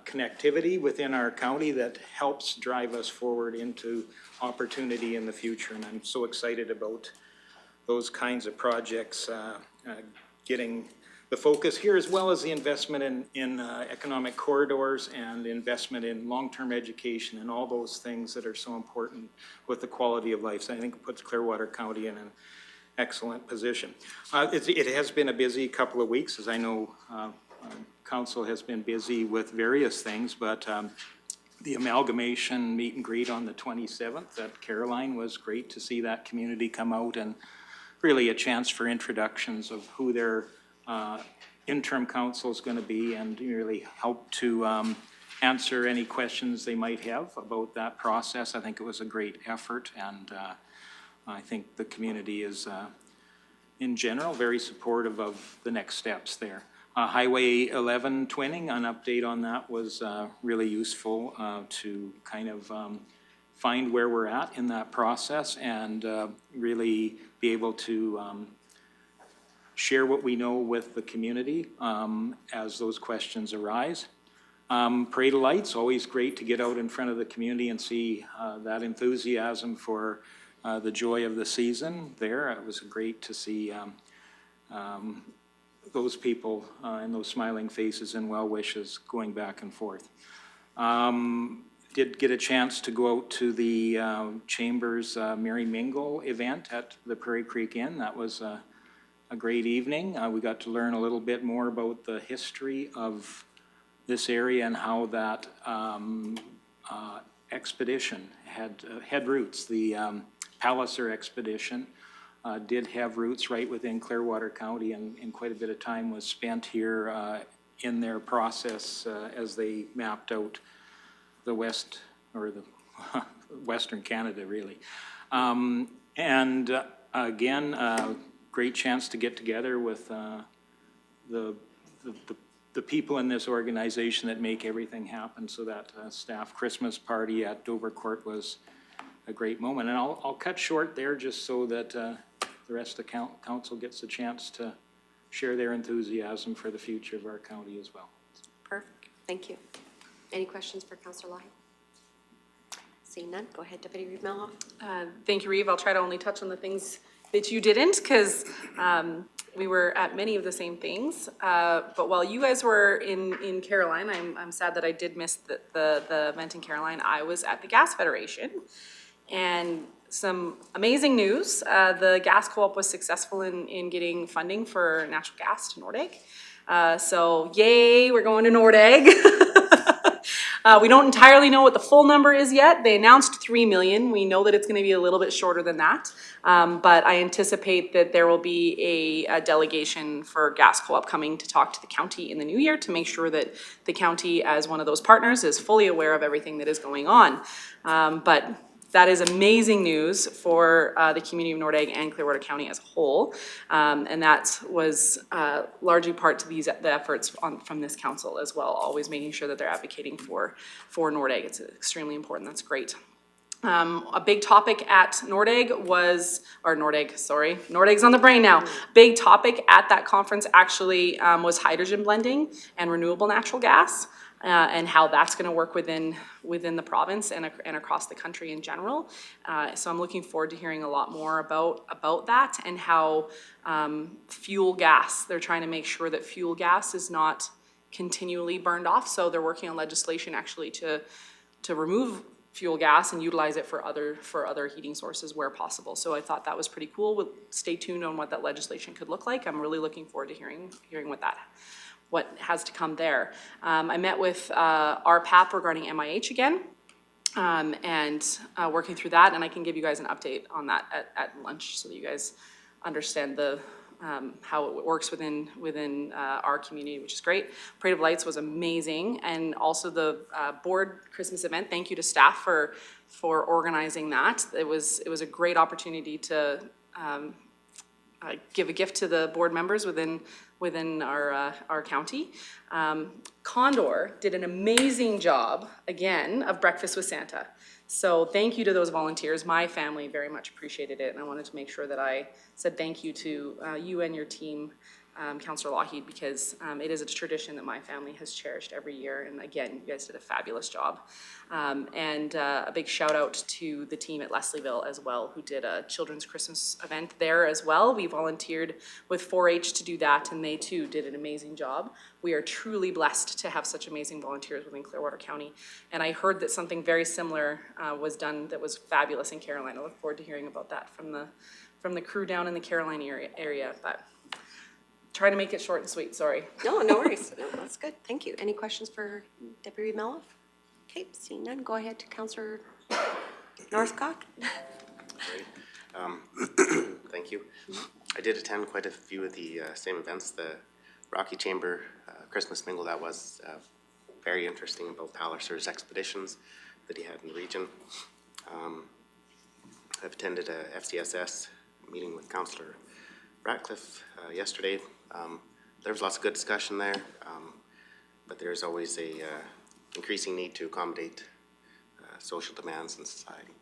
connectivity within our county that helps drive us forward into opportunity in the future. And I'm so excited about those kinds of projects getting the focus here, as well as the investment in economic corridors and investment in long-term education and all those things that are so important with the quality of life. So I think it puts Clearwater County in an excellent position. It has been a busy couple of weeks, as I know Council has been busy with various things, but the amalgamation meet and greet on the 27th at Caroline was great to see that community come out, and really a chance for introductions of who their interim council is going to be, and really help to answer any questions they might have about that process. I think it was a great effort, and I think the community is, in general, very supportive of the next steps there. Highway 11 twinning, an update on that was really useful to kind of find where we're at in that process, and really be able to share what we know with the community as those questions arise. Parade of Lights, always great to get out in front of the community and see that enthusiasm for the joy of the season there. It was great to see those people and those smiling faces and well wishes going back and forth. Did get a chance to go out to the Chambers Merry Mingle event at the Prairie Creek Inn. That was a great evening. We got to learn a little bit more about the history of this area and how that expedition had roots. The Palliser expedition did have roots right within Clearwater County, and quite a bit of time was spent here in their process as they mapped out the west, or the Western Canada, really. And again, great chance to get together with the people in this organization that make everything happen. So that staff Christmas party at Dover Court was a great moment. And I'll cut short there just so that the rest of the council gets a chance to share their enthusiasm for the future of our county as well. Perfect, thank you. Any questions for Councillor Lahey? Seeing none, go ahead, Deputy Reeve Melhoff. Thank you, Reeve. I'll try to only touch on the things that you didn't, because we were at many of the same things. But while you guys were in Caroline, I'm sad that I did miss the event in Caroline. I was at the Gas Federation, and some amazing news. The gas co-op was successful in getting funding for natural gas to Nordegg. So yay, we're going to Nordegg. We don't entirely know what the full number is yet. They announced 3 million. We know that it's going to be a little bit shorter than that. But I anticipate that there will be a delegation for gas co-op coming to talk to the county in the new year to make sure that the county, as one of those partners, is fully aware of everything that is going on. But that is amazing news for the community of Nordegg and Clearwater County as a whole. And that was largely part to the efforts from this council as well, always making sure that they're advocating for Nordegg. It's extremely important. That's great. A big topic at Nordegg was, or Nordegg, sorry, Nordegg's on the brain now. Big topic at that conference actually was hydrogen blending and renewable natural gas. And how that's going to work within the province and across the country in general. So I'm looking forward to hearing a lot more about that, and how fuel gas, they're trying to make sure that fuel gas is not continually burned off. So they're working on legislation actually to remove fuel gas and utilize it for other heating sources where possible. So I thought that was pretty cool. We'll stay tuned on what that legislation could look like. I'm really looking forward to hearing what has to come there. I met with our PAP regarding MIH again, and working through that, and I can give you guys an update on that at lunch so that you guys understand how it works within our community, which is great. Parade of Lights was amazing, and also the board Christmas event. Thank you to staff for organizing that. It was a great opportunity to give a gift to the board members within our county. Condor did an amazing job again of Breakfast with Santa. So thank you to those volunteers. My family very much appreciated it, and I wanted to make sure that I said thank you to you and your team, Councillor Lougheed, because it is a tradition that my family has cherished every year. And again, you guys did a fabulous job. And a big shout out to the team at Leslieville as well, who did a children's Christmas event there as well. We volunteered with 4-H to do that, and they too did an amazing job. We are truly blessed to have such amazing volunteers within Clearwater County. And I heard that something very similar was done that was fabulous in Caroline. I look forward to hearing about that from the crew down in the Caroline area. But try to make it short and sweet, sorry. No worries. No, that's good. Thank you. Any questions for Deputy Reeve Melloff? Okay, seeing none, go ahead to Councillor Northcott. Thank you. I did attend quite a few of the same events. The Rocky Chamber Christmas Mingle, that was very interesting about Palliser's expeditions that he had in the region. I've attended a FCSS meeting with Councillor Ratcliffe yesterday. There was lots of good discussion there, but there's always a increasing need to accommodate social demands in society.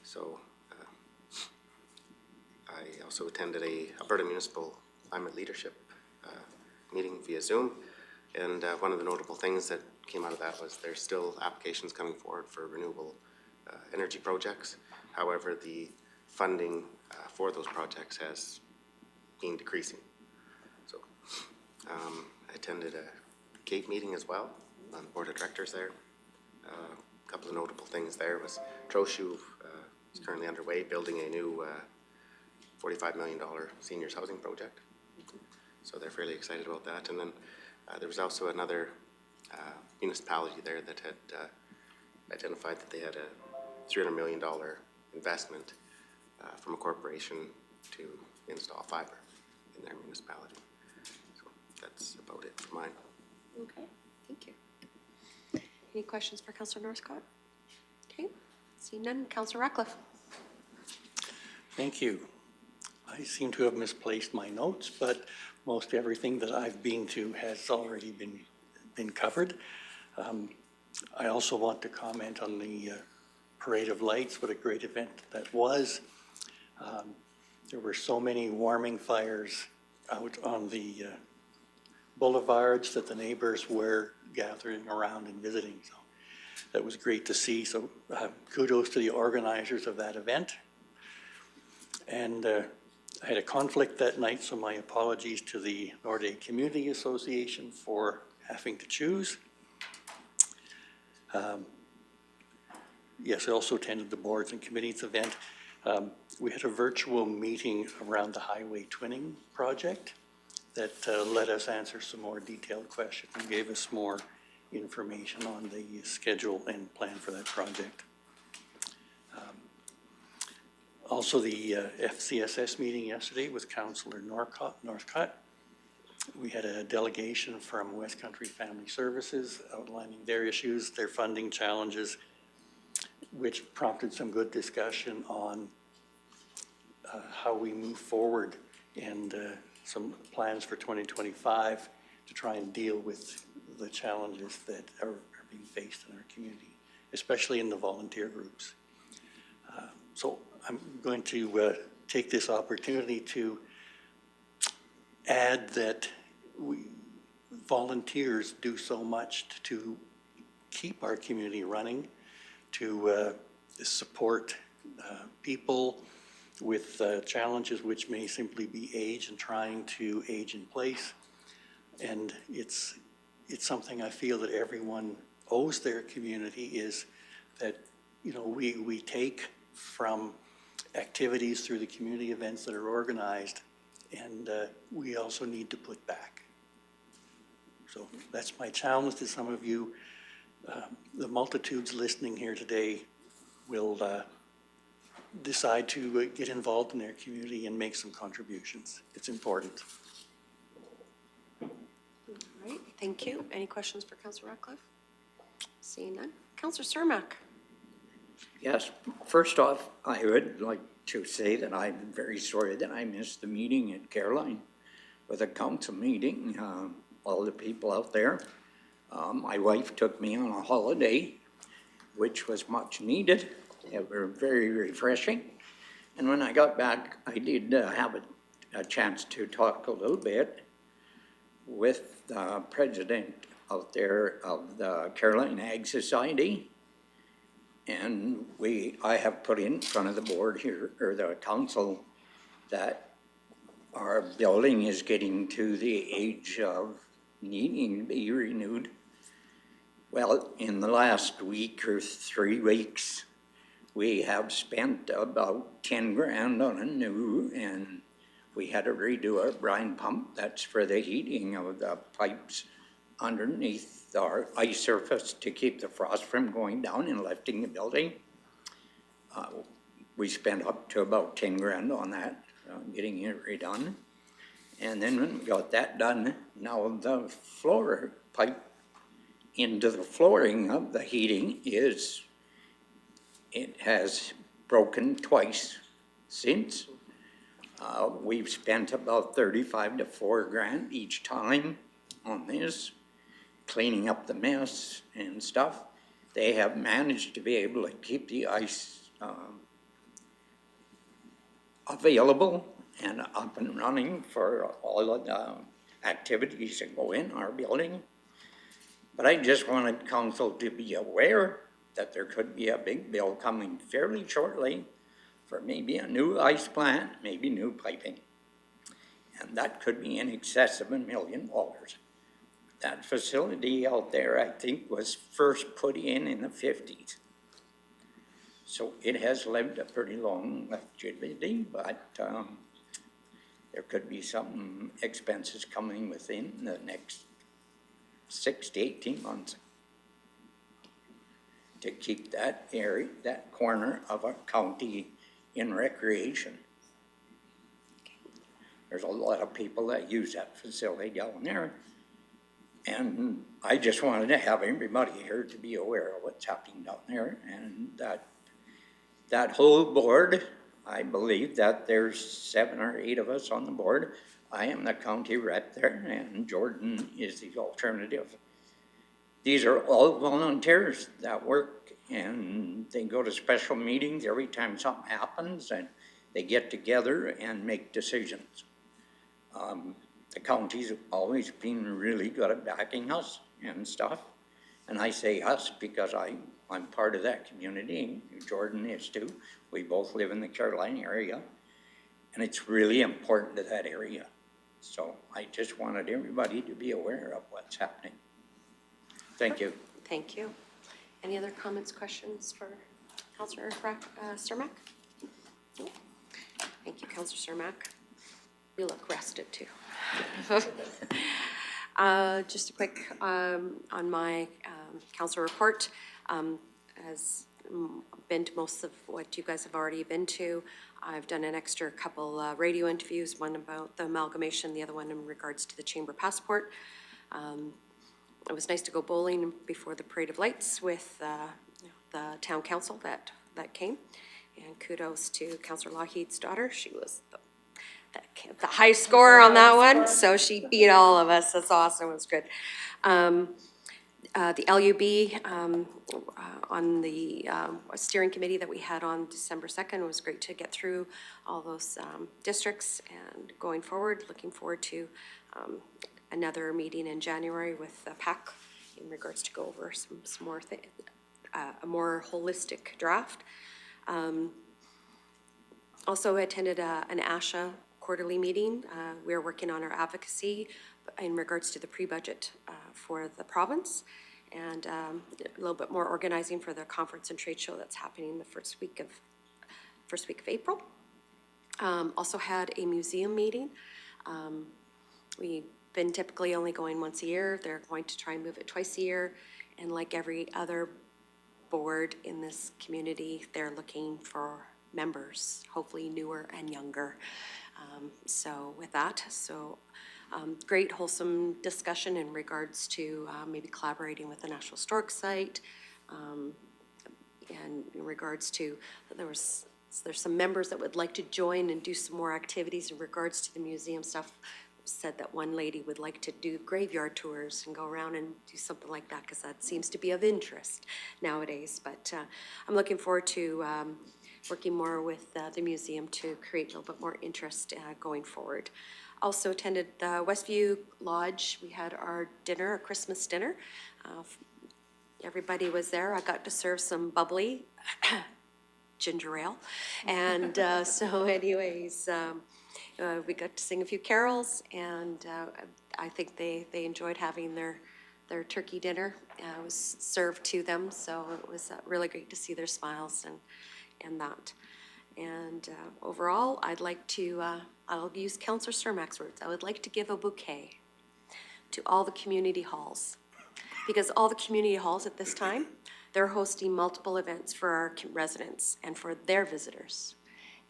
So I also attended a Alberta Municipal Climate Leadership meeting via Zoom, and one of the notable things that came out of that was there's still applications coming forward for renewable energy projects. However, the funding for those projects has been decreasing. So I attended a CAPE meeting as well on the board of directors there. A couple of notable things there was Trochu is currently underway building a new $45 million seniors housing project. So they're fairly excited about that. And then there was also another municipality there that had identified that they had a $300 million investment from a corporation to install fiber in their municipality. So that's about it for mine. Okay, thank you. Any questions for Councillor Northcott? Okay, seeing none, Councillor Ratcliffe. Thank you. I seem to have misplaced my notes, but most everything that I've been to has already been covered. I also want to comment on the Parade of Lights. What a great event that was. There were so many warming fires out on the boulevards that the neighbors were gathering around and visiting. So that was great to see. So kudos to the organizers of that event. And I had a conflict that night, so my apologies to the Norday Community Association for having to choose. Yes, I also attended the boards and committees event. We had a virtual meeting around the highway twinning project that let us answer some more detailed questions and gave us more information on the schedule and plan for that project. Also, the FCSS meeting yesterday with Councillor Northcott. We had a delegation from West Country Family Services outlining their issues, their funding challenges, which prompted some good discussion on how we move forward and some plans for 2025 to try and deal with the challenges that are being faced in our community, especially in the volunteer groups. So I'm going to take this opportunity to add that volunteers do so much to keep our community running, to support people with challenges which may simply be age and trying to age in place. And it's something I feel that everyone owes their community, is that you know, we take from activities through the community events that are organized, and we also need to put back. So that's my challenge to some of you. The multitudes listening here today will decide to get involved in their community and make some contributions. It's important. All right, thank you. Any questions for Councillor Ratcliffe? Seeing none. Councillor Cermak. Yes, first off, I would like to say that I'm very sorry that I missed the meeting at Caroline with a council meeting, all the people out there. My wife took me on a holiday, which was much needed. It was very refreshing. And when I got back, I did have a chance to talk a little bit with the president out there of the Caroline Ag Society. And I have put in front of the board here, or the council, that our building is getting to the age of needing to be renewed. Well, in the last week or 3 weeks, we have spent about 10 grand on a new, and we had to redo our brine pump. That's for the heating of the pipes underneath our ice surface to keep the frost from going down and lifting the building. We spent up to about 10 grand on that, getting it redone. And then when we got that done, now the floor pipe into the flooring of the heating it has broken twice since. We've spent about 35 to 4 grand each time on this, cleaning up the mess and stuff. They have managed to be able to keep the ice available and up and running for all of the activities that go in our building. But I just wanted council to be aware that there could be a big bill coming fairly shortly for maybe a new ice plant, maybe new piping. And that could be in excess of $1 million. That facility out there, I think, was first put in the 50s. So it has lived a pretty long longevity, but there could be some expenses coming within the next 6 to 18 months to keep that area, that corner of our county in recreation. There's a lot of people that use that facility down there. And I just wanted to have everybody here to be aware of what's happening down there, and that whole board, I believe that there's 7 or 8 of us on the board. I am the county rep there, and Jordan is the alternative. These are all volunteers that work, and they go to special meetings every time something happens, and they get together and make decisions. The county's always been really good at backing us and stuff. And I say us because I'm part of that community, Jordan is too. We both live in the Caroline area, and it's really important to that area. So I just wanted everybody to be aware of what's happening. Thank you. Thank you. Any other comments, questions for Councillor Cermak? No? Thank you, Councillor Cermak. You look rested too. Just a quick on my council report. Has been to most of what you guys have already been to. I've done an extra couple radio interviews, one about the amalgamation, the other one in regards to the chamber passport. It was nice to go bowling before the Parade of Lights with the town council that came. And kudos to Councillor Lougheed's daughter. She was the high score on that one, so she beat all of us. That's awesome. It was good. The LUB on the steering committee that we had on December 2nd, it was great to get through all those districts, and going forward, looking forward to another meeting in January with the PAC in regards to go over some more a more holistic draft. Also attended an ASHA quarterly meeting. We're working on our advocacy in regards to the pre-budget for the province, and a little bit more organizing for the conference and trade show that's happening the first week of April. Also had a museum meeting. We've been typically only going once a year. They're going to try and move it twice a year. And like every other board in this community, they're looking for members, hopefully newer and younger. So with that, great wholesome discussion in regards to maybe collaborating with the National Historic Site. And in regards to, there's some members that would like to join and do some more activities in regards to the museum stuff. Said that one lady would like to do graveyard tours and go around and do something like that, because that seems to be of interest nowadays. But I'm looking forward to working more with the museum to create a little bit more interest going forward. Also attended the Westview Lodge. We had our dinner, a Christmas dinner. Everybody was there. I got to serve some bubbly ginger ale. And so anyways, we got to sing a few carols, and I think they enjoyed having their turkey dinner. It was served to them, so it was really great to see their smiles and that. And overall, I'd like to, I'll use Councillor Cermak's words, I would like to give a bouquet to all the community halls. Because all the community halls at this time, they're hosting multiple events for our residents and for their visitors.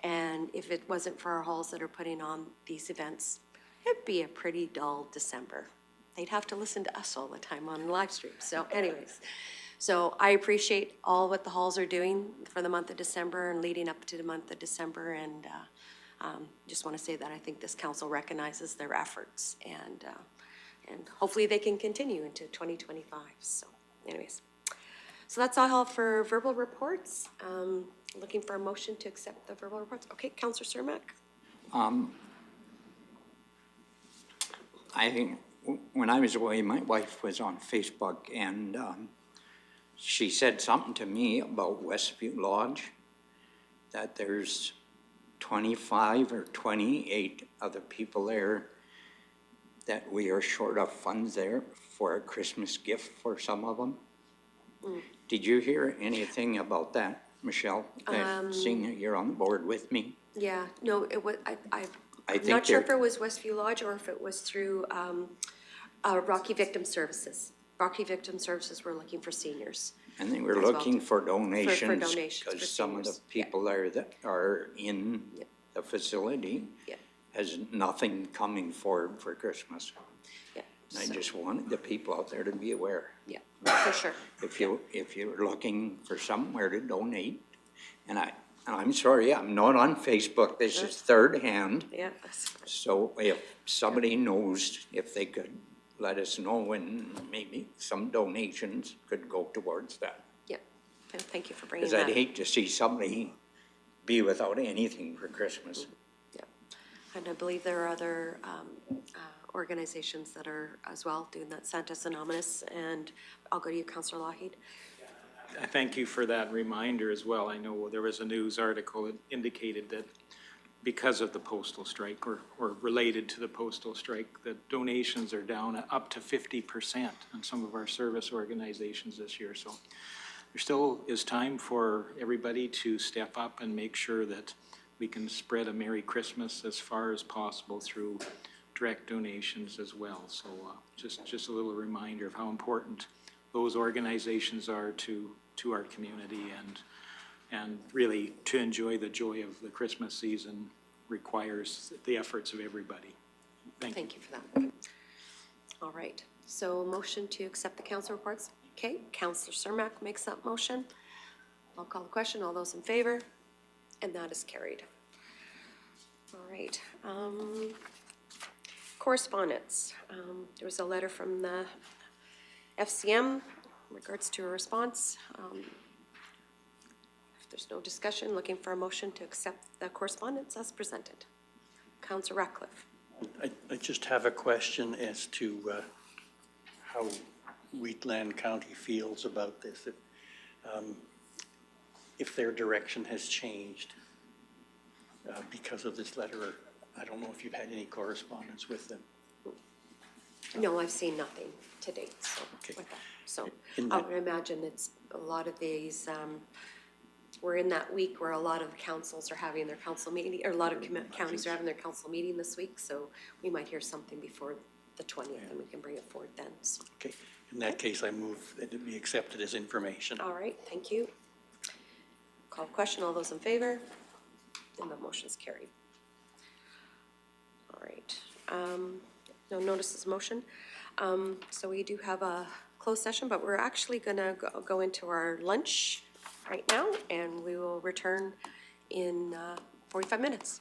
And if it wasn't for our halls that are putting on these events, it'd be a pretty dull December. They'd have to listen to us all the time on live stream. So anyways, so I appreciate all what the halls are doing for the month of December and leading up to the month of December. And just want to say that I think this council recognizes their efforts, and hopefully they can continue into 2025. So anyways, so that's all I have for verbal reports. Looking for a motion to accept the verbal reports. Okay, Councillor Cermak. I think when I was away, my wife was on Facebook, and she said something to me about Westview Lodge, that there's 25 or 28 other people there, that we are short of funds there for a Christmas gift for some of them. Did you hear anything about that, Michelle? Seeing that you're on the board with me? Yeah, no, it was, I'm think not sure if they're- it was Westview Lodge or if it was through Rocky Victim Services. Rocky Victim Services were looking for seniors. And they were as well, looking for donations, donations for because some of the seniors. people there that are in Yep. the facility Yep. has nothing coming forward for Christmas. Yeah, And I so, just wanted the people out there to be aware. yeah, for sure. If you're looking for somewhere to donate, and I'm sorry, I'm not on Facebook, this is third hand. Yeah, So if somebody knows, if they could let us know, and maybe some donations could go towards that. yeah. Thank you for bringing Because that. I'd hate to see somebody be without anything for Christmas. Yeah, and I believe there are other organizations that are as well doing that, Santa's Anonymous, and I'll go to you, Councillor Lougheed. I thank you for that reminder as well. I know there was a news article that indicated that because of the postal strike, or related to the postal strike, that donations are down up to 50% on some of our service organizations this year. So there still is time for everybody to step up and make sure that we can spread a Merry Christmas as far as possible through direct donations as well. So just a little reminder of how important those organizations are to our community, and really to enjoy the joy of the Christmas season requires the efforts of everybody. Thank you. Thank you for that. All right, so motion to accept the council reports. Okay, Councillor Cermak makes that motion. I'll call the question. All those in favor? And that is carried. All right. Correspondence. There was a letter from the FCM in regards to a response. If there's no discussion, looking for a motion to accept the correspondence as presented. Councillor Ratcliffe. I just have a question as to how Wheatland County feels about this. If their direction has changed because of this letter, or I don't know if you've had any correspondence with them. No, I've seen nothing to date, so, Okay. with that. So In I that- would imagine it's a lot of these, we're in that week where a lot of councils are having their council meeting, or a lot of counties are having their council meeting this week, so we might hear something before the 20th, and we can bring it forward then, so. Okay, in that case, I move that it be accepted as information. All right, thank you. Call question, all those in favor? And the motion's carried. All right, no notices motion. So we do have a closed session, but we're actually gonna go into our lunch right now, and we will return in 45 minutes.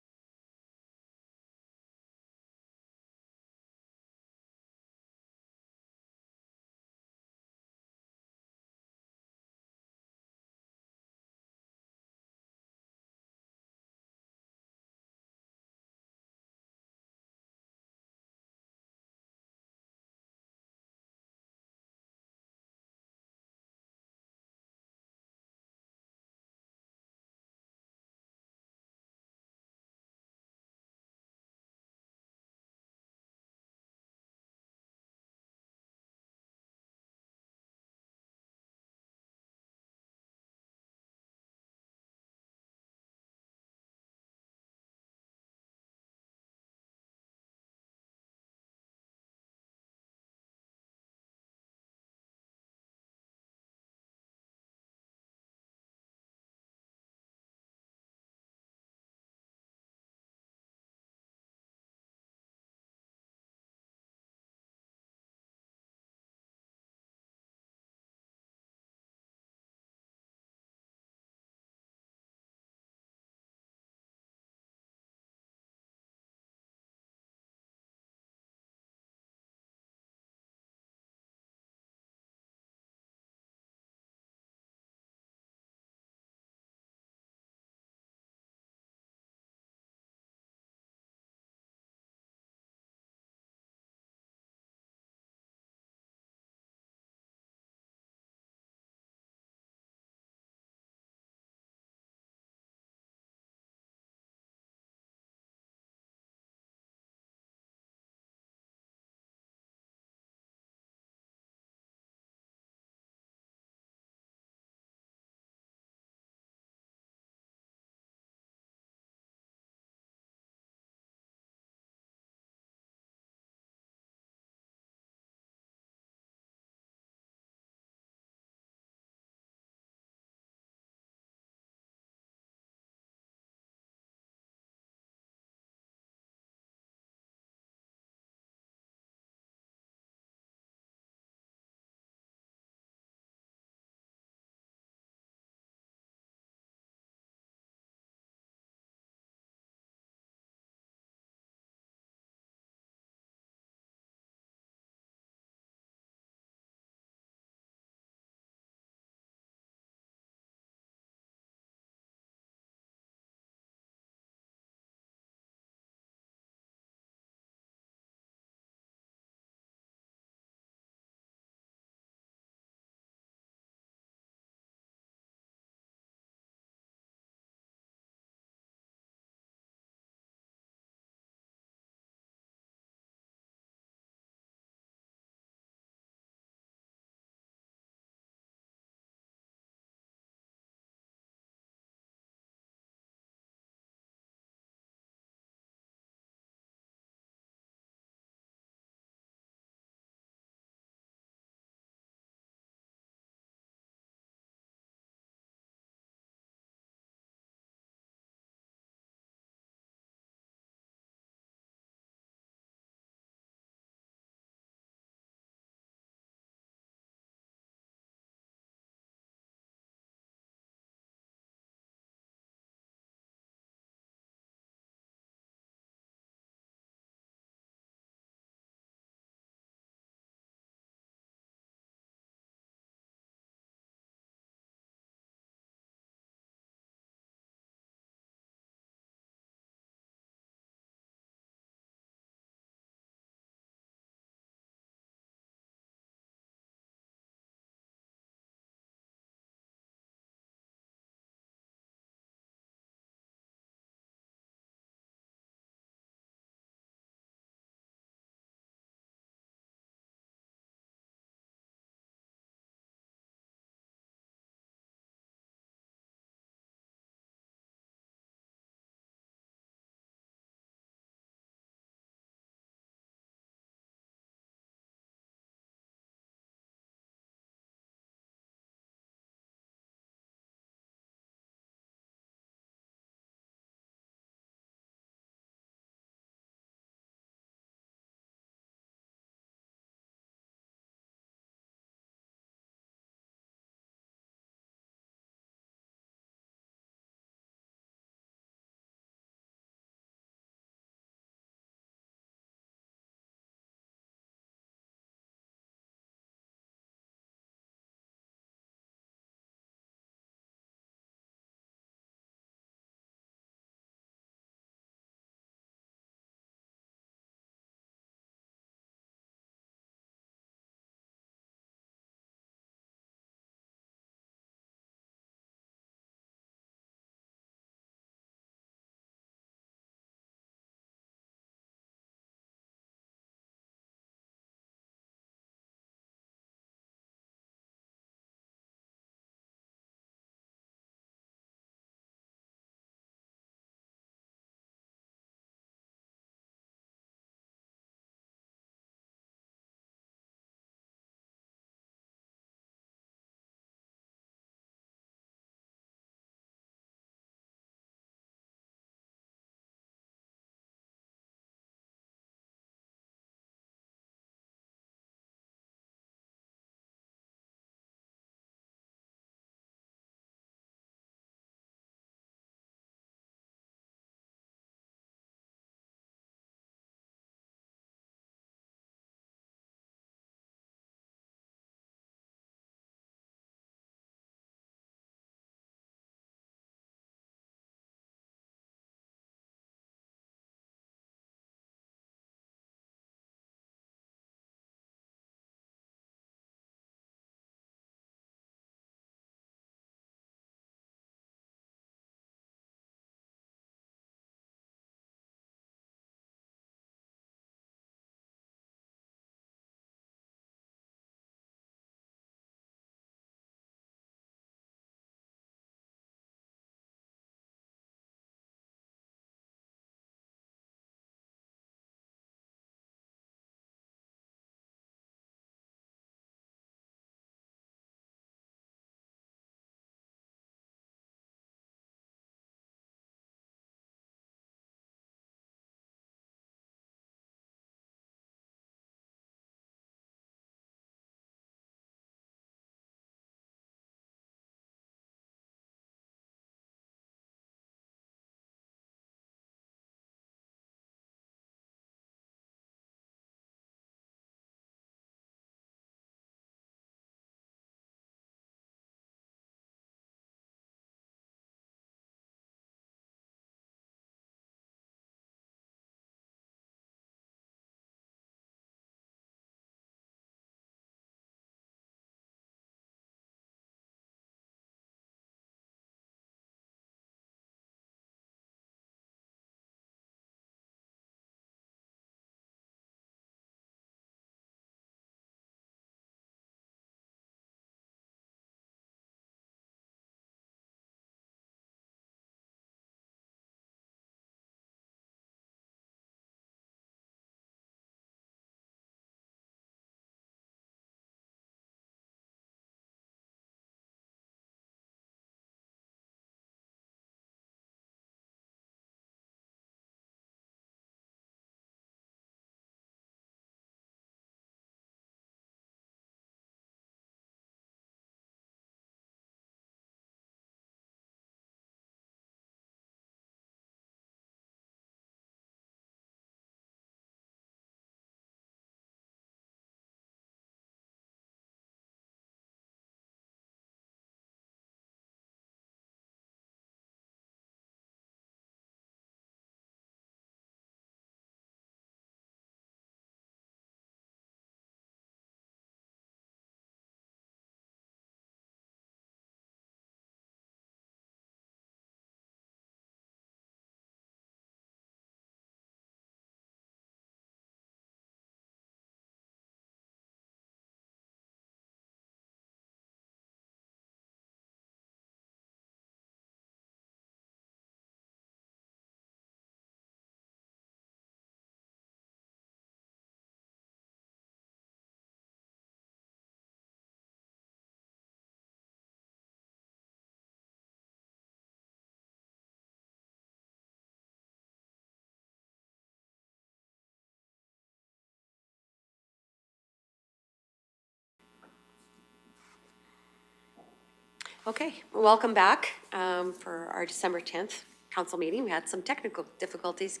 Okay, welcome back for our December 10th council meeting. We had some technical difficulties.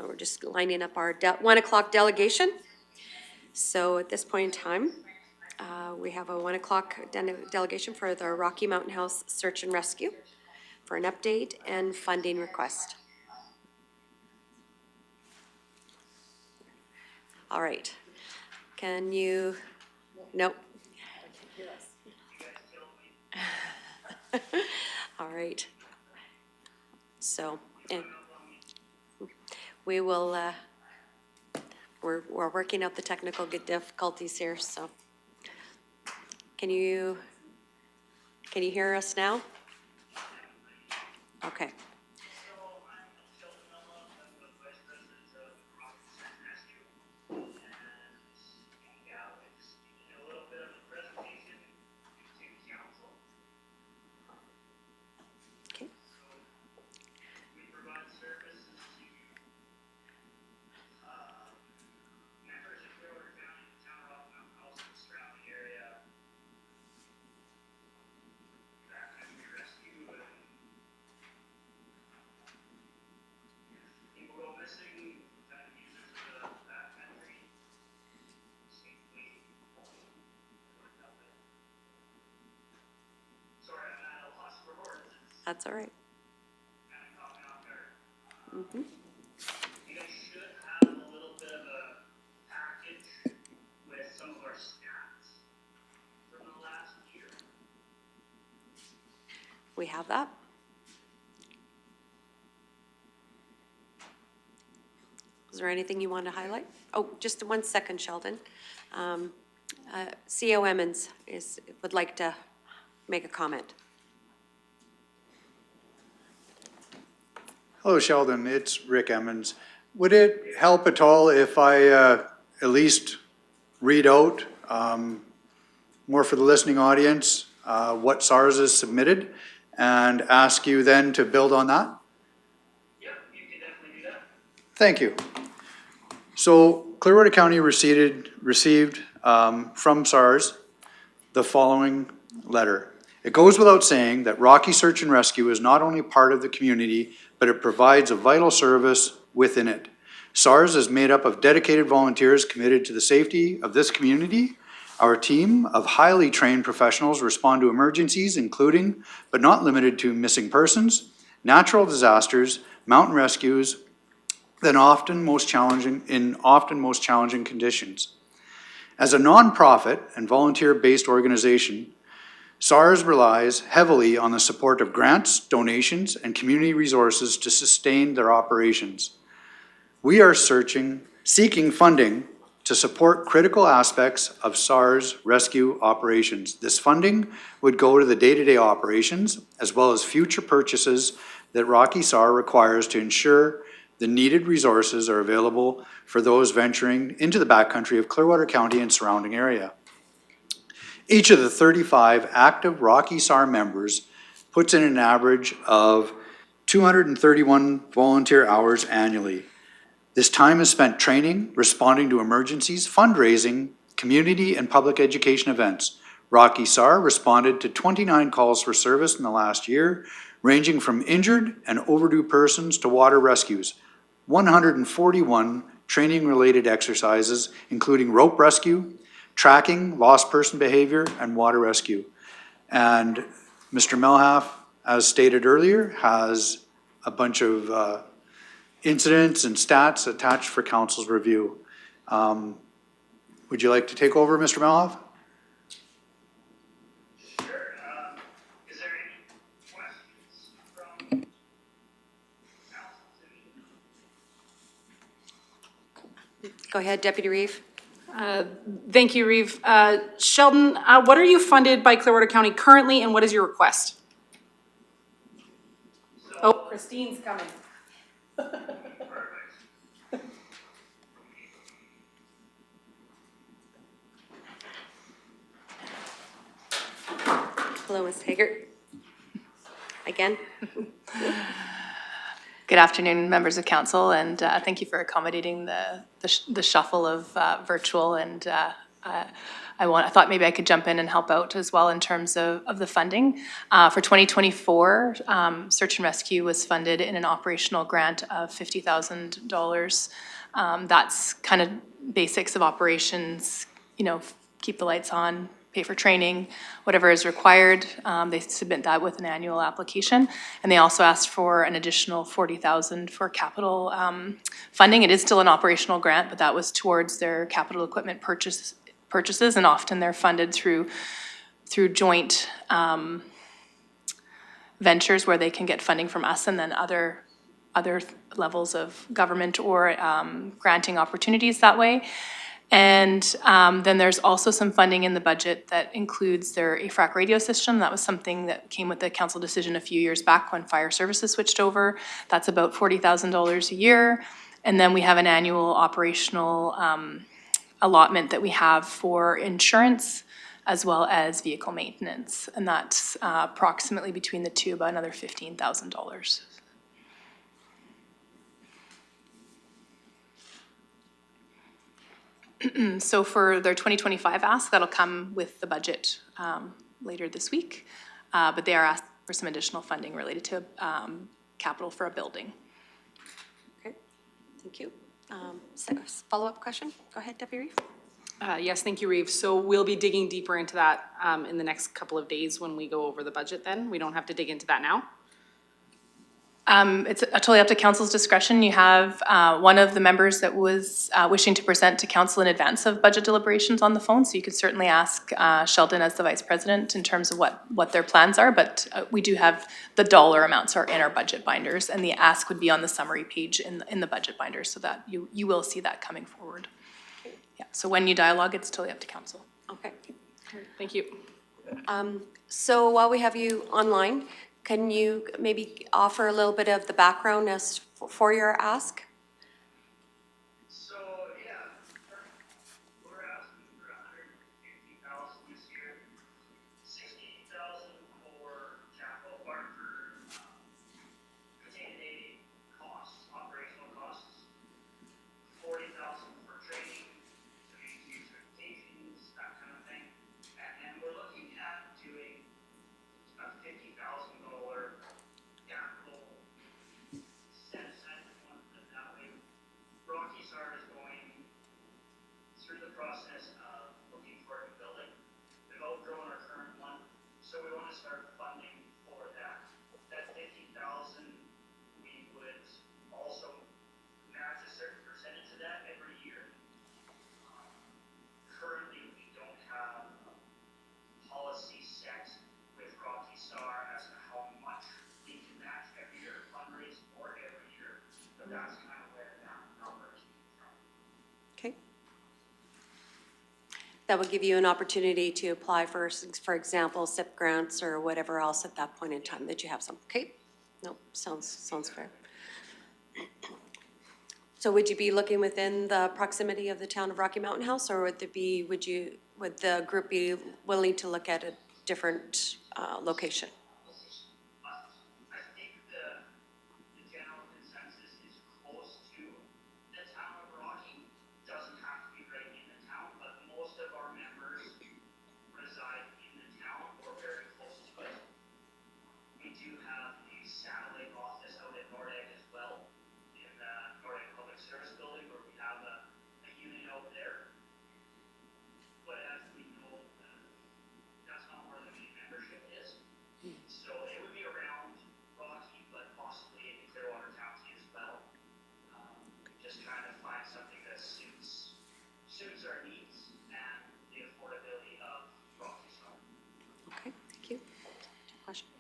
We're just lining up our 1 o'clock delegation. So at this point in time, we have a 1 o'clock delegation for the Rocky Mountain House Search and Rescue for an update and funding request. All right. Can you, nope. All right. So, we will, we're working out the technical difficulties here, so. Can you hear us now? Okay. Okay. That's all right. Mm-hmm. You guys should have a little bit of a package with some of our stats from the last year. We have that. Is there anything you want to highlight? Oh, just 1 second, Sheldon. CO Emmons would like to make a comment. Hello, Sheldon, it's Rick Emmons. Would it help at all if I at least read out, more for the listening audience, what SARS has submitted, and ask you then to build on that? Yep, you can definitely do that. Thank you. So Clearwater County received from SARS the following letter. It goes without saying that Rocky Search and Rescue is not only part of the community, but it provides a vital service within it. SARS is made up of dedicated volunteers committed to the safety of this community. Our team of highly trained professionals respond to emergencies, including, but not limited to, missing persons, natural disasters, mountain rescues, in often most challenging conditions. As a nonprofit and volunteer-based organization, SARS relies heavily on the support of grants, donations, and community resources to sustain their operations. We are seeking funding to support critical aspects of SARS rescue operations. This funding would go to the day-to-day operations, as well as future purchases that Rocky SAR requires to ensure the needed resources are available for those venturing into the backcountry of Clearwater County and surrounding area. Each of the 35 active Rocky SAR members puts in an average of 231 volunteer hours annually. This time is spent training, responding to emergencies, fundraising, community and public education events. Rocky SAR responded to 29 calls for service in the last year, ranging from injured and overdue persons to water rescues. 141 training-related exercises, including rope rescue, tracking, lost person behavior, and water rescue. And Mr. Melhalf, as stated earlier, has a bunch of incidents and stats attached for council's review. Would you like to take over, Mr. Melhalf? Sure. Is there any questions from council to me? Go ahead, Deputy Reeve. Thank you, Reeve. Sheldon, what are you funded by Clearwater County currently, and what is your request? Oh, Christine's coming. Hello, Ms. Haggart. Again. Good afternoon, members of council, and thank you for accommodating the shuffle of virtual and I thought maybe I could jump in and help out as well in terms of the funding. For 2024, search and rescue was funded in an operational grant of $50,000. That's kind of basics of operations, you know, keep the lights on, pay for training, whatever is required. They submit that with an annual application. And they also asked for an additional $40,000 for capital funding. It is still an operational grant, but that was towards their capital equipment purchases, and often they're funded through joint ventures where they can get funding from us and then other levels of government or granting opportunities that way. And then there's also some funding in the budget that includes their AFRAC radio system. That was something that came with the council decision a few years back when fire services switched over. That's about $40,000 a year. And then we have an annual operational allotment that we have for insurance as well as vehicle maintenance. And that's approximately between the two about another $15,000. So for their 2025 ask, that'll come with the budget later this week. But they are asked for some additional funding related to capital for a building. Okay, thank you. Follow-up question? Go ahead, Deputy Reeve. Yes, thank you, Reeve. So we'll be digging deeper into that in the next couple of days when we go over the budget then? We don't have to dig into that now? It's totally up to council's discretion. You have one of the members that was wishing to present to council in advance of budget deliberations on the phone, so you could certainly ask Sheldon as the vice president in terms of what their plans are, but we do have the dollar amounts are in our budget binders, and the ask would be on the summary page in the budget binder, so that you will see that coming forward. Yeah, so when you dialogue, it's totally up to council. Okay. Thank you. So while we have you online, can you maybe offer a little bit of the background as for your ask? So, yeah, we're asking for $150,000 this year, $60,000 for capital, or for day-to-day costs, operational costs, $40,000 for training, to maintain certifications, that kind of thing. And then we're looking at doing a $50,000 capital set aside, if you want to put it that way. Rocky Star is going through the process of looking for a new building. We've outgrown our current one, so we want to start funding for that. That $50,000, we would also match a certain percentage of that every year. Currently, we don't have a policy set with Rocky Star as to how much we can match every year, fundraise for every year, but that's kind of where that number is from. Okay. That would give you an opportunity to apply for example, SIP grants or whatever else at that point in time that you have some. Okay? No, sounds fair. So would you be looking within the proximity of the town of Rocky Mountain House, or would the group be willing to look at a different location? I think the general consensus is close to the town of Rocky. Doesn't have to be right in the town, but most of our members reside in the town or very close to it. We do have a satellite office out at Nordegg as well, in the Nordegg Public Service Building, where we have a unit out there. But as we know, that's not where the main membership is. So it would be around Rocky, but possibly in Clearwater County as well. Just trying to find something that suits our needs and the affordability of Rocky Star. Okay, thank you. Question?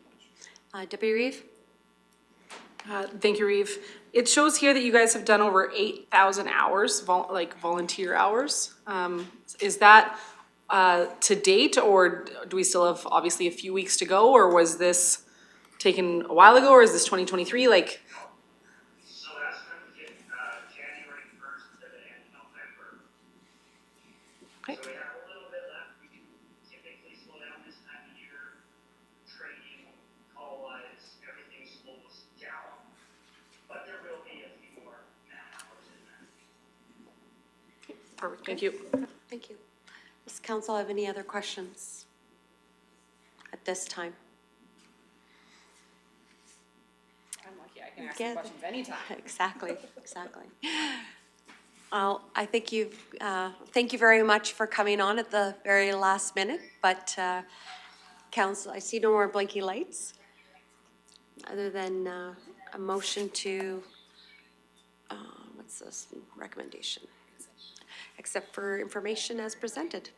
Deputy Reeve? Thank you, Reeve. It shows here that you guys have done over 8,000 hours, volunteer hours. Is that to date, or do we still have obviously a few weeks to go, or was this taken a while ago, or is this 2023? So that's from January 1st to the end of November. Okay. So we have a little bit left. We can typically slow down this time of year. Training, call-wise, everything slows down. But there will be a few more man hours in there. Perfect, thank you. Thank you. Does council have any other questions at this time? I'm lucky I can ask Yeah. the questions anytime. Exactly, exactly. I think thank you very much for coming on at the very last minute, but council, I see no more blinky lights. Other than a motion to, what's this recommendation? Except for information as presented.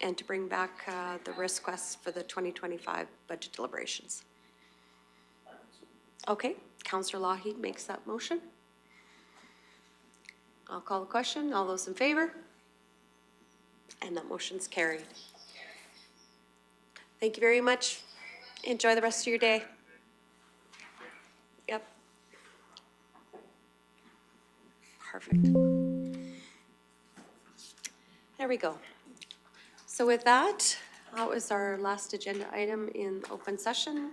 And to bring back the requests for the 2025 budget deliberations. Okay, Councillor Lougheed makes that motion. I'll call the question. All those in favor? And that motion's carried. Thank you very much. Enjoy the rest of your day. Yep. Perfect. There we go. So with that, that was our last agenda item in open session.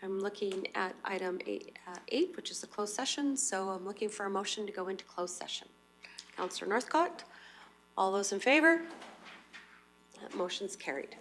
I'm looking at item 8, which is the closed session, so I'm looking for a motion to go into closed session. Councillor Northcott, all those in favor? That motion's carried.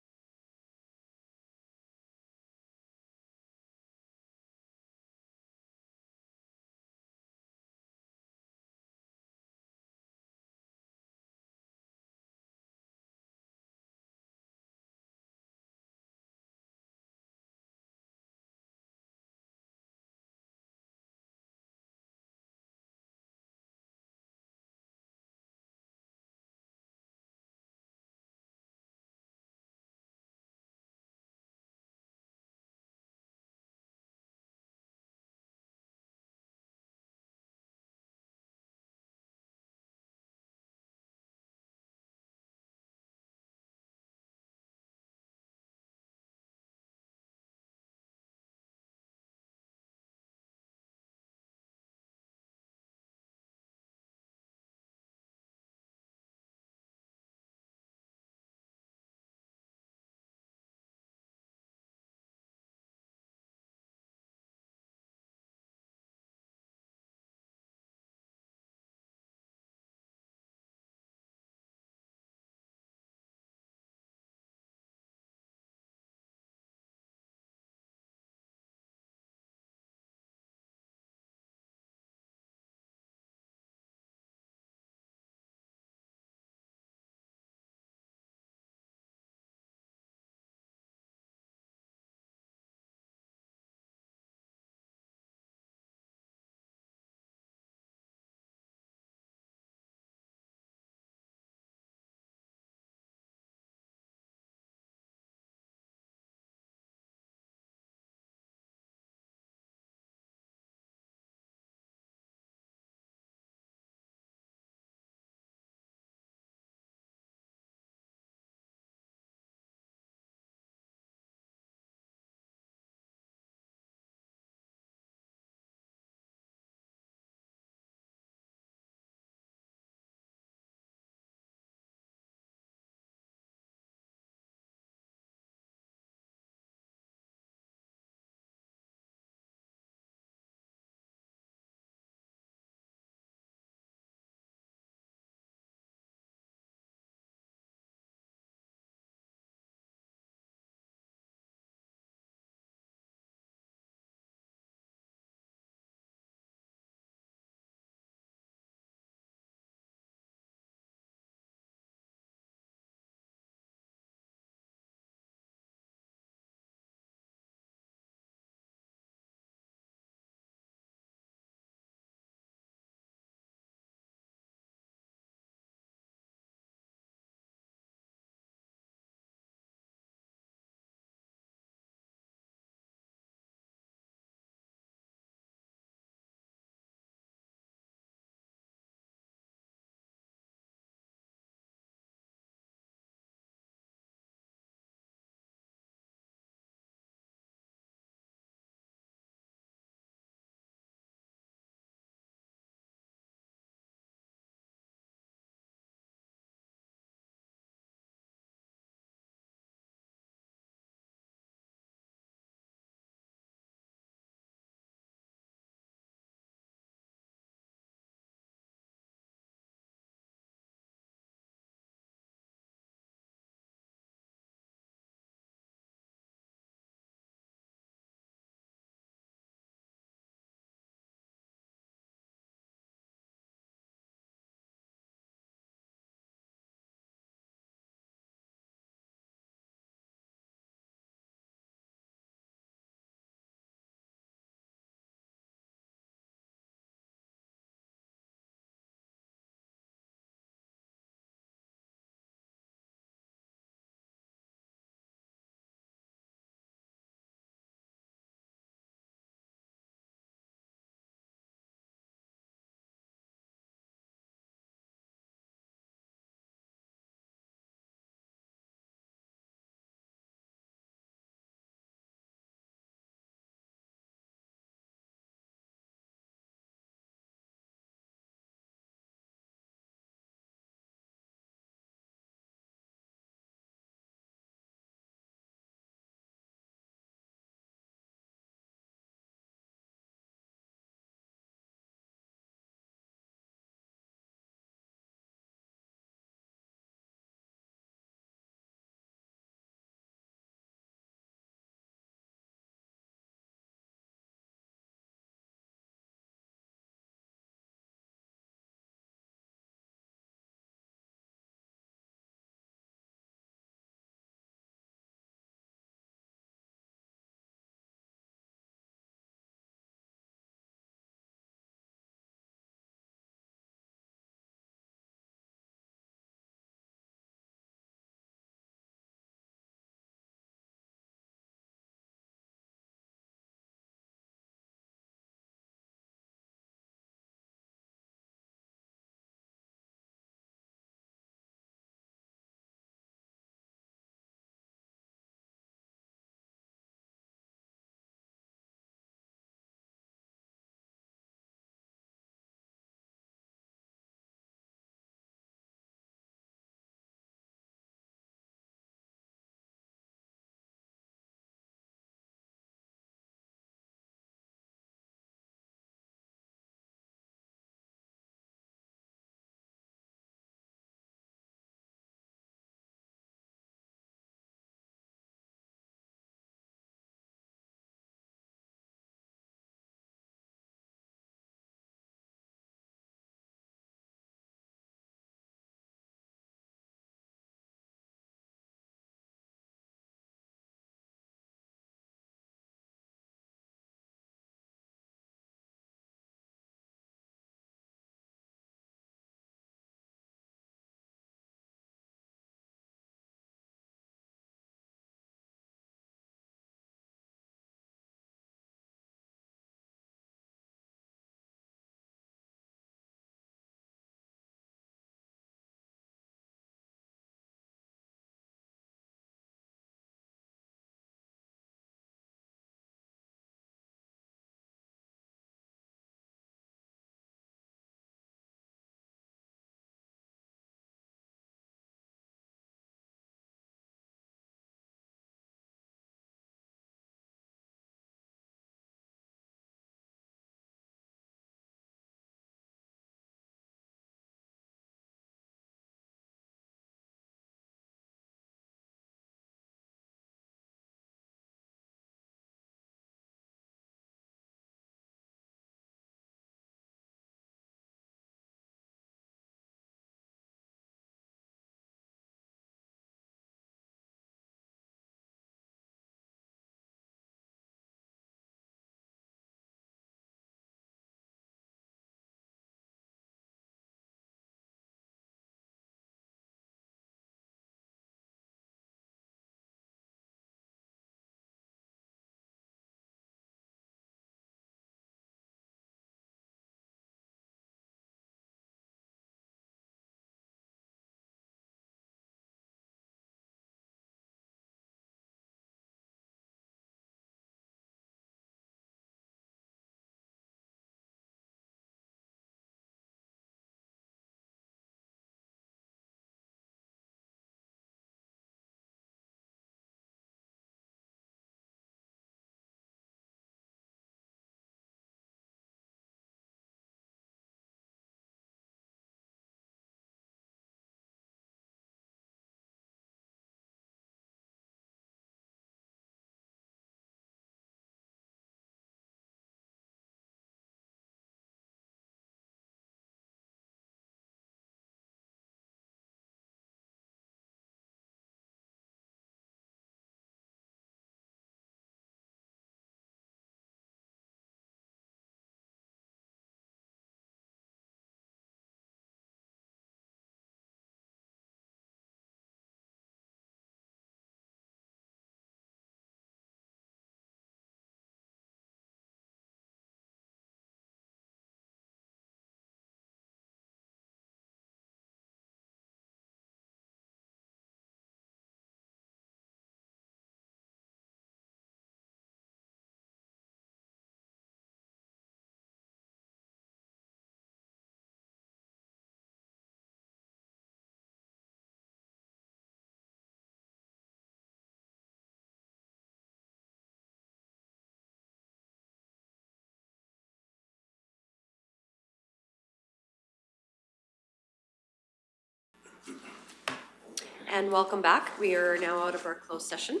And welcome back. We are now out of our closed session.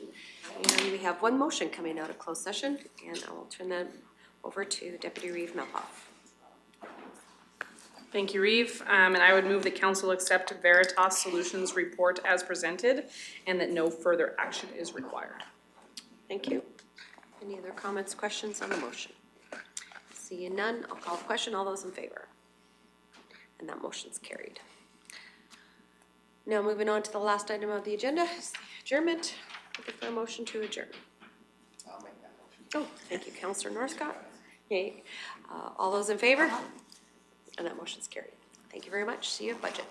And we have one motion coming out of closed session, and I will turn that over to Deputy Reeve Melhoff. Thank you, Reeve. And I would move that council accept Veritas Solutions report as presented and that no further action is required. Thank you. Any other comments, questions on the motion? Seeing none, I'll call the question. All those in favor? And that motion's carried. Now moving on to the last item of the agenda, is the adjournment. Looking for a motion to adjourn. I'll make that motion. Oh, thank you, Councillor Northcott. Yay. All those in favor? And that motion's carried. Thank you very much. See you at budget.